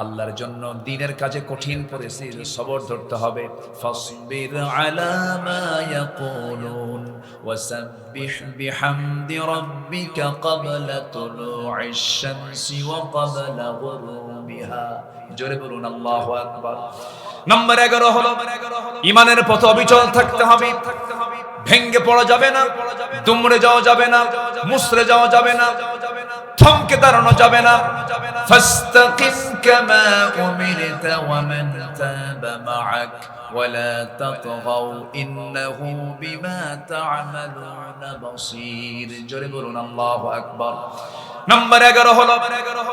Speaker 1: আল্লাহর জন্য দ্বীনের কাজে কঠিন পরিস্থিতি সবর ধরতে হবে। ফাসবির আলা মা ইয়াকুলুন ওয়াসাব্বিহ বিহামদি রাব্বিকা ক্বাবলা তুলুইশ শামসি ওয়া ক্বাবলা গুরুবিহা। জোরে বলুন আল্লাহু আকবার। নাম্বার 11 হলো ঈমানের পথে অবিচল থাকতে হবে। ভেঙ্গে পড়া যাবে না, দুমড়ে যাওয়া যাবে না, মুসরে যাওয়া যাবে না, থমকে দাঁড়ানো যাবে না। ফাস্তাকিম কামা উমিরতা ওয়া মান তাবা মাআক ওয়ালা তাতগাউ ইন্নাহু বিমা তা'মালুনা বাসীর। জোরে বলুন আল্লাহু আকবার। নাম্বার 11 হলো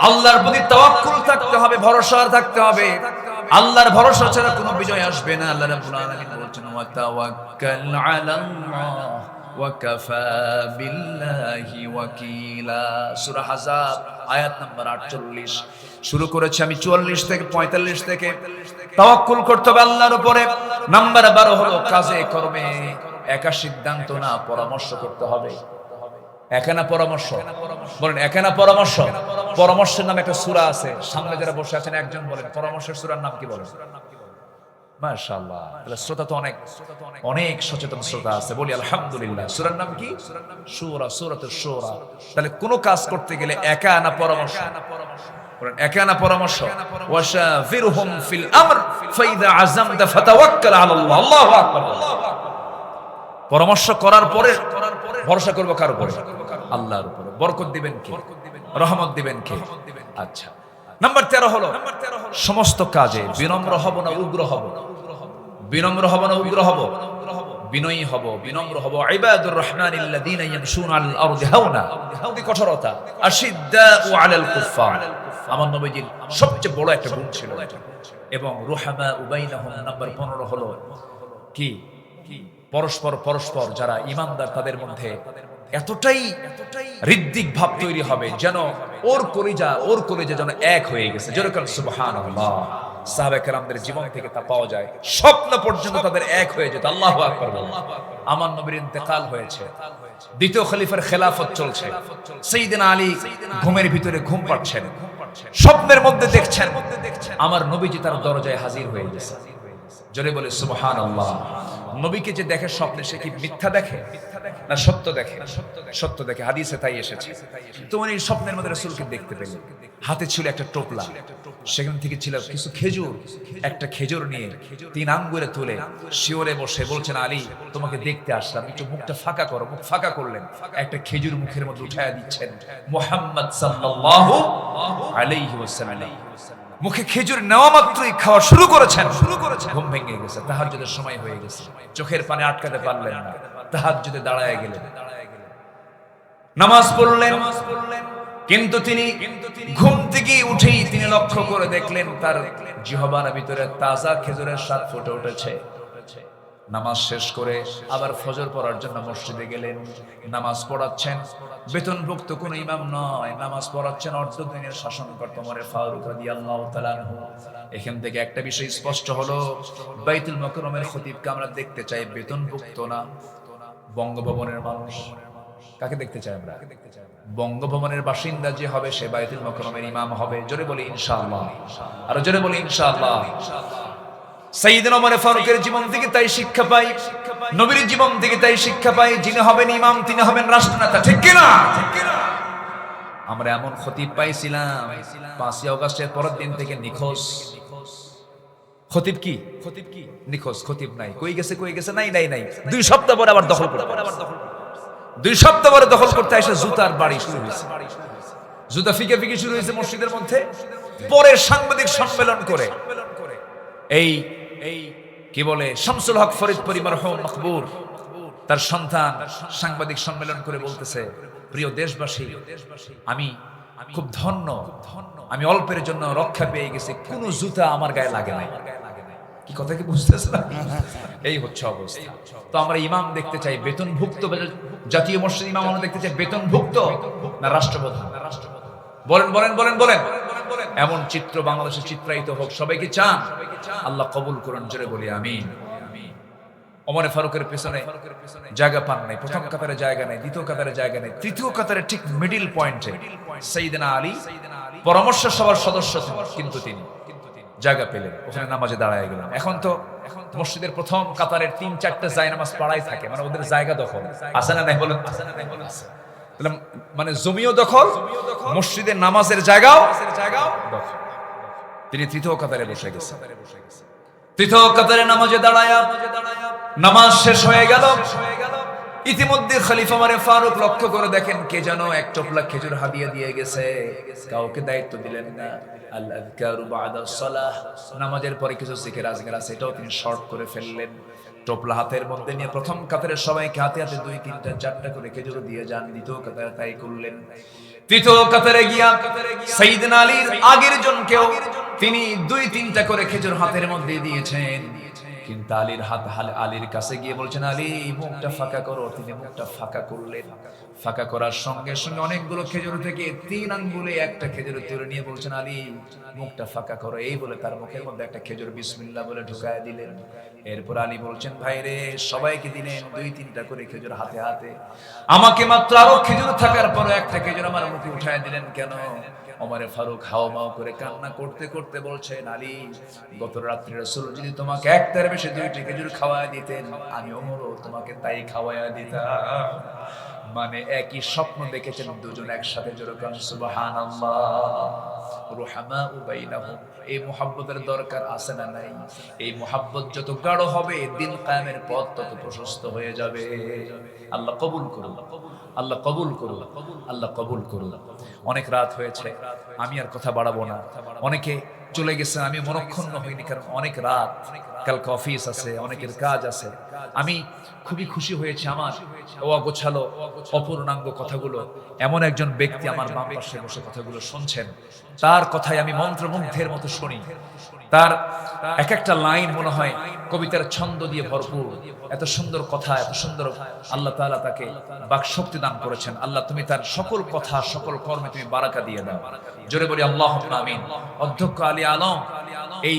Speaker 1: আল্লাহর প্রতি তাওয়াক্কুল থাকতে হবে, ভরসা থাকতে হবে। আল্লাহর ভরসা ছাড়া কোনো বিজয় আসবে না। আল্লাহ রাব্বুল আলামিন বলেছেন ওয়া তাওয়াক্কাল আলাল্লাহ ওয়া কাফা বিল্লাহি ওয়াকিলা। সূরা আহজাব আয়াত নাম্বার 48। শুরু করেছি আমি 44 থেকে 45 থেকে। তাওয়াক্কুল করতে হবে আল্লাহর উপরে। নাম্বার 12 হলো কাজে কর্মে একা সিদ্ধান্ত না, পরামর্শ করতে হবে। একা না পরামর্শ? বলেন একা না পরামর্শ? পরামর্শের নামে একটা সূরা আছে, সামনে যারা বসে আছেন একজন বলেন পরামর্শের সূরার নাম কি বলেন? মাশাআল্লাহ, শ্রোতা তো অনেক সচেতন শ্রোতা আছে, বলি আলহামদুলিল্লাহ। সূরার নাম কি? সূরা, সূরাতুশ শুরা। তাহলে কোন কাজ করতে গেলে একা না পরামর্শ? বলেন একা না পরামর্শ? ওয়াশাফিরহুম ফিল আমর ফাইদা আযামতা ফাতাওয়াক্কাল আলাল্লাহ। আল্লাহু আকবার। পরামর্শ করার পরে ভরসা করব কার উপরে? আল্লাহর উপরে। বরকত দিবেন কে? রহমত দিবেন কে? আচ্ছা, নাম্বার 13 হলো সমস্ত কাজে বিনম্র হব না উগ্র হব? বিনম্র হব না উগ্র হব? বিনয়ী হব, বিনম্র হব। ইবাদুর রহমানিল্লাযীনা ইয়ামশুনা আলাল আরদি হাওনা। কঠোরতা। আশিদ্দাউ আলাল কুফফার। আমার নবীজির সবচেয়ে বড় একটা গুণ ছিল এবং রুহামা বাইনাহুম। নাম্বার 15 হলো কি? পরস্পর যারা ঈমানদার তাদের মধ্যে এতটাই হৃদ্দিক ভাব তৈরি হবে যেন ওর কলিজা যেন এক হয়ে গেছে। যেরকম সুবহানাল্লাহ, সাহাবায়ে কেরামদের জীবন থেকে তা পাওয়া যায়। স্বপ্ন পর্যন্ত তাদের এক হয়ে যেত। আল্লাহু আকবার। আমার নবীর ইন্তেকাল হয়েছে, দ্বিতীয় খলিফার খেলাফত চলছে। সাইয়েদনা আলী ঘুমের ভিতরে ঘুম পাচ্ছেন, স্বপ্নের মধ্যে দেখছেন আমার নবীজি তার দরজায় হাজির হয়ে গেছে। জোরে বলে সুবহানাল্লাহ। নবীকে যে দেখে স্বপ্নে, সে কি মিথ্যা দেখে না সত্য দেখে? সত্য দেখে, হাদিসে তাই এসেছে। তো উনি স্বপ্নের মধ্যে রাসূলকে দেখতে পেলেন। হাতে ছিল একটা টোপলা, সেখান থেকে ছিল কিছু খেজুর। একটা খেজুর নিয়ে 3 আঙ্গুলে তুলে শিওরে বসে বলছেন, আলী তোমাকে দেখতে আসলাম, একটু মুখটা ফাঁকা করো। মুখ ফাঁকা করলেন, একটা খেজুর মুখের মধ্যে উঠায়া দিচ্ছেন। মুহাম্মদ সাল্লাল্লাহু আলাইহি ওয়াসাল্লাম মুখে খেজুর নেওয়া মাত্রই খাওয়া শুরু করেছেন। ঘুম ভেঙে গেছে, তাহাজ্জুদের সময় হয়ে গেছে। চোখের পানি আটকাতে পারলেন না, তাহাজ্জুদে দাঁড়ায় গেলেন, নামাজ পড়লেন। কিন্তু তিনি ঘুম থেকে উঠেই তিনি লক্ষ্য করে দেখলেন তার জিহ্বার ভিতরে তাজা খেজুরের স্বাদ ফুটে উঠেছে। নামাজ শেষ করে আবার ফজর পড়ার জন্য মসজিদে গেলেন। নামাজ পড়াচ্ছেন বেতনভুক্ত কোন ইমাম নয়, নামাজ পড়াচ্ছেন অর্ধদিনের শাসনকর্তা ওমর ফারুক রাদিয়াল্লাহু তাআলা আনহু। এখান থেকে একটা বিষয় স্পষ্ট হলো, বাইতুল মুকাররমের খতিবকে আমরা দেখতে চাই বেতনভুক্ত না, বঙ্গভবনের মানুষ। কাকে দেখতে চাই আমরা? বঙ্গভবনের বাসিন্দা যে হবে সে বাইতুল মুকাররমের ইমাম হবে। জোরে বলি ইনশাআল্লাহ, আর জোরে বলি ইনশাআল্লাহ। সাইয়েদনা ওমর ফারুকের জীবন থেকে তাই শিক্ষা পাই, নবীর জীবন থেকে তাই শিক্ষা পাই, যিনি হবেন ইমাম তিনি হবেন রাষ্ট্রনেতা। ঠিক কি না? আমরা এমন খতিব পাইছিলাম 5ই আগস্টের পরের দিন থেকে নিখোঁজ। খতিব কি? নিখোঁজ, খতিব নাই। কই গেছে? নাই। 2 সপ্তাহ পরে আবার দখল করতে, 2 সপ্তাহ পরে দখল করতে এসে জুতার বাড়ি শুরু হয়েছে। জুতা ফিকে শুরু হয়েছে মসজিদের মধ্যে। পরে সাংবাদিক সম্মেলন করে এই কি বলে শামসুল হক ফরিদপুরি মরহুম মকবুর তার সন্তান সাংবাদিক সম্মেলন করে বলতেছে, প্রিয় দেশবাসী, আমি খুব ধন্য, আমি অল্পের জন্য রক্ষা পেয়ে গেছি, কোন জুতা আমার গায়ে লাগে নাই। কি কথা কি বুঝতেছ না? এই হচ্ছে অবস্থা। তো আমরা ইমাম দেখতে চাই বেতনভুক্ত, জাতীয় মসজিদ ইমাম আমরা দেখতে চাই বেতনভুক্ত না রাষ্ট্রপ্রধান? বলেন। এমন চিত্র বাংলাদেশে চিত্রায়িত হোক, সবাই কি চান? আল্লাহ কবুল করুন, জোরে বলি আমিন। ওমর ফারুকের পেছনে জায়গা পান নাই, প্রথম কাতারে জায়গা নেই, দ্বিতীয় কাতারে জায়গা নেই, তৃতীয় কাতারে ঠিক মিডিল পয়েন্টে সাইয়েদনা আলী পরামর্শ সভার সদস্য, কিন্তু তিনি জায়গা পেলেন, ওখানে নামাজে দাঁড়ায় গেলেন। এখন তো মসজিদের প্রথম কাতারের 3-4টা জায়নামাজ পড়াই থাকে, মানে ওদের জায়গা দখল আছে না নাই বলেন? মানে জমিও দখল, মসজিদের নামাজের জায়গাও দখল। তিনি তৃতীয় কাতারে বসে গেছেন। তৃতীয় কাতারে নামাজে দাঁড়ায়া নামাজ শেষ হয়ে গেল। ইতিমধ্যে খলিফা ওমর ফারুক লক্ষ্য করে দেখেন কে যেন এক টোপলা খেজুর হাদিয়া দিয়ে গেছে, কাউকে দায়িত্ব দিলেন না। আল আযকারু বা'দা সালাহ, নামাজের পরে কিছু জিকির আজকার আছে, এটাও তিনি শর্ট করে ফেললেন। টোপলা হাতের মধ্যে নিয়ে প্রথম কাতারে সবাইকে হাতে হাতে 2, 3, 4টা করে খেজুর দিয়ে যান। দ্বিতীয় কাতারে তাই করলেন। তৃতীয় কাতারে গিয়া সাইয়েদনা আলীর আগের জনকেও তিনি 2-3টা করে খেজুর হাতের মধ্যে দিয়েছেন। কিন্তু আলীর কাছে গিয়ে বলছেন, আলী মুখটা ফাঁকা করো। তিনি মুখটা ফাঁকা করলেন। ফাঁকা করার সঙ্গে সঙ্গে অনেকগুলো খেজুর থেকে 3 আঙ্গুলে একটা খেজুর তুলে নিয়ে বলছেন, আলী মুখটা ফাঁকা করো। এই বলে তার মুখের মধ্যে একটা খেজুর বিসমিল্লাহ বলে ঢুকায় দিলেন। এরপর আলী বলছেন, ভাই রে, সবাইকে দিলেন 2-3টা করে খেজুর হাতে হাতে, আমাকে মাত্র আরো খেজুর থাকার পর একটা খেজুর আমার মুখে উঠায় দিলেন কেন? ওমর ফারুক হাওমাও করে কান্না করতে করতে বলছেন, আলী গত রাত্রে রাসূল যদি তোমাকে একটার বেশি 2টি খেজুর খাওয়ায় দিতেন, আমি ওমরও তোমাকে তাই খাওয়ায়া দিতাম। মানে একই স্বপ্ন দেখেছেন দুজন একসাথে, জোরে বলেন সুবহানাল্লাহ। রুহামাউ বাইনাহুম, এই মুহাব্বতের দরকার আছে না নাই? এই মুহাব্বত যত গাঢ় হবে, দিন কায়েমের পথ তত প্রশস্ত হয়ে যাবে। আল্লাহ কবুল করুন, আল্লাহ কবুল করুন, আল্লাহ কবুল করুন। অনেক রাত হয়েছে, আমি আর কথা বাড়াবো না। অনেকে চলে গেছে, আমি মনক্ষুণ্ণ হইনি, কারণ অনেক রাত, কালকে অফিস আছে, অনেকের কাজ আছে। আমি খুবই খুশি হয়েছে আমার অগোছালো অপূর্ণাঙ্গ কথাগুলো এমন একজন ব্যক্তি আমার বাম পাশে বসে কথাগুলো শুনছেন, তার কথাই আমি মন্ত্রমুগ্ধের মতো শুনি। তার এক একটা লাইন মনে হয় কবিতার ছন্দ দিয়ে ভরপুর। এত সুন্দর কথা, এত সুন্দর আল্লাহ তাআলা তাকে বাকশক্তি দান করেছেন। আল্লাহ তুমি তার সকল কথা, সকল কর্মে তুমি বারাকা দিয়ে দাও। জোরে বলি আল্লাহুম্মা আমিন। অধ্যক্ষ আলী আলম এই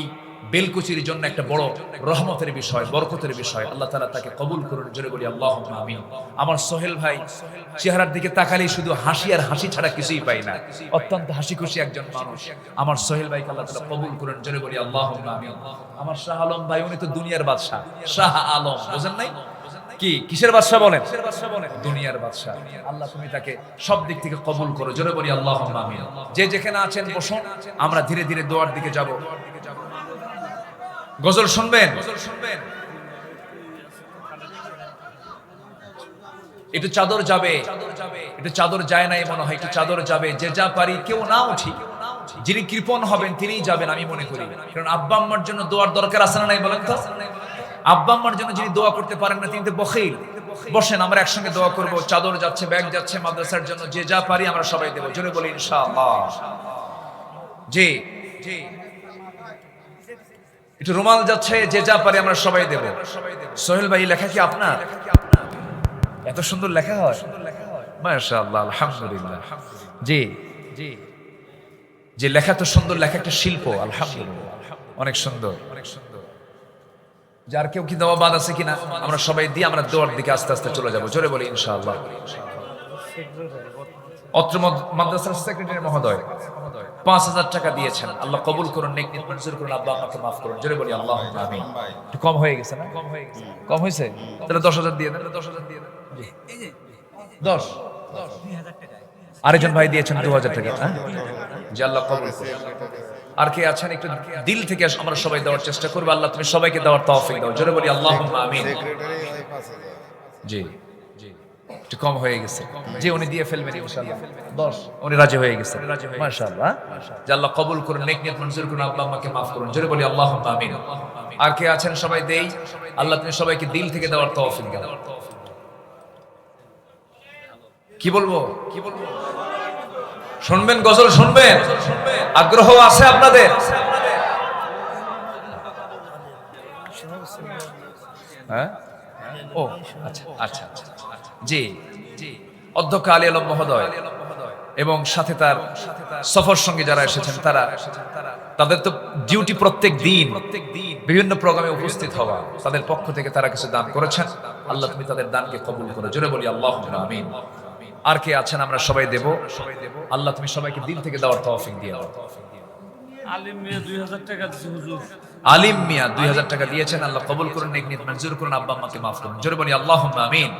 Speaker 1: বেলকুচির জন্য একটা বড় রহমতের বিষয়, বরকতের বিষয়। আল্লাহ তাআলা তাকে কবুল করুন। জোরে বলি আল্লাহুম্মা আমিন। আমার সোহেল ভাই চেহারার দিকে তাকালেই শুধু হাসি আর হাসি ছাড়া কিছুই পাই না। অত্যন্ত হাসি খুশি একজন মানুষ। আমার সোহেল ভাইকে আল্লাহ তাআলা কবুল করুন। জোরে বলি আল্লাহুম্মা আমিন। আমার শাহ আলম ভাই, উনি তো দুনিয়ার বাদশা। শাহ আলম বুঝেন নাই? কি কিসের বাদশা বলেন? দুনিয়ার বাদশা। আল্লাহ তুমি তাকে সব দিক থেকে কবুল করো। জোরে বলি আল্লাহুম্মা আমিন। যে যেখানে আছেন বসুন, আমরা ধীরে ধীরে দোয়ার দিকে যাব। গজল শুনবেন? একটু চাদর যাবে, একটু চাদর যায় নাই মনে হয়, একটু চাদর যাবে। যে যা পারি, কেউ না উঠি, যিনি কৃপণ হবেন তিনিই যাবেন আমি মনে করি। কারণ আব্বা আম্মার জন্য দোয়ার দরকার আছে না নাই বলেন তো? আব্বা আম্মার জন্য যিনি দোয়া করতে পারেন না তিনি তো বখিল। বসেন, আমরা একসঙ্গে দোয়া করব। চাদর যাচ্ছে, ব্যাগ যাচ্ছে, মাদ্রাসার জন্য যে যা পারি আমরা সবাই দেব। জোরে বলি ইনশাআল্লাহ। জি জি, একটু রুমাল যাচ্ছে, যে যা পারি আমরা সবাই দেব। সোহেল ভাই, লেখা কি আপনার? এত সুন্দর লেখা হয়, মাশাআল্লাহ, আলহামদুলিল্লাহ। জি জি, যে লেখা তো সুন্দর, লেখা একটা শিল্প, আলহামদুলিল্লাহ, অনেক সুন্দর, অনেক সুন্দর। যার কেউ কি দেওয়া বাদ আছে কিনা আমরা সবাই দিয়ে আমরা দোয়ার দিকে আস্তে আস্তে চলে যাব। জোরে বলি ইনশাআল্লাহ। অত্র মাদ্রাসার সেক্রেটারি মহোদয় 5,000 টাকা দিয়েছেন। আল্লাহ কবুল করুন, নেক নিয়ত মঞ্জুর করুন, আব্বা আমাকে মাফ করুন। জোরে বলি আল্লাহুম্মা আমিন। একটু কম হয়ে গেছে না? কম হয়েছে? তাহলে 10,000 দিয়ে দেন। 10,000 দিয়ে দেন। এই যে 10 2000 টাকা আরেকজন ভাই দিয়েছেন 2000 টাকা। হ্যাঁ, যে আল্লাহ কবুল করুন। আর কে আছেন একটু দিল থেকে আমরা সবাই দেওয়ার চেষ্টা করব। আল্লাহ তুমি সবাইকে দেওয়ার তৌফিক দাও। জোরে বলি আল্লাহুম্মা আমিন। জি জি, একটু কম হয়ে গেছে। যে উনি দিয়ে ফেলবেন ইনশাআল্লাহ। 10 উনি রাজি হয়ে গেছেন, মাশাআল্লাহ। যে আল্লাহ কবুল করুন, নেক নিয়ত মঞ্জুর করুন, আব্বা আম্মাকে মাফ করুন। জোরে বলি আল্লাহুম্মা আমিন। আর কে আছেন সবাই দেই। আল্লাহ তুমি সবাইকে দিল থেকে দেওয়ার তৌফিক দাও। কি বলবো? কি বলবো? শুনবেন? গজল শুনবেন? আগ্রহ আছে আপনাদের? হ্যাঁ, ও আচ্ছা আচ্ছা আচ্ছা, জি জি। অধ্যক্ষ আলী আলম মহোদয় এবং সাথে তার সফর সঙ্গে যারা এসেছেন তারা, তাদের তো ডিউটি প্রত্যেক দিন বিভিন্ন প্রোগ্রামে উপস্থিত হওয়া, তাদের পক্ষ থেকে তারা কিছু দান করেছেন। আল্লাহ তুমি তাদের দানকে কবুল করো, জোরে বলি আল্লাহুম্মা আমিন। আর কে আছেন? আমরা সবাই দেব। আল্লাহ তুমি সবাইকে দিল থেকে দেওয়ার তৌফিক দিয়ে দাও।
Speaker 4: আলিম মিয়া 2000 টাকা দিয়েছে হুজুর।
Speaker 1: আলিম মিয়া 2000 টাকা দিয়েছেন, আল্লাহ কবুল করুন, নেক নিয়ত মঞ্জুর করুন, আব্বা আম্মাকে মাফ করুন, জোরে বলি আল্লাহুম্মা আমিন।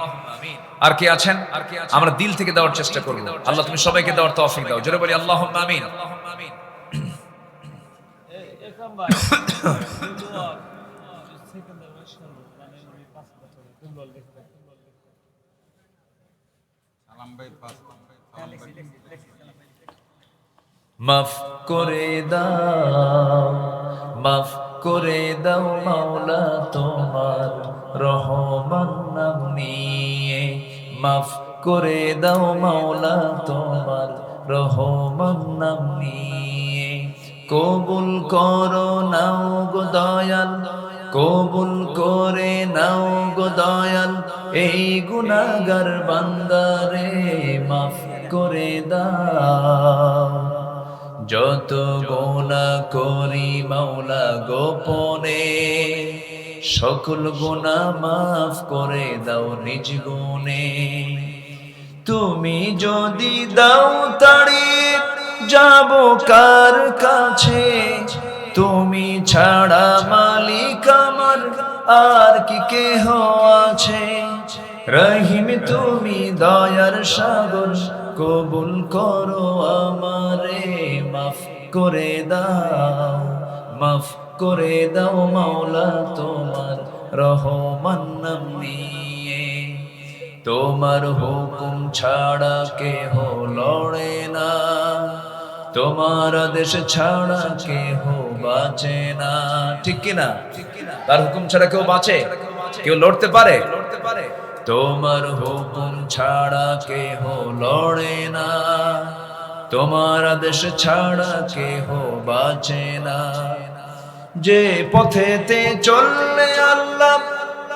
Speaker 1: আর কে আছেন? আমরা দিল থেকে দেওয়ার চেষ্টা করব। আল্লাহ তুমি সবাইকে দেওয়ার তৌফিক দাও, জোরে বলি আল্লাহুম্মা আমিন।
Speaker 4: একদম ভাই দোয়া সেকেন্ডার মাশাআল্লাহ মানে আমি 5 বছর ফুটবল দেখি।
Speaker 3: সালাম ভাই পাস
Speaker 1: মাফ করে দাও, মাফ করে দাও মাওলা তোমার রহমান নাম নিয়ে, মাফ করে দাও মাওলা তোমার রহমান নাম নিয়ে। কবুল করো নাও গো দয়াল, কবুল করে নাও গো দয়াল, এই গুনাহগার বান্দারে মাফ করে দাও। যত গুনাহ করি মাওলা গোপনে, সকল গুনাহ মাফ করে দাও নিজ গুণে। তুমি যদি দাও তাড়ি যাব কার কাছে, তুমি ছাড়া মালিক আমার আর কি কেহ আছে। রহিম তুমি দয়ার সাগর, কবুল করো আমারে, মাফ করে দাও, মাফ করে দাও মাওলা তোমার রহমান নাম নিয়ে। তোমার হুকুম ছাড়া কেহ লড়ে না, তোমার আদেশ ছাড়া কেহ বাঁচে না, ঠিক কিনা? তার হুকুম ছাড়া কেউ বাঁচে? কেউ লড়তে পারে? তোমার হুকুম ছাড়া কেহ লড়ে না, তোমার আদেশ ছাড়া কেহ বাঁচে না। যে পথেতে চললে আল্লাহ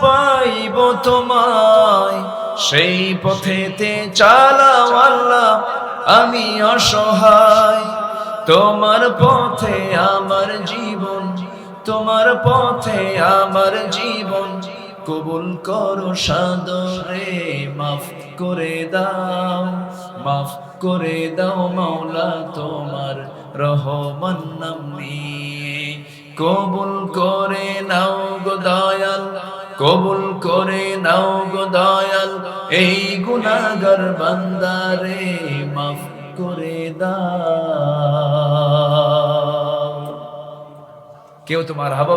Speaker 1: পাইব তোমায়, সেই পথেতে চালাও আল্লাহ আমি অসহায়। তোমার পথে আমার জীবন, তোমার পথে আমার জীবন, কবুল করো সাদরে, মাফ করে দাও, মাফ করে দাও মাওলা তোমার রহমান নাম নিয়ে। কবুল করে নাও গো দয়াল, কবুল করে নাও গো দয়াল, এই গুনাহগার বান্দারে মাফ করে দাও। কেউ তোমার হাবা